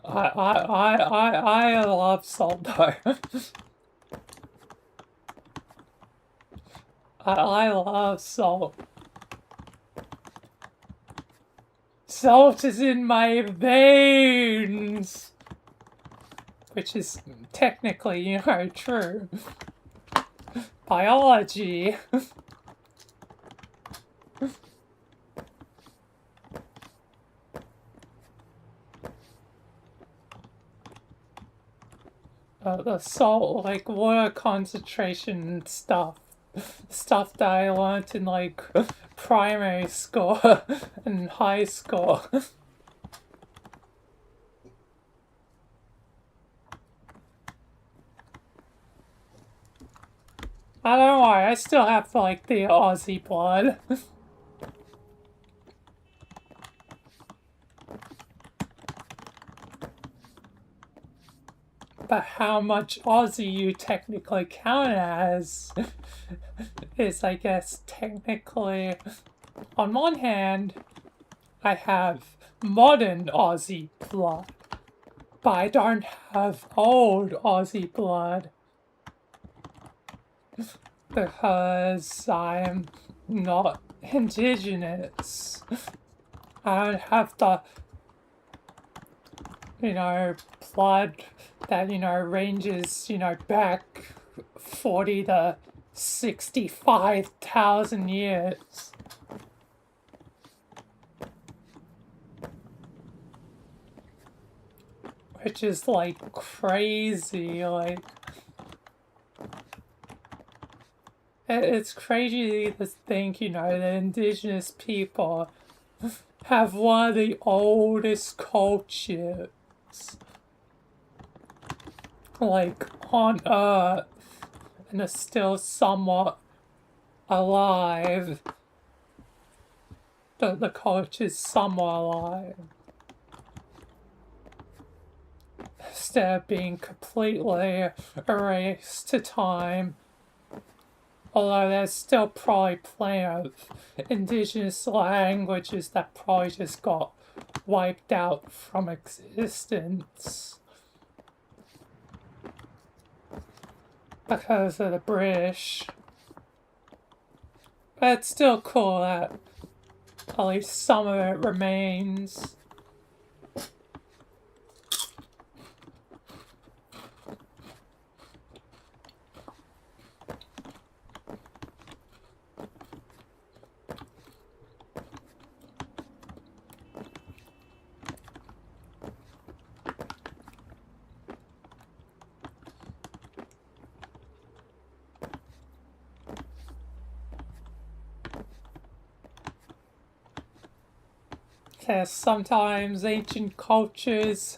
Speaker 1: I love salt though. I love salt. Salt is in my veins! Which is technically, you know, true. Biology. The salt, like, water concentration stuff. Stuff that I learned in, like, primary school and high school. I don't know why, I still have, like, the Aussie blood. But how much Aussie you technically count as is, I guess, technically, on one hand, I have modern Aussie blood, but I don't have old Aussie blood because I'm not indigenous. I don't have the, you know, blood that, you know, ranges, you know, back 40 to 65,000 years. Which is, like, crazy, like... It's crazy to think, you know, that indigenous people have one of the oldest cultures, like, on Earth, and are still somewhat alive. The culture's somewhat alive. Instead of being completely erased to time. Although there's still probably plenty of indigenous languages that probably just got wiped out from existence because of the British. But it's still cool that at least some of it remains. Sometimes ancient cultures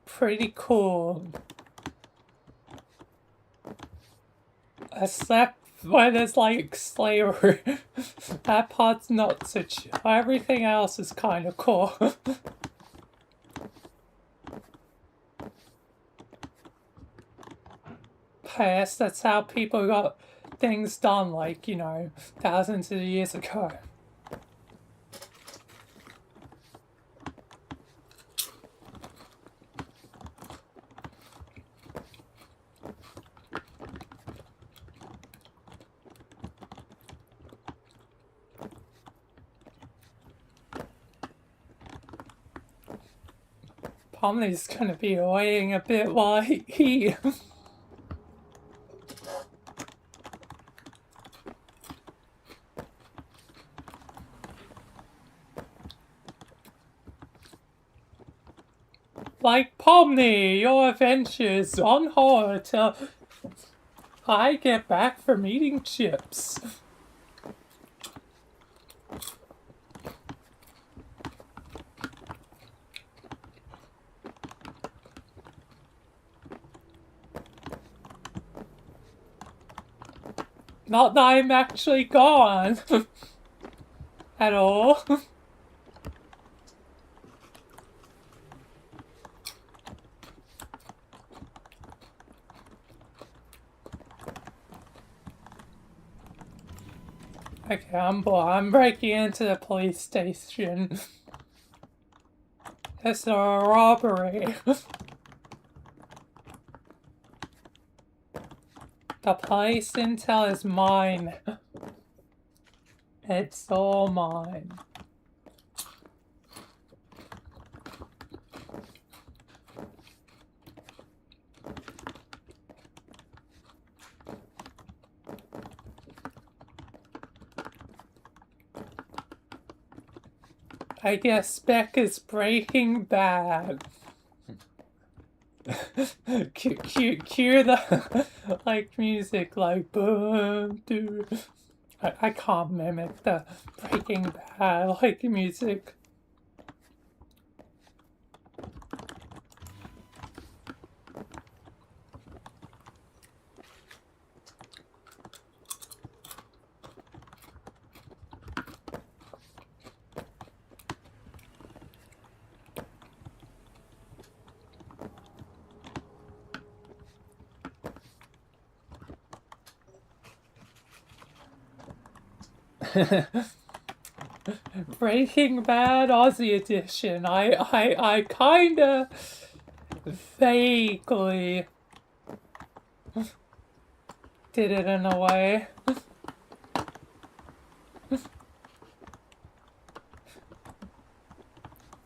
Speaker 1: pretty cool. Except when there's like slavery. That part's not so chill. Everything else is kind of cool. I guess that's how people got things done, like, you know, thousands of years ago. Pomni's gonna be waiting a bit while he like, Pomni, your adventures on hold till I get back from eating chips. Not that I'm actually gone. At all. Okay, I'm breaking into the police station. It's a robbery. The police intel is mine. It's all mine. I guess Beck is Breaking Bad. Cue the like music, like boom, dude. I can't mimic the Breaking Bad like music. Breaking Bad Aussie edition. I kinda vaguely did it in a way.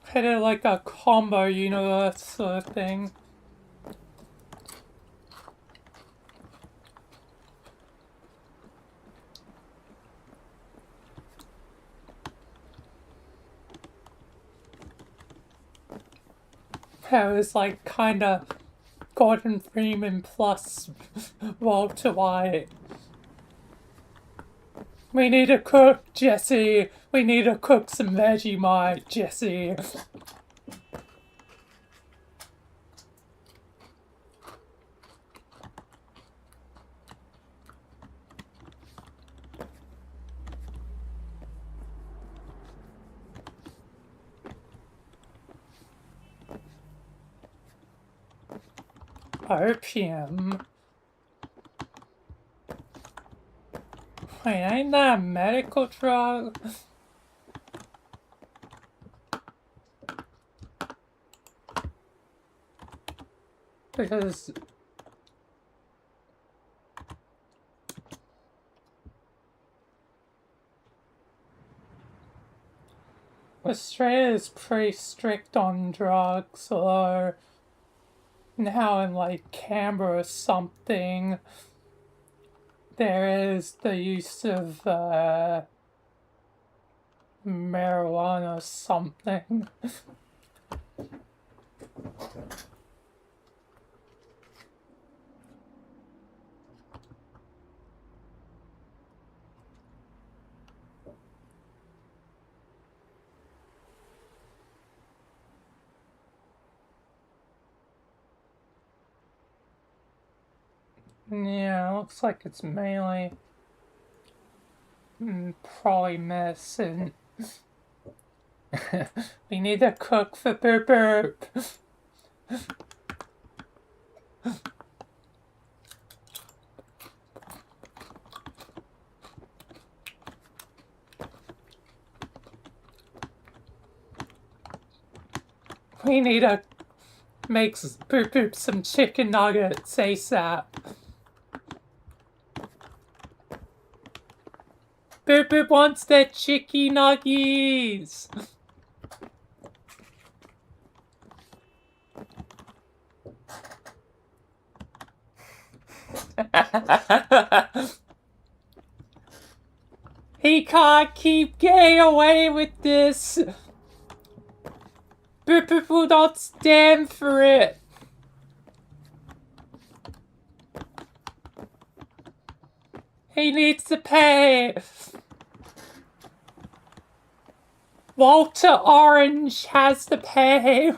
Speaker 1: Hit it like a combo universe sort of thing. It was like kinda Gordon Freeman plus Walter White. We need to cook, Jesse. We need to cook some Vegemite, Jesse. Opium. Wait, ain't that a medical drug? Because Australia's pretty strict on drugs, although now in like Canberra or something, there is the use of marijuana or something. Yeah, looks like it's mainly probably medicine. We need to cook for Burp Burp. We need to make Burp Burp some chicken nuggets ASAP. Burp Burp wants their chicken nuggies. He can't keep getting away with this. Burp Burp will not stand for it. He needs to pay. Walter Orange has to pay.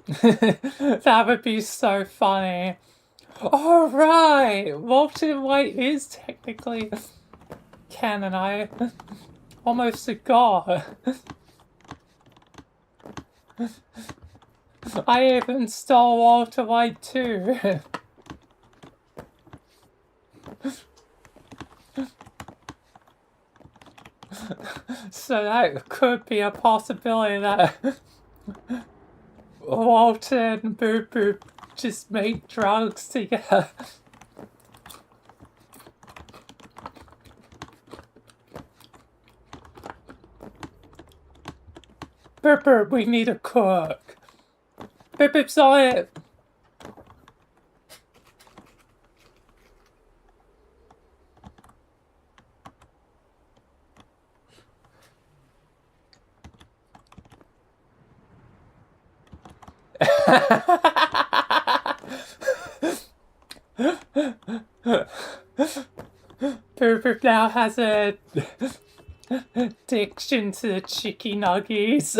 Speaker 1: That would be so funny. Oh, right! Walter White is technically canon. I almost forgot. I even stole Walter White too. So that could be a possibility that Walter and Boop Boop just make drugs together. Boop Boop, we need a cook. Boop Boop's on it. Boop now has a addiction to the chicky nuggies.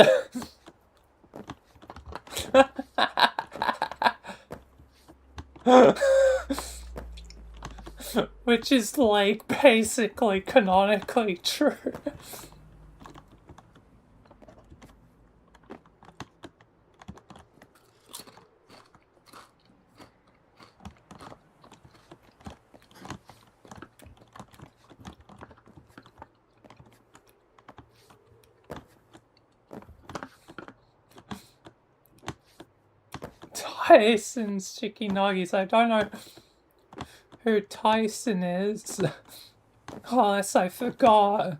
Speaker 1: Which is like basically canonically true. Tyson's chicky nuggies. I don't know who Tyson is. Unless I forgot.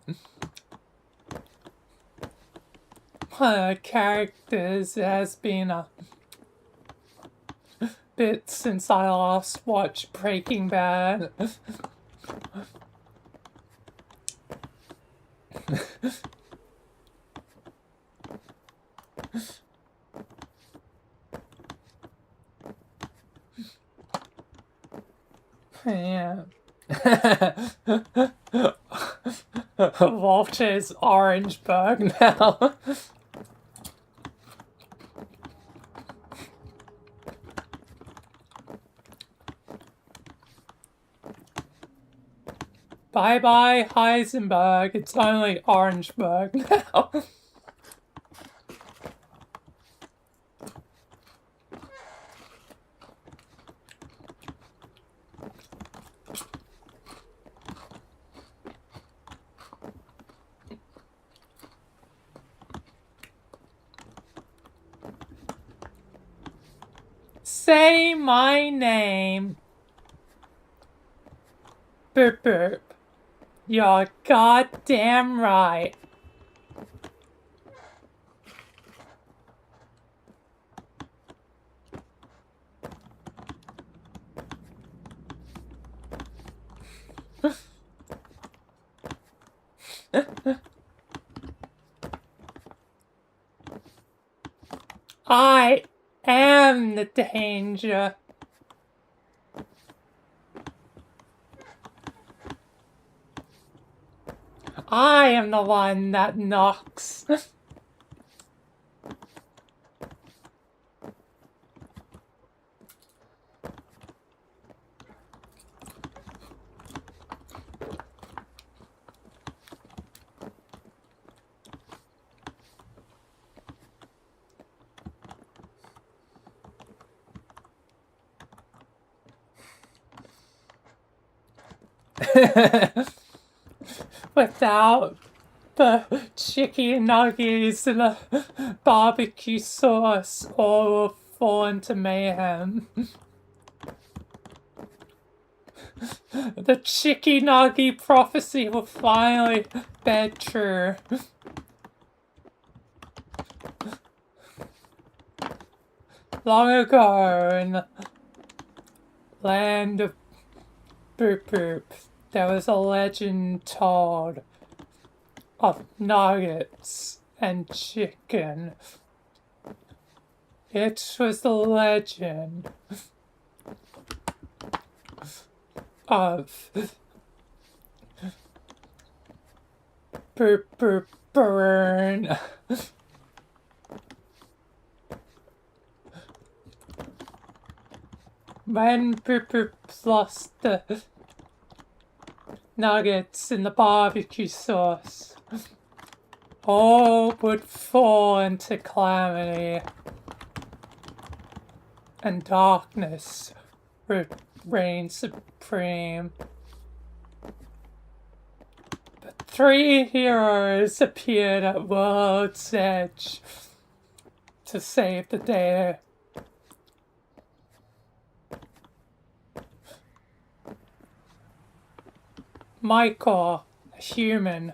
Speaker 1: Characters. It has been a bit since I last watched Breaking Bad. Yeah. Walter's Orangeburg now. Bye bye, Heisenberg. It's only Orangeburg now. Say my name. Boop boop. You're goddamn right. I am the danger. I am the one that knocks. Without the chicken nuggets and the barbecue sauce, all will fall into mayhem. The chicken nugget prophecy will finally be true. Long ago in the land of Boop Boop, there was a legend told of nuggets and chicken. It was the legend of Boop Boop Burn. when Boop Boop lost the nuggets in the barbecue sauce, all would fall into calamity, and darkness would reign supreme. But 3 heroes appeared at World's Edge to save the day. Michael, a human.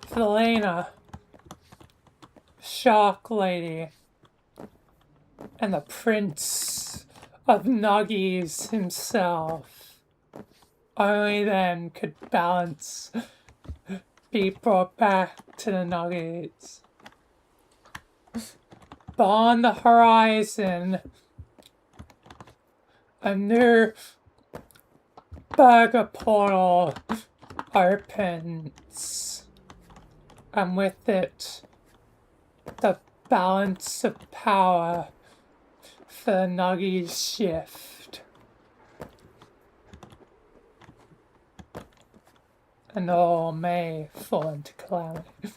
Speaker 1: Vilayna, Shark Lady, and the Prince of Nuggies himself. Only then could balance be brought back to the Nuggies. But on the horizon, a new burger portal opens, and with it, the balance of power for the Nuggies shift. And all may fall into calamity.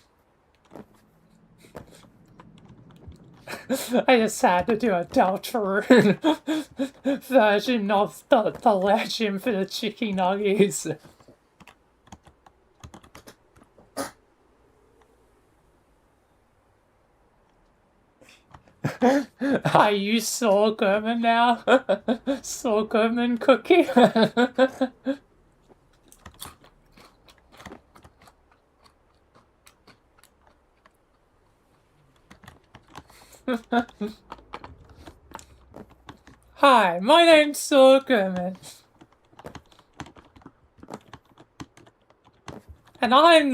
Speaker 1: I just had to do a Deltarune version of the legend for the Chicky Nuggies. Are you Saul Goodman now? Saul Goodman cookie? Hi, my name's Saul Goodman. And I'm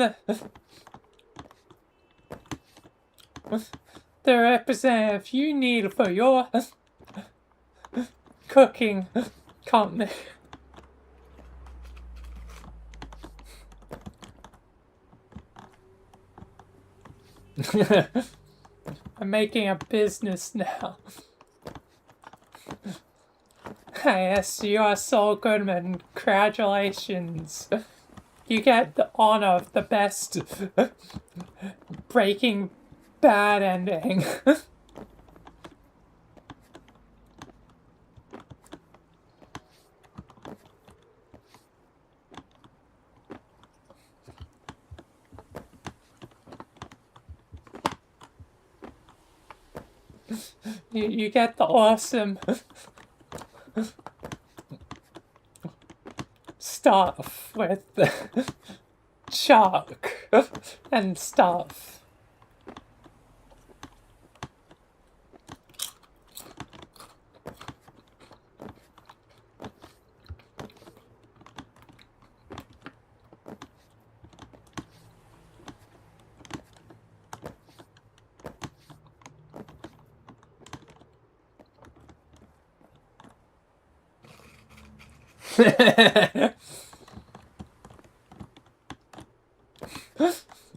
Speaker 1: the representative you need for your cooking company. I'm making a business now. Yes, you are Saul Goodman. Congratulations. You get the honor of the best Breaking Bad ending. You get the awesome stuff with the shark and stuff.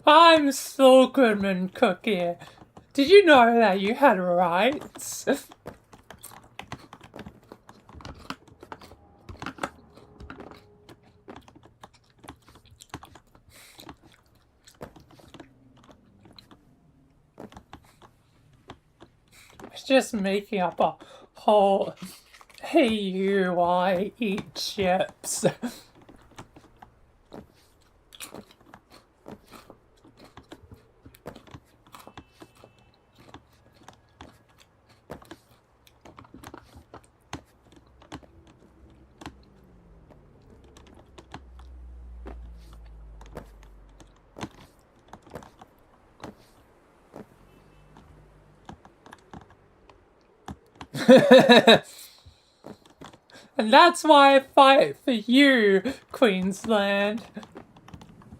Speaker 1: I'm Saul Goodman Cookie. Did you know that you had rights? It's just making up a whole hey you while I eat chips. And that's why I fight for you, Queensland.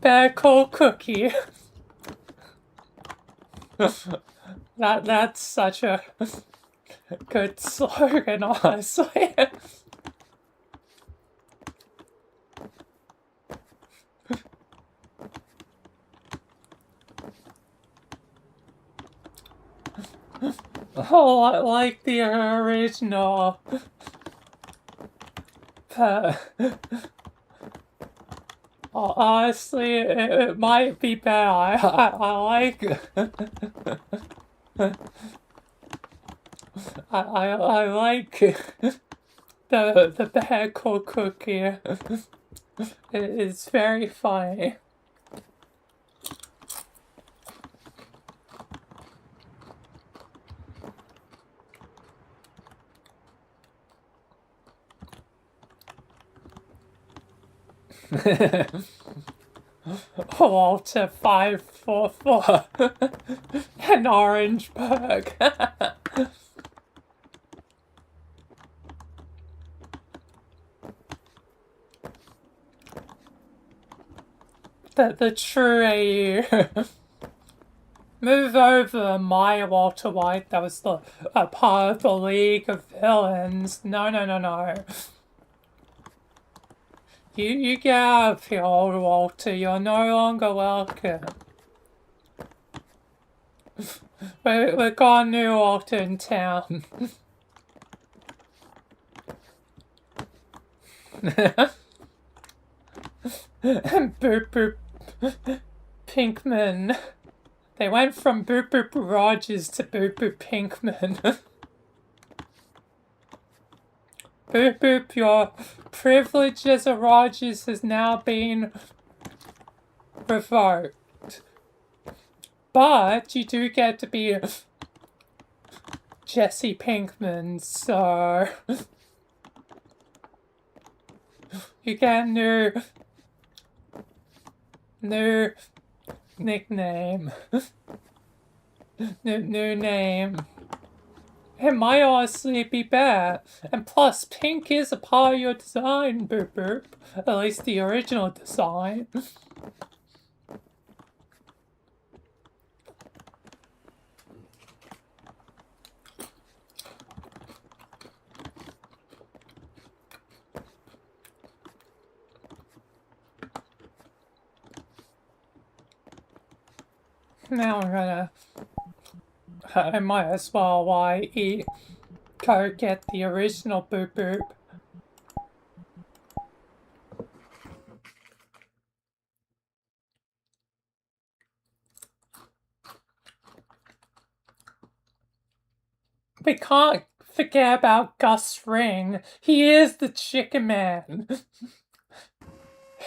Speaker 1: Better call Cookie. That's such a good slogan, honestly. Oh, like the original But honestly, it might be better. I like I like the Bear cookie. It's very funny. Walter 544 an Orangeburg. the true AU. Move over, my Walter White. That was the a part of the League of Villains. No. You get out of here, old Walter. You're no longer welcome. We got a new Walter in town. Boop Boop Pinkman. They went from Boop Boop Rogers to Boop Boop Pinkman. Boop Boop, your privilege as a Rogers has now been revoked. But you do get to be Jesse Pinkman, so you get a new nickname. New name. It might honestly be bad. And plus, pink is a part of your design, Boop Boop. At least the original design. Now I might as well go get the original Boop Boop. We can't forget about Gus Ring. He is the Chicken Man.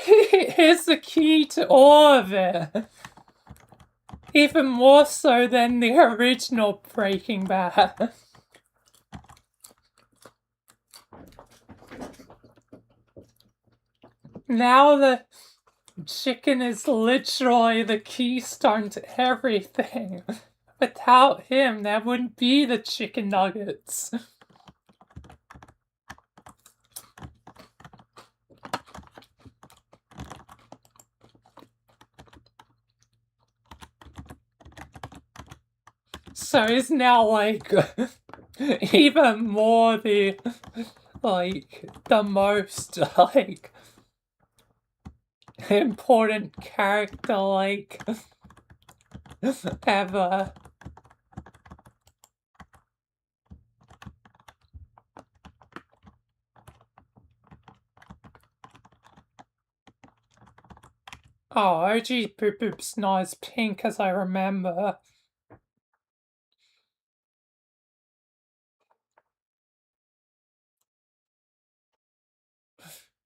Speaker 1: He is the key to all of it. Even more so than the original Breaking Bad. Now the chicken is literally the keystone to everything. Without him, there wouldn't be the chicken nuggets. So it's now like even more the most important character ever. Oh, OG Boop Boop's not as pink as I remember.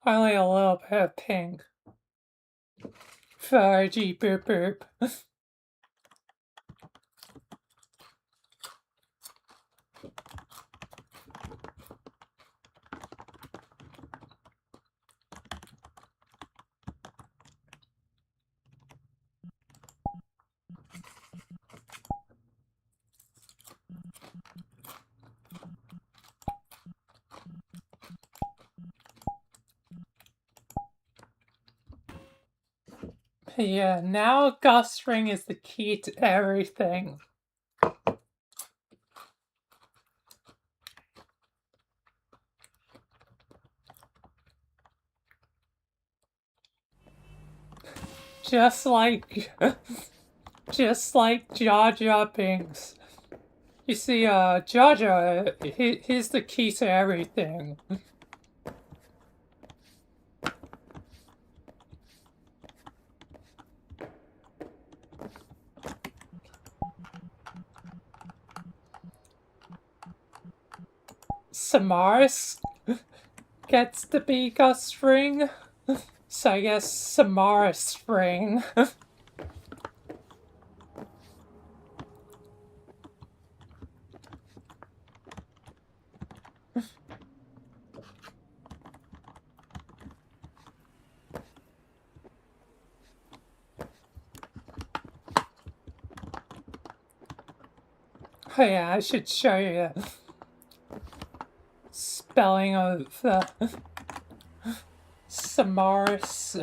Speaker 1: Only a little bit of pink. For OG Boop Boop. Yeah, now Gus Ring is the key to everything. Just like Jar Jar Binks. You see, Jar Jar, he's the key to everything. Samaris gets to be Gus Ring. So I guess Samaris Ring. Oh yeah, I should show you the spelling of the Samaris.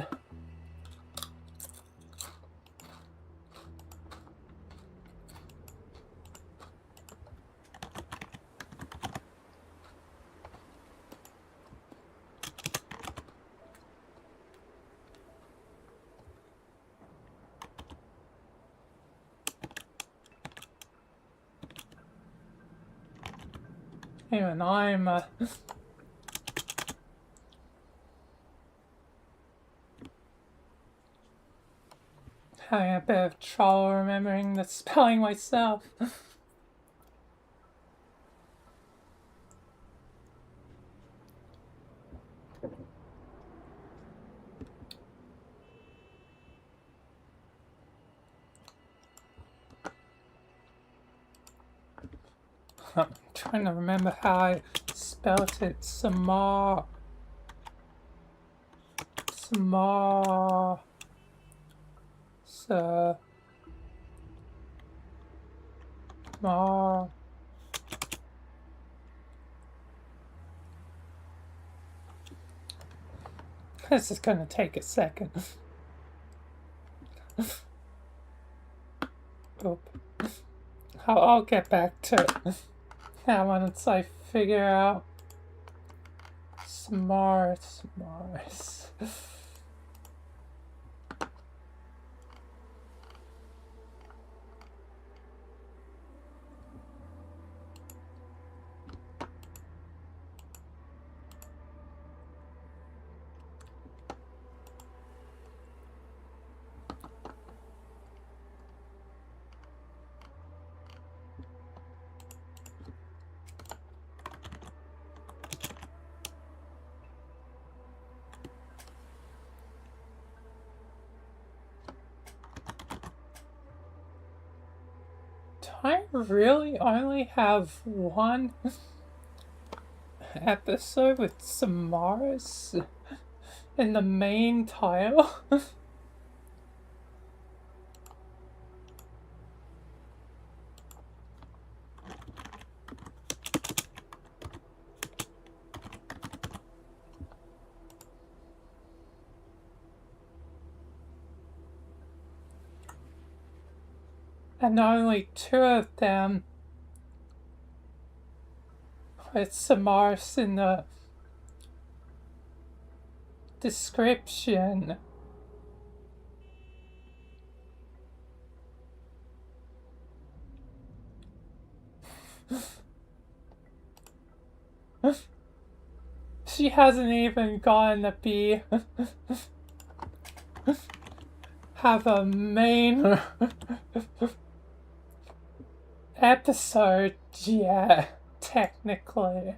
Speaker 1: Even I'm having a bit of trouble remembering the spelling myself. I'm trying to remember how I spelt it. Samar. Mar. This is gonna take a second. Oop. I'll get back to it. Yeah, once I figure out Samaris. Do I really only have one episode with Samaris in the main title? And only two of them with Samaris in the description. She hasn't even gotten to be have a main episode yet, technically.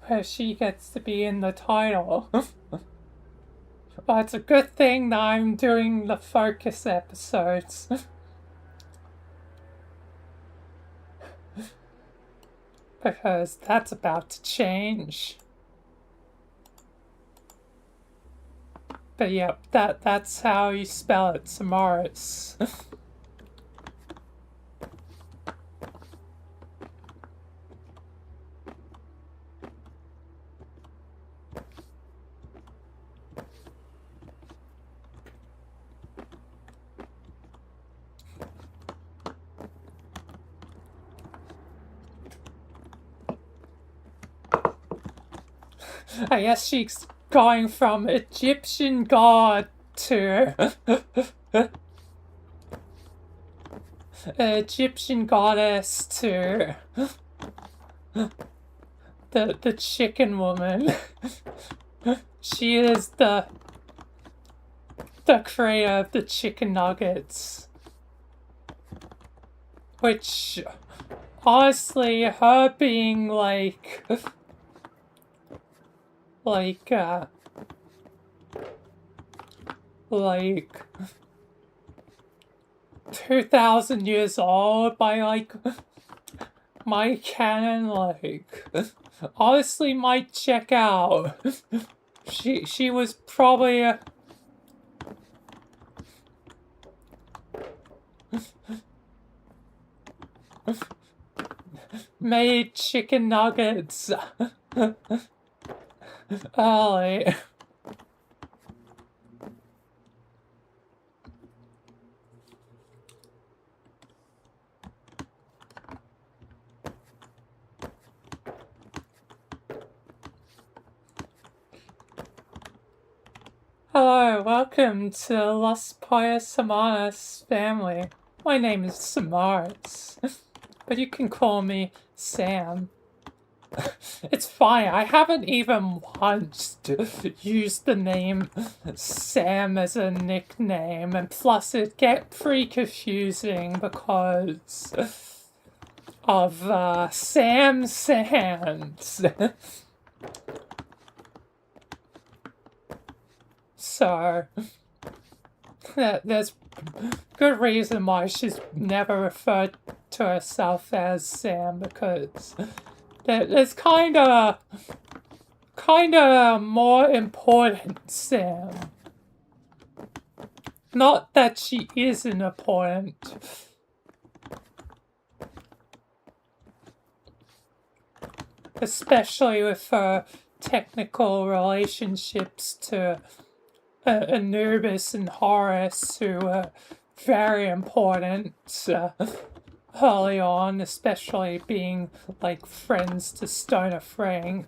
Speaker 1: Where she gets to be in the title. But it's a good thing that I'm doing the focus episodes. Because that's about to change. But yep, that's how you spell it, Samaris. I guess she's going from Egyptian god to Egyptian goddess to the chicken woman. She is the creator of the chicken nuggets, which honestly, her being like 2,000 years old by my canon, honestly might check out. She was probably made chicken nuggets early. Hello, welcome to Los Pollos Samaras family. My name is Samaras, but you can call me Sam. It's fine, I haven't even once used the name Sam as a nickname, and plus it gets pretty confusing because of Sam Sands. So, there's good reason why she's never referred to herself as Sam, because there's kinda more important Sam. Not that she isn't important. Especially with her technical relationships to Anubis and Horus, who were very important early on, especially being friends to Stoner Frank.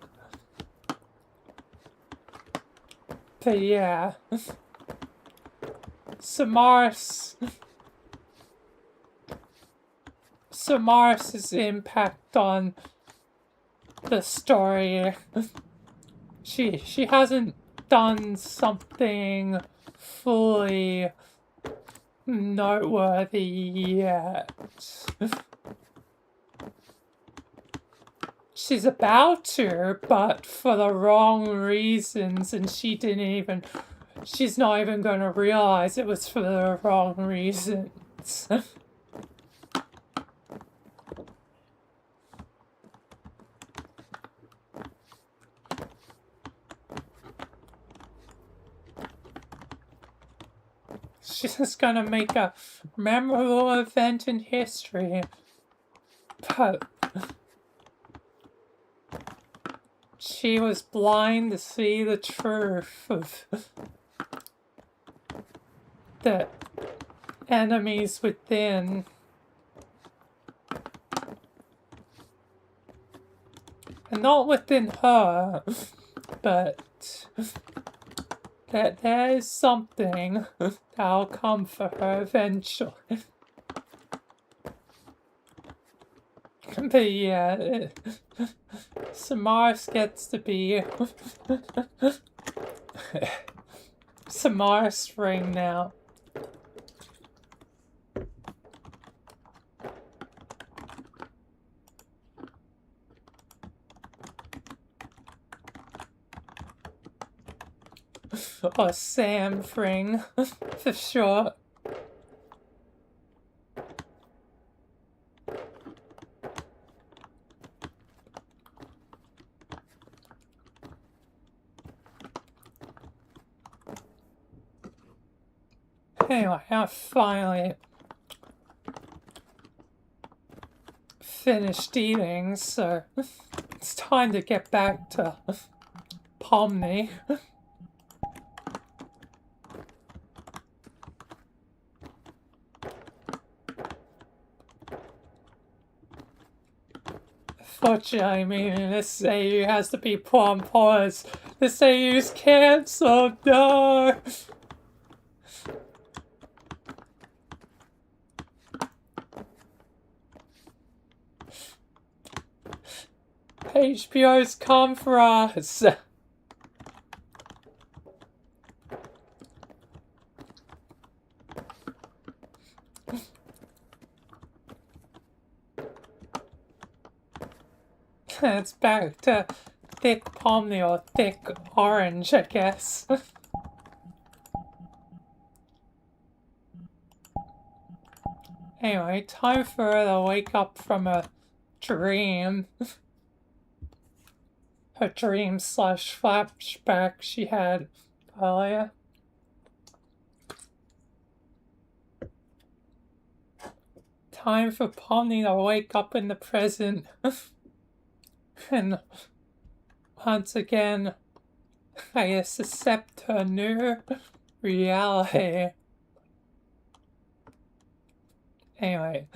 Speaker 1: But yeah, Samaras' impact on the story. She hasn't done something fully noteworthy yet. She's about to, but for the wrong reasons, and she's not even gonna realize it was for the wrong reasons. She's just gonna make a memorable event in history. But she was blind to see the truth of the enemies within. And not within her, but that there is something that'll come for her eventually. But yeah, Samaras gets to be Samaras ring now. Or Sam ring, for sure. Anyway, I finally finished eating, so it's time to get back to Pomni. Fortunately, I mean, this AU has to be put on pause. This AU's cancelled, no! HBO's come for us! It's back to thick pomni or thick orange, I guess. Anyway, time for her to wake up from a dream. Her dream slash flashback she had earlier. Time for Pomni to wake up in the present. And once again, I guess, accept her new reality. Anyway,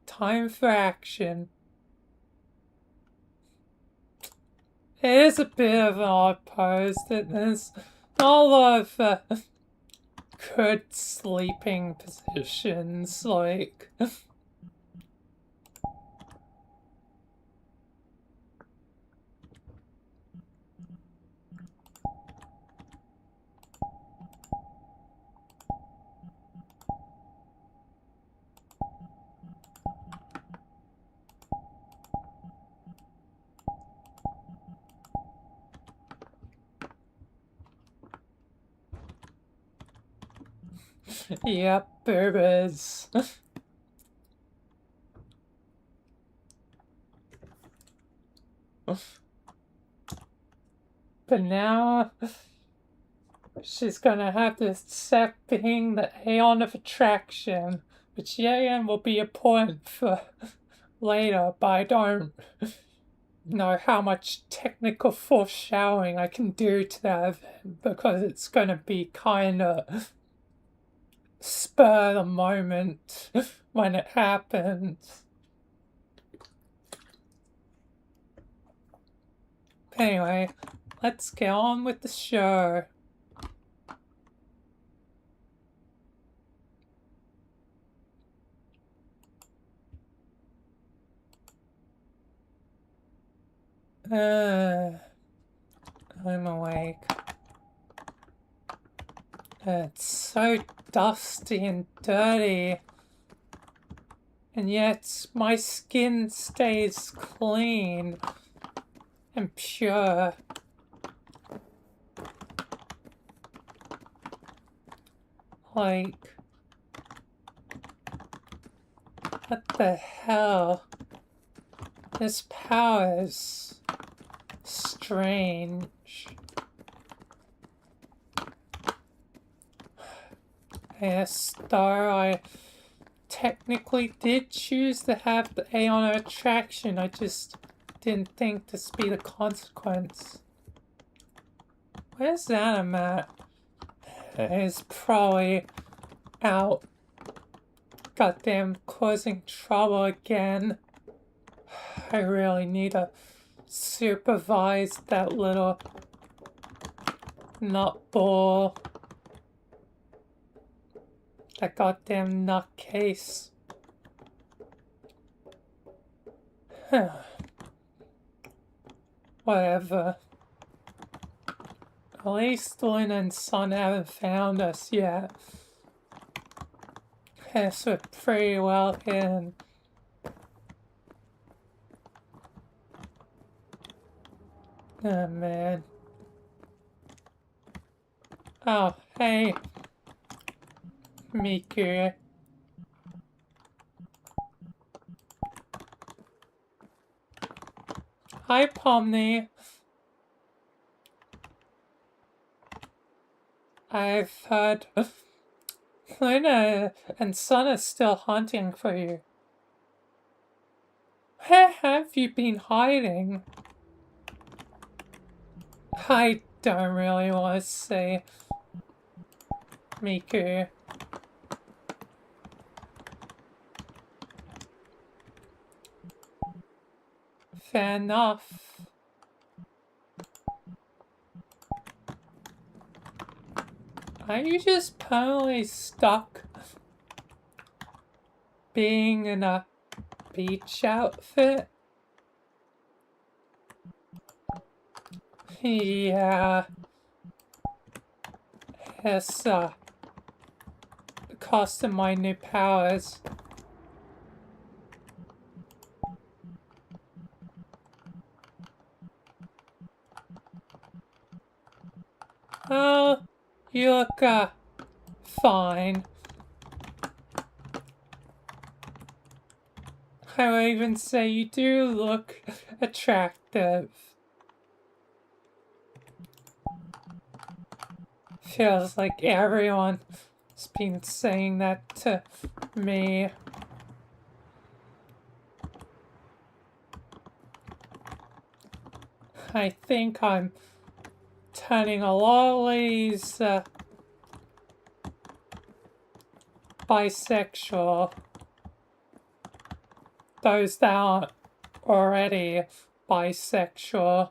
Speaker 1: time for action. It is a bit of an odd pose. There's not a lot of good sleeping positions, like... Yep, boobers. But now she's gonna have to accept being the Aeon of Attraction, which again will be a point for later, but I don't know how much technical foreshadowing I can do to that event because it's gonna be kinda spur of the moment when it happens. Anyway, let's get on with the show. I'm awake. It's so dusty and dirty. And yet my skin stays clean and pure. Like, what the hell? This power is strange. Yes, though I technically did choose to have the Aeon of Attraction, I just didn't think this be the consequence. Where's Adam at? He's probably out. Goddamn causing trouble again. I really need to supervise that little nutball. That goddamn nutcase. Whatever. At least Lynn and Son haven't found us yet. Yes, we're pretty well hidden. Oh, man. Oh, hey. Miku. Hi, Pomni. I've heard Luna and Son are still hunting for you. Where have you been hiding? I don't really want to say, Miku. Fair enough. Are you just permanently stuck being in a beach outfit? Yeah. It's the cost of my new powers. You look, fine. I would even say you do look attractive. Feels like everyone's been saying that to me. I think I'm turning a lot of ladies bisexual. Those that aren't already bisexual.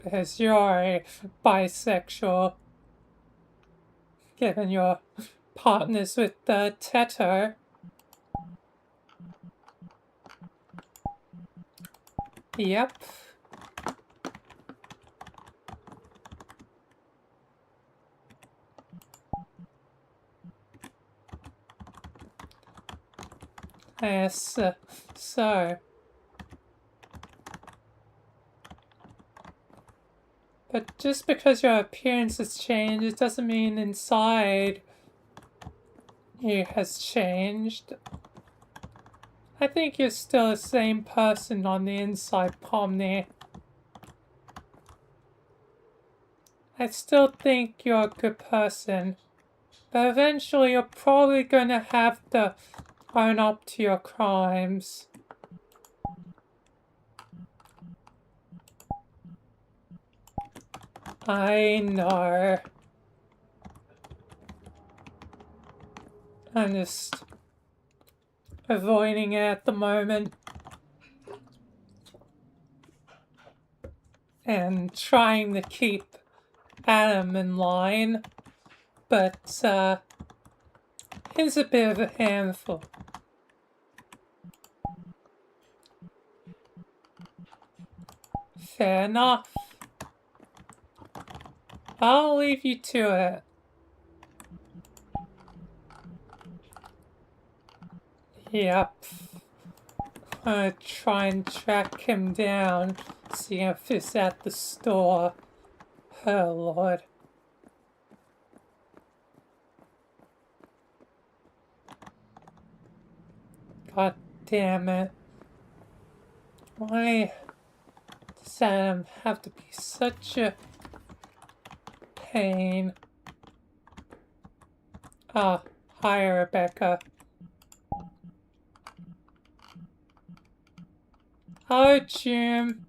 Speaker 1: Because you're a bisexual, given your partners with the tattoo. Yep. Yes, so. But just because your appearance has changed, it doesn't mean inside you has changed. I think you're still the same person on the inside, Pomni. I still think you're a good person. But eventually you're probably gonna have to own up to your crimes. I know. I'm just avoiding it at the moment. And trying to keep Adam in line. But, he's a bit of a handful. Fair enough. I'll leave you to it. Yep. I'm gonna try and track him down, see if he's at the store. Oh Lord. God damn it. Why does Adam have to be such a pain? Ah, hi Rebecca. Hello, Jim.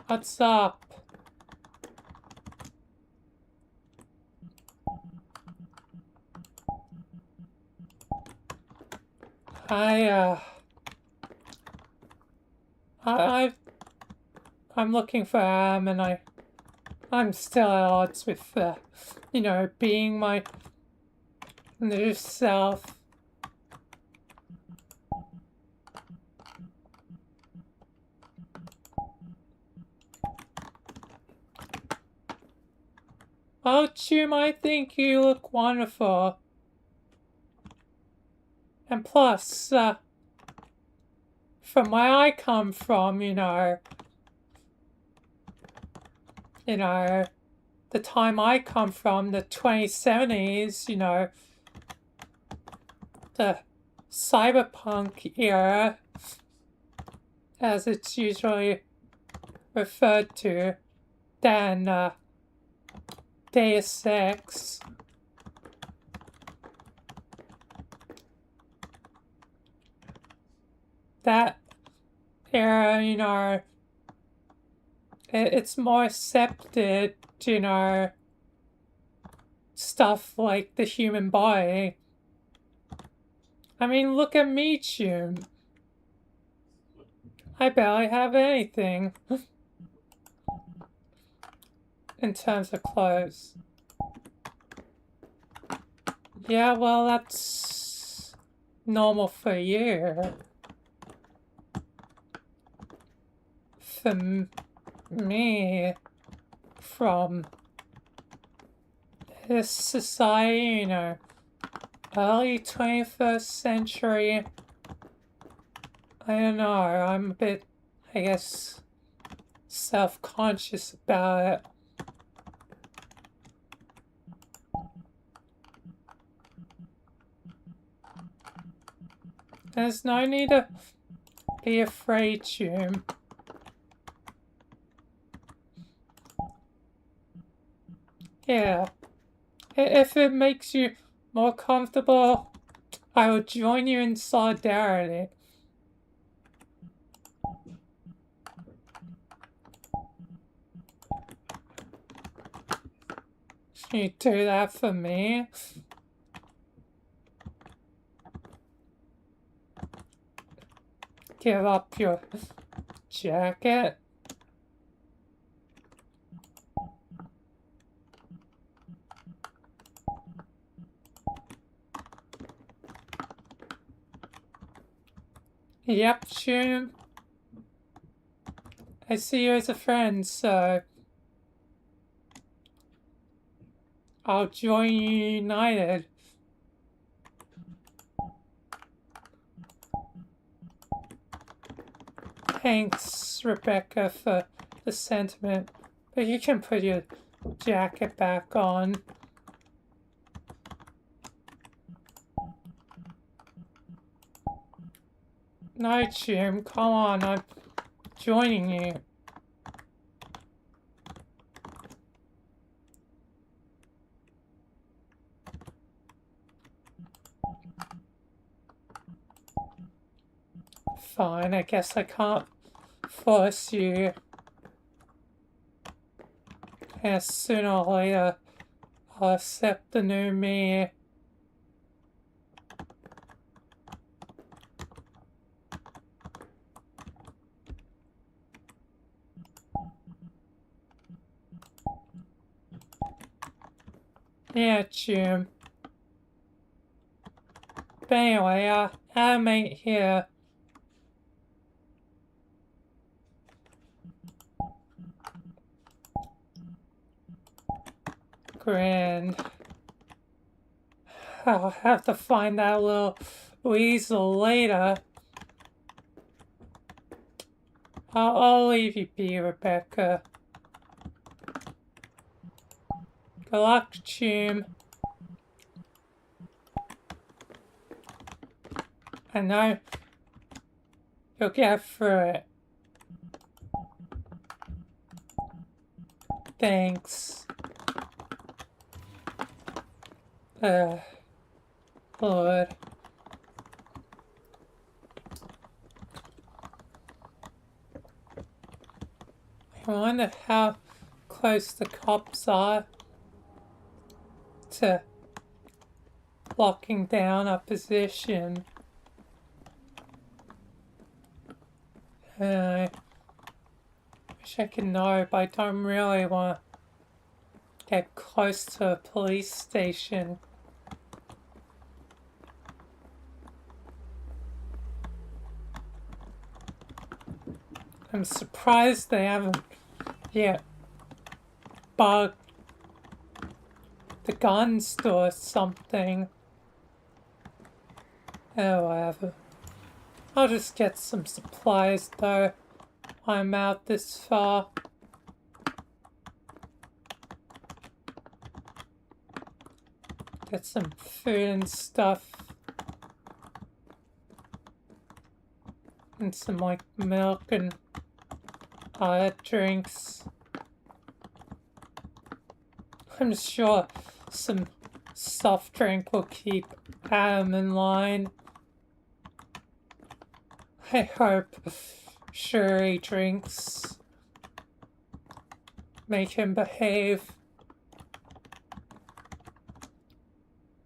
Speaker 1: What's up? I'm looking for Am, and I'm still at odds with, being my new self. Oh, Jim, I think you look wonderful. And plus, from where I come from, the time I come from, the 2070s, the cyberpunk era, as it's usually referred to, than Deus Ex. That era, it's more accepted, stuff like the human body. I mean, look at me, June. I barely have anything in terms of clothes. Yeah, well, that's normal for you. For me, from this society, early 21st century, I don't know, I'm a bit, I guess, self-conscious about it. There's no need to be afraid, Jim. Yeah, if it makes you more comfortable, I will join you in solidarity. Can you do that for me? Give up your jacket? Yep, Jim. I see you as a friend, so I'll join you united. Thanks, Rebecca, for the sentiment, but you can put your jacket back on. No, Jim, come on, I'm joining you. Fine, I guess I can't force you. And sooner or later, I'll accept the new me. Yeah, Jim. But anyway, Adam ain't here. Grand. I'll have to find that little weasel later. I'll leave you be, Rebecca. Good luck, Jim. I know you'll get through it. Thanks. Lord. I wonder how close the cops are to locking down a position. I wish I could know, but I don't really want to get close to a police station. I'm surprised they haven't yet bugged the gun store or something. Oh, whatever. I'll just get some supplies though. I'm out this far. Get some food and stuff. And some like milk and other drinks. I'm sure some soft drink will keep Adam in line. I hope sugary drinks make him behave.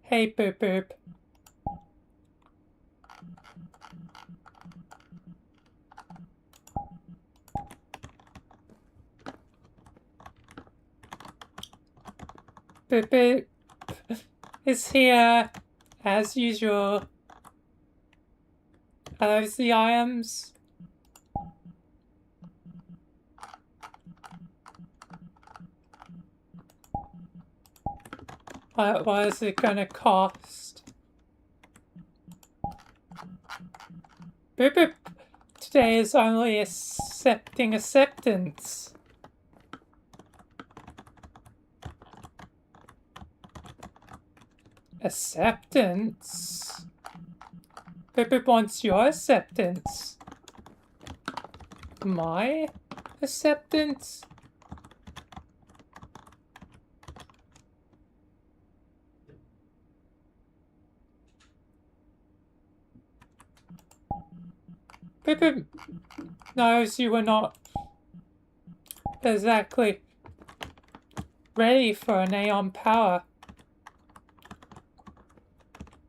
Speaker 1: Hey, Boop Boop. Boop Boop is here, as usual. Are those the items? What is it gonna cost? Boop Boop days only accepting acceptance. Acceptance? Pipip wants your acceptance. My acceptance? Pipip knows you were not exactly ready for an Aeon power.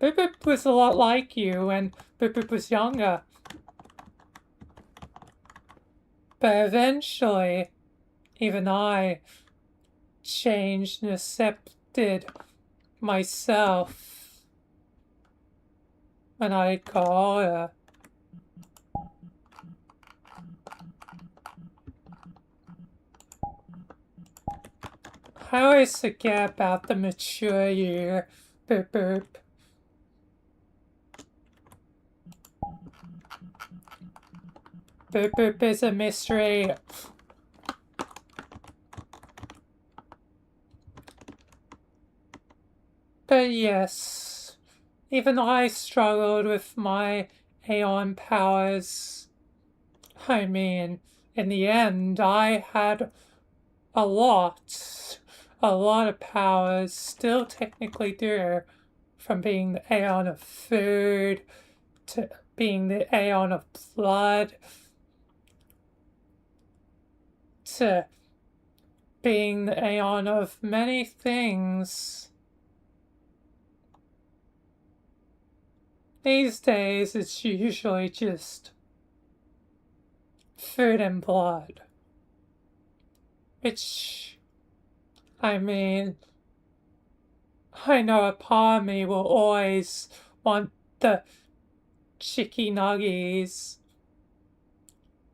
Speaker 1: Pipip was a lot like you when Pipip was younger. But eventually, even I changed and accepted myself when I got older. I always forget about the mature year. Boop boop. Boop boop is a mystery. But yes, even I struggled with my Aeon powers. I mean, in the end, I had a lot of powers, still technically do, from being the Aeon of food to being the Aeon of blood to being the Aeon of many things. These days, it's usually just food and blood. Which, I mean, I know a part of me will always want the chicky nuggies.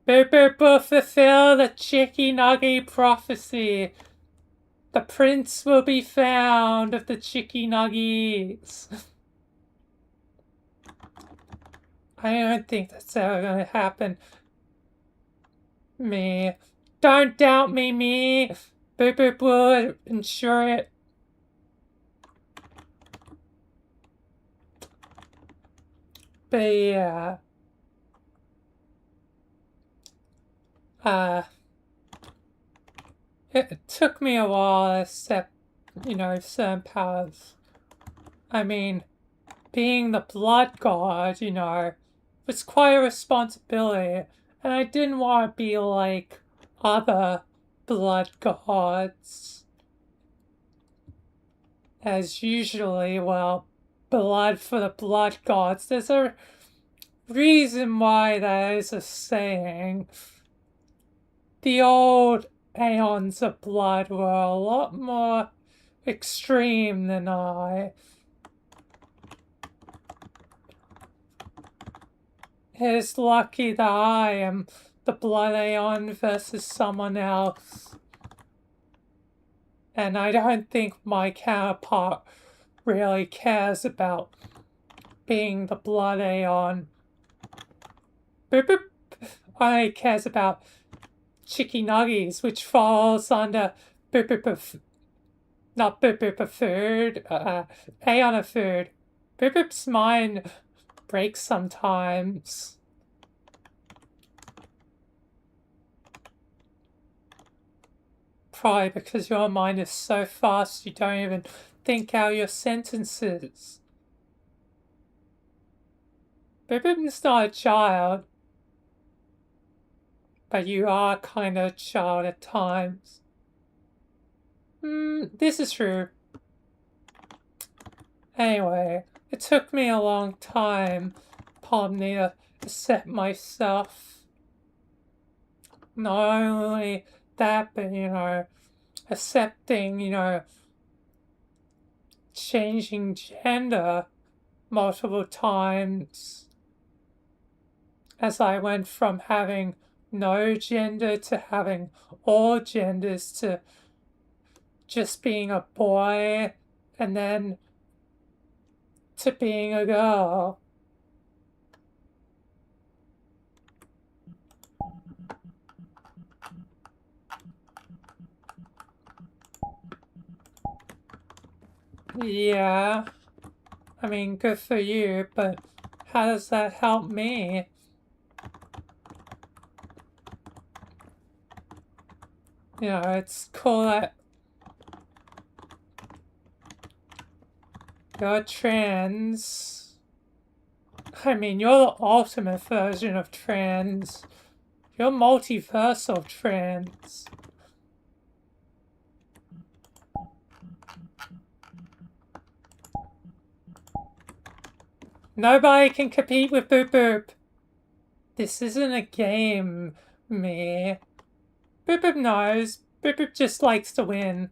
Speaker 1: Boop boop boop, fulfill the chicky nuggy prophecy. The prince will be found of the chicky nuggies. I don't think that's ever gonna happen. Me. Don't doubt me, me. Boop boop will ensure it. But yeah. It took me a while to accept, certain powers. I mean, being the blood god, was quite a responsibility. And I didn't want to be like other blood gods. As usually, well, blood for the blood gods. There's a reason why that is a saying. The old Aeons of blood were a lot more extreme than I. It's lucky that I am the blood Aeon versus someone else. And I don't think my counterpart really cares about being the blood Aeon. Boop boop. Only cares about chicky nuggies, which falls under boop boop of, not boop boop of food, Aeon of food. Boop boop's mind breaks sometimes. Probably because your mind is so fast you don't even think out your sentences. Boop boop's not a child. But you are kind of a child at times. This is true. Anyway, it took me a long time, Pomni, to accept myself. Not only that, but, accepting, changing gender multiple times. As I went from having no gender to having all genders to just being a boy and then to being a girl. Yeah. I mean, good for you, but how does that help me? You know, it's cool that you're trans. I mean, you're the ultimate version of trans. You're multiversal trans. Nobody can compete with Boop Boop. This isn't a game, me. Boop Boop knows. Boop Boop just likes to win.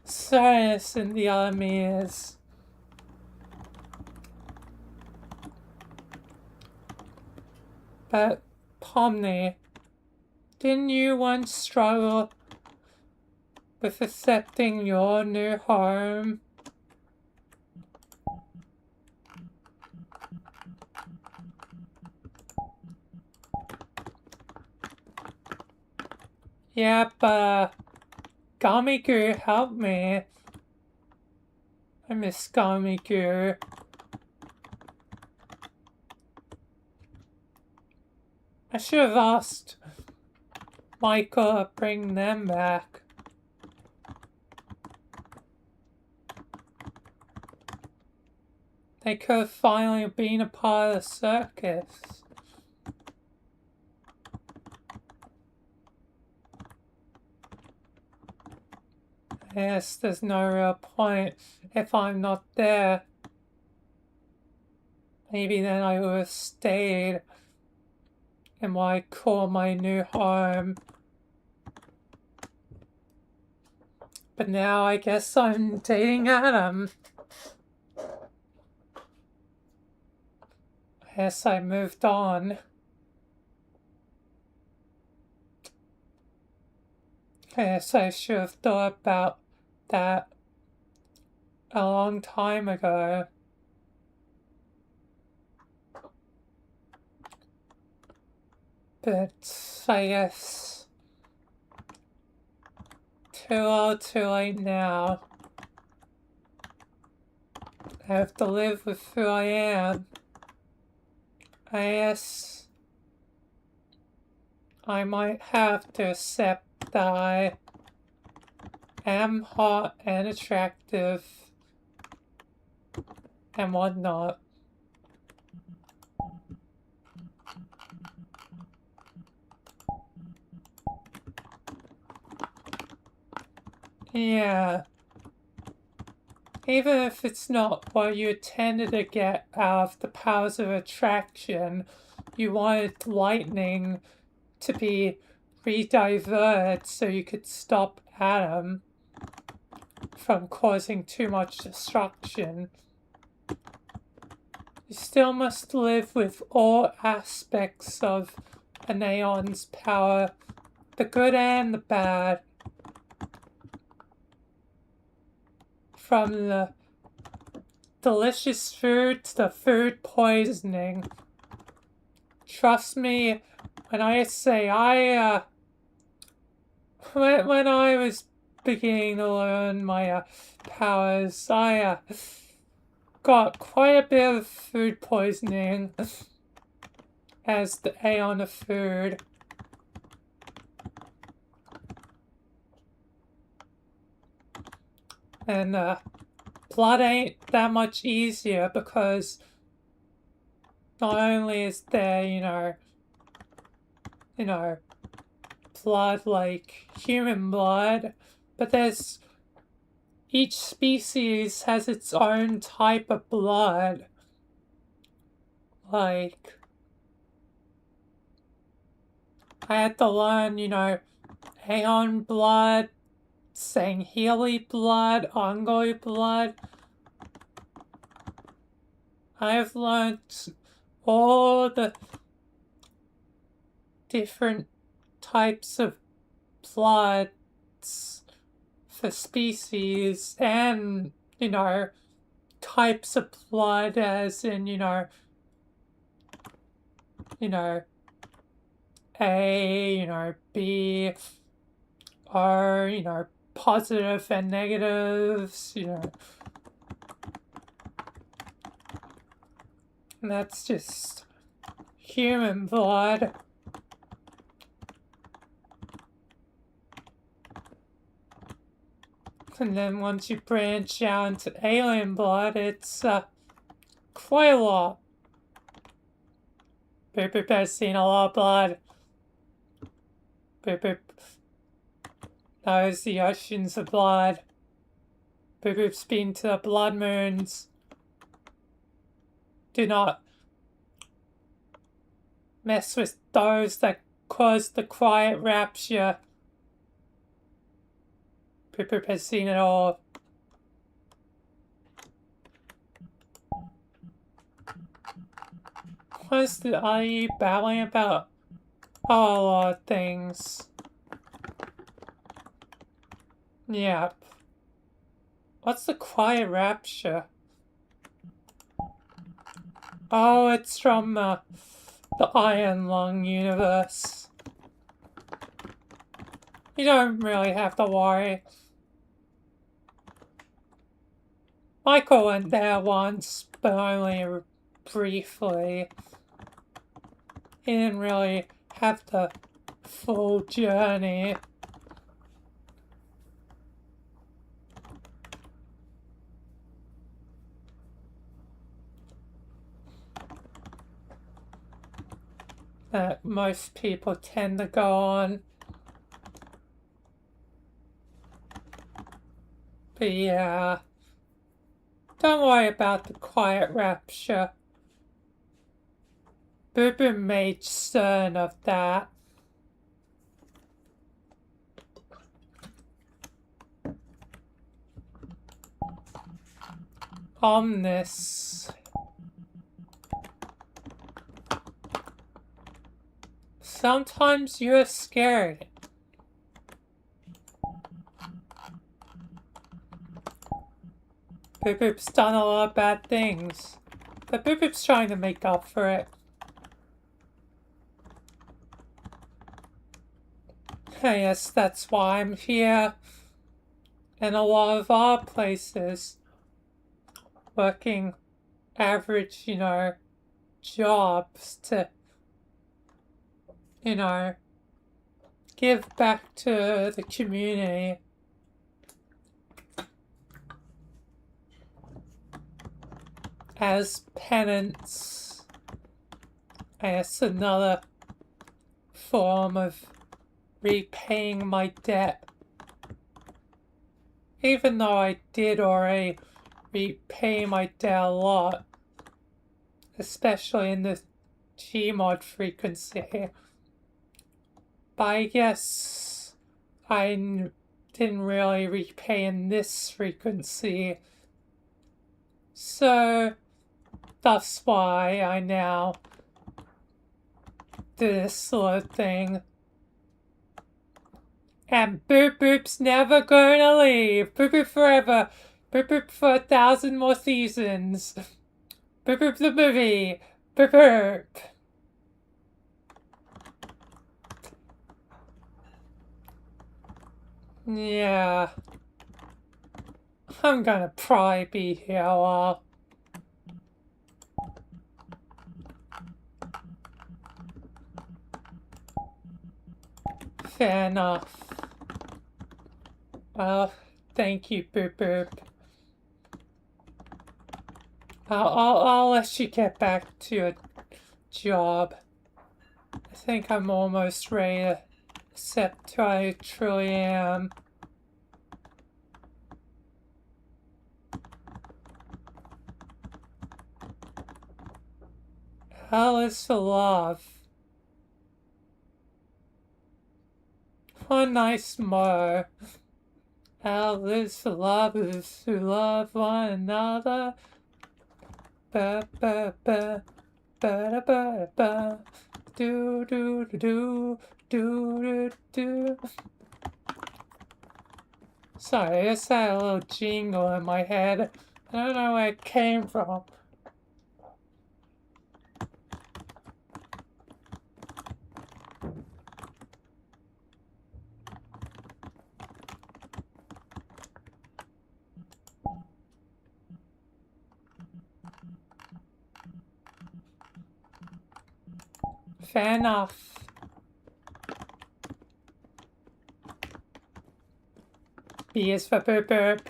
Speaker 1: So innocent the other me is. But, Pomni, didn't you once struggle with accepting your new home? Yeah, but Gamigu helped me. I miss Gamigu. I should have asked Michael to bring them back. They could have finally been a part of the circus. Yes, there's no real point if I'm not there. Maybe then I would have stayed in what I call my new home. But now I guess I'm dating Adam. I guess I moved on. I guess I should have thought about that a long time ago. But I guess too old, too late now. I have to live with who I am. I guess I might have to accept that I am hot and attractive and whatnot. Yeah. Even if it's not what you intended to get out of the powers of attraction, you wanted lightning to be rediverted so you could stop Adam from causing too much destruction. You still must live with all aspects of an Aeon's power, the good and the bad. From the delicious food to the food poisoning. Trust me when I say when I was beginning to learn my powers, I got quite a bit of food poisoning as the Aeon of food. And blood ain't that much easier because not only is there, blood like human blood, but there's each species has its own type of blood. Like, I had to learn, Aeon blood, Sangheli blood, Ongoi blood. I have learned all the different types of bloods for species and, types of blood as in, A, B, are, positive and negatives. And that's just human blood. And then once you branch out into alien blood, it's quite a lot. Boop Boop has seen a lot of blood. Boop Boop knows the oceans of blood. Boop Boop's been to the blood moons. Do not mess with those that cause the quiet rapture. Boop Boop has seen it all. Are you babbling about? Oh, a lot of things. Yep. What's the quiet rapture? Oh, it's from the Iron Lung universe. You don't really have to worry. Michael went there once, but only briefly. He didn't really have the full journey. That most people tend to go on. But yeah, don't worry about the quiet rapture. Boop Boop made certain of that. Omnis. Sometimes you're scared. Boop Boop's done a lot of bad things, but Boop Boop's trying to make up for it. Yes, that's why I'm here. And a lot of other places. Working average, jobs to, give back to the community. As penance. I guess another form of repaying my debt. Even though I did already repay my debt a lot, especially in the Gmod frequency. But I guess I didn't really repay in this frequency. So that's why I now do this sort of thing. And Boop Boop's never gonna leave. Boop Boop forever. Boop Boop for 1,000 more seasons. Boop Boop the movie. Boop Boop. Yeah. I'm gonna probably be here a while. Fair enough. Well, thank you, Boop Boop. I'll let you get back to your job. I think I'm almost ready to accept who I truly am. Hell is for love. What a nice motto. Hell is for lovers who love one another. Ba ba ba ba ba ba ba. Do do do do do do do. Sorry, I just had a little jingle in my head. I don't know where it came from. fair enough. B is for boop boop.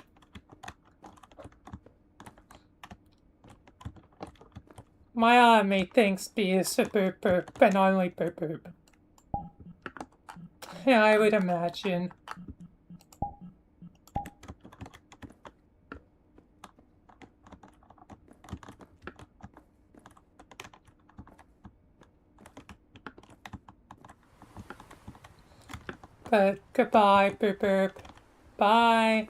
Speaker 1: My army thinks B is for boop boop, and only boop boop. Yeah, I would imagine. But goodbye, boop boop. Bye.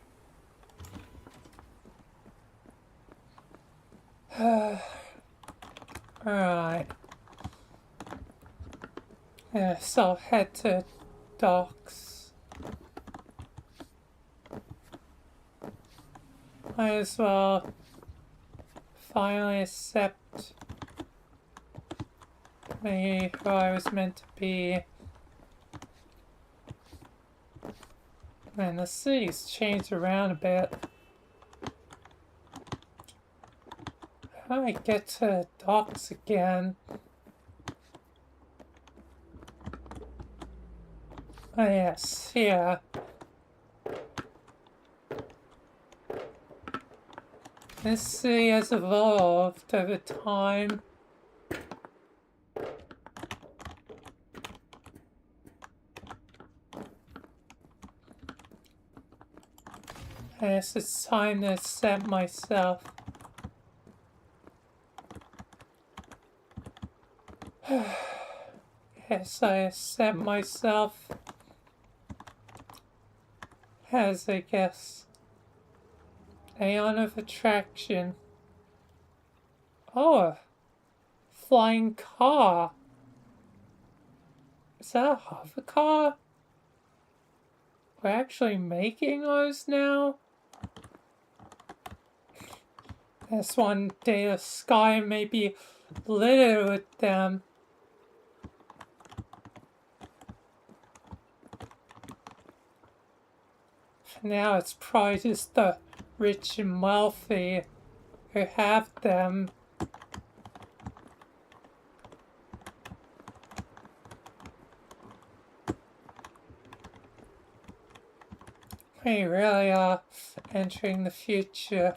Speaker 1: Alright. Yeah, so I'll head to docks. Might as well finally accept me who I was meant to be. Man, the city's changed around a bit. How do I get to docks again? Oh yes, yeah. This city has evolved over time. I guess it's time to accept myself. Yes, I accept myself as, I guess, aeon of attraction. Oh, a flying car. Is that a hover car? We're actually making those now? Guess one day the sky may be littered with them. For now it's probably just the rich and wealthy who have them. We really are entering the future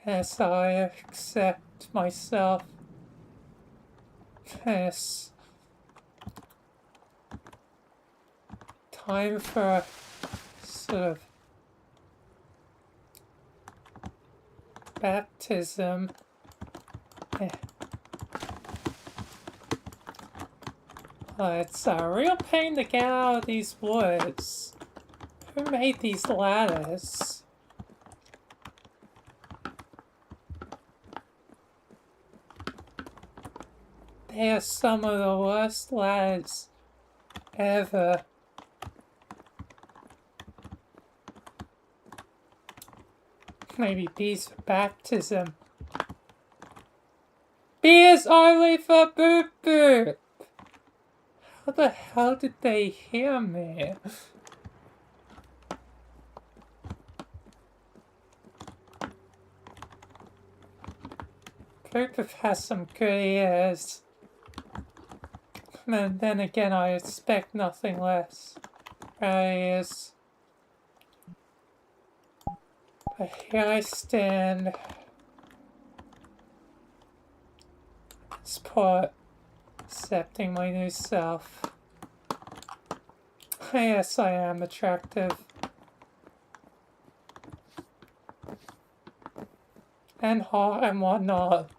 Speaker 1: as I accept myself. Yes. Time for a sort of baptism. It's a real pain to get out of these woods. Who made these ladders? They are some of the worst ladders ever. Maybe B's for baptism. B is only for boop boop! How the hell did they hear me? Boop boop has some good ears. And then again, I expect nothing less. Right, is. But here I stand. Spot. Accepting my new self. Yes, I am attractive. And hot and whatnot.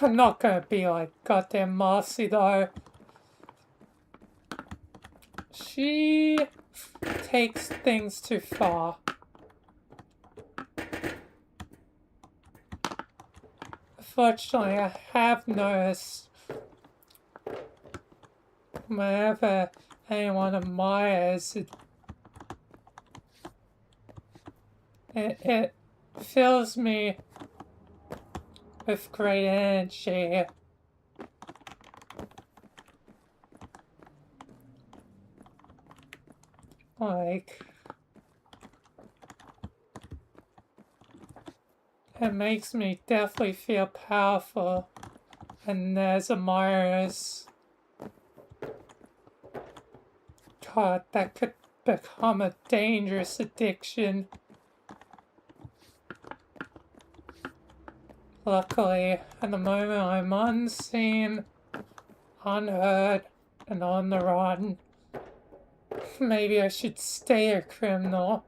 Speaker 1: I'm not gonna be like goddamn Marcy though. She takes things too far. Unfortunately, I have noticed whenever anyone admires it, it fills me with great energy. Like, it makes me definitely feel powerful And there's a Myers. God, that could become a dangerous addiction. Luckily, at the moment I'm unseen, unheard, and on the run. Maybe I should stay a criminal.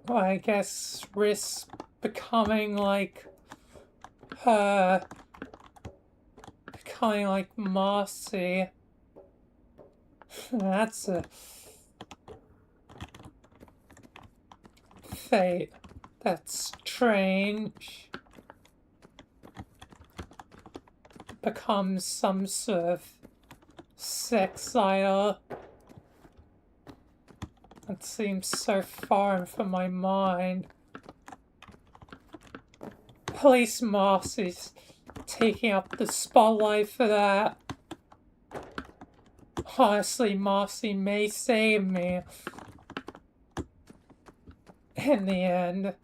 Speaker 1: Well, I guess risk becoming like her, becoming like Marcy. That's a fate. That's strange. Become some sort of sex idol. That seems so foreign from my mind. Police Marcy's taking up the spotlight for that. Honestly, Marcy may save me in the end.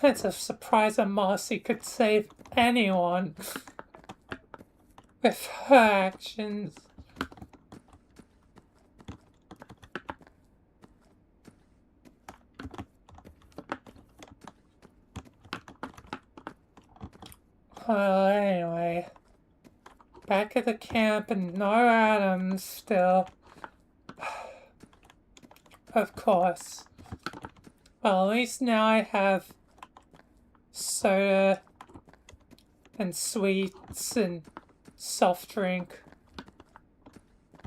Speaker 1: It's a surprise that Marcy could save anyone with her actions. Well, anyway, back at the camp and no Adams still. Of course. Well, at least now I have soda and sweets and soft drink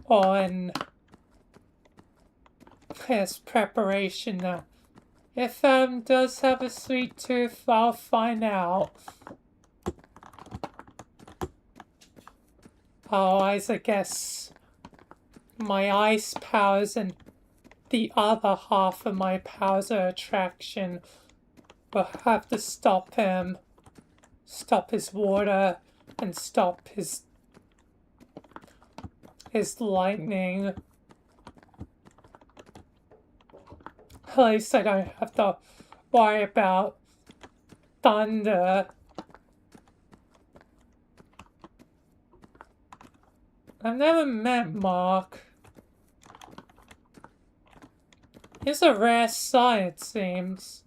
Speaker 1: all in his preparation now. If does have a sweet tooth, I'll find out. Otherwise, I guess my ice powers and the other half of my powers of attraction will have to stop him, stop his water, and stop his lightning. At least I don't have to worry about thunder. I've never met Mark. He's a rare sight, it seems.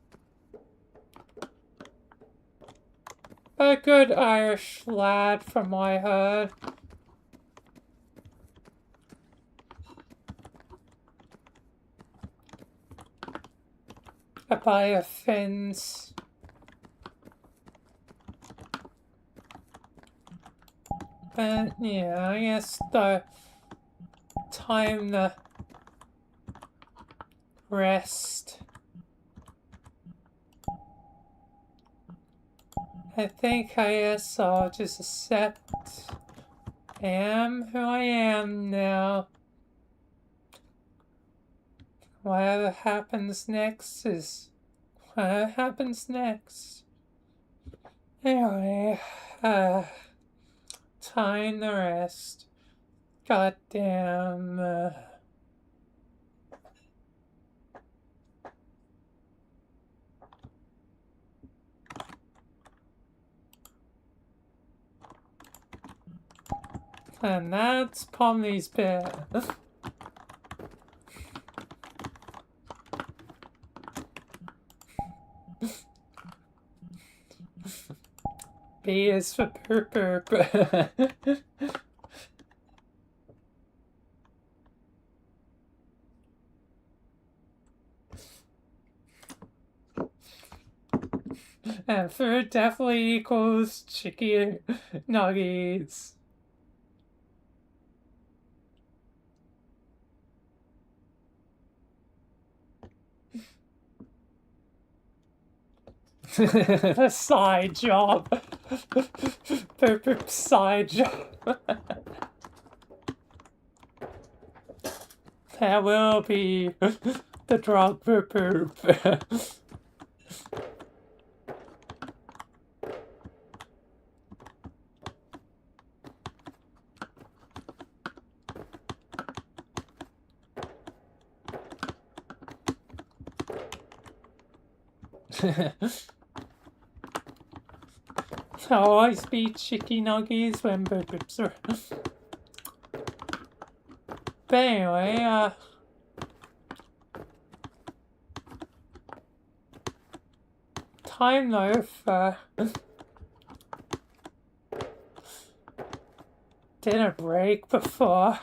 Speaker 1: A good Irish lad, from what I heard. A pair of fins. And yeah, I guess the time to rest. I think I guess I'll just accept I am who I am now. Whatever happens next is whatever happens next. Anyway, time to rest. Goddamn. And that's Pomni's bed. B is for burp. And food definitely equals chicken nuggets. A side job. Burp side job. That will be the drug burp. I'll always be chicky nuggies when boobs are. But anyway, time though for dinner break before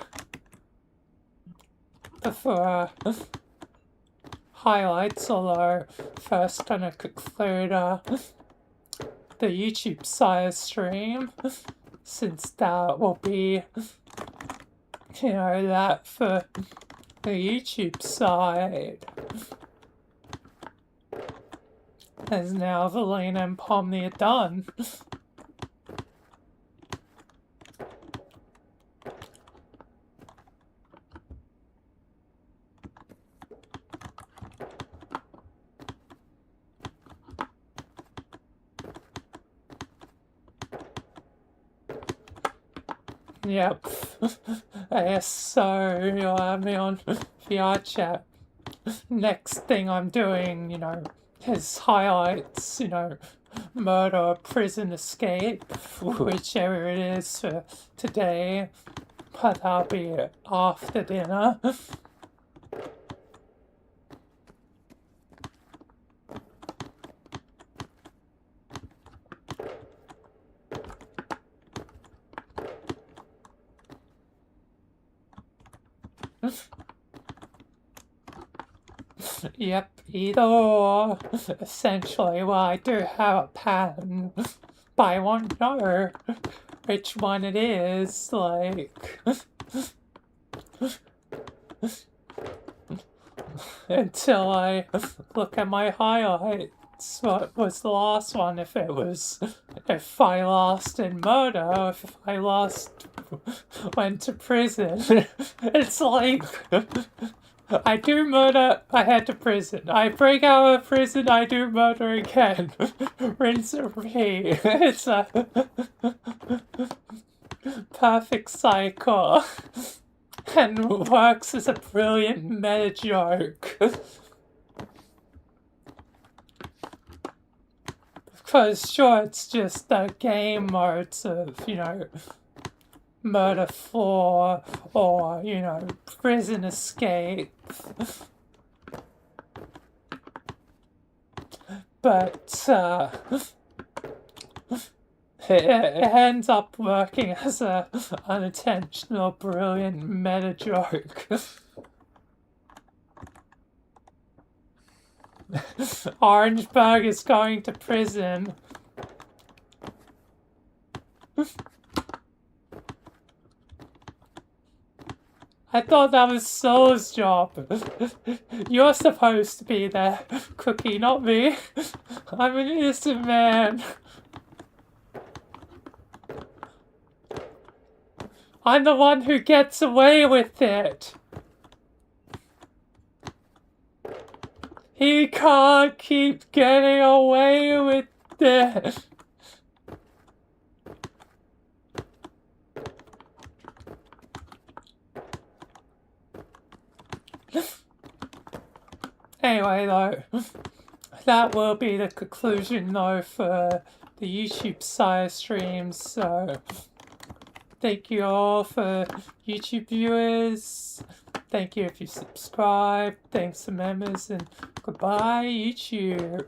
Speaker 1: highlights, although first gonna conclude the YouTube side stream, since that will be, you know, that for the YouTube side. As now Vilayna and Pomni are done. Yep. Yes, so you'll have me on VR chat. Next thing I'm doing, you know, is highlights, you know, murder, prison escape, whichever it is for today. But that'll be after dinner. Yep, either or. Essentially, well, I do have a pattern, but I won't know which one it is, like, until I look at my highlights. What was the last one? If I lost in murder, if I lost went to prison. It's like, I do murder, I head to prison. I break out of prison, I do murder again. Rinse and repeat. It's a perfect cycle. And works as a brilliant meta joke. Because sure, it's just the game modes of, you know, murder 4 or, you know, prison escape. But it ends up working as a unintentional brilliant meta joke. Orangeburg is going to prison. I thought that was Soul's job. You're supposed to be there, Cookie, not me. I'm an innocent man. I'm the one who gets away with it. He can't keep getting away with it. Anyway, though, that will be the conclusion, though, for the YouTube side streams. So, thank you all for YouTube viewers. Thank you if you subscribe. Thanks to members, and goodbye, YouTube.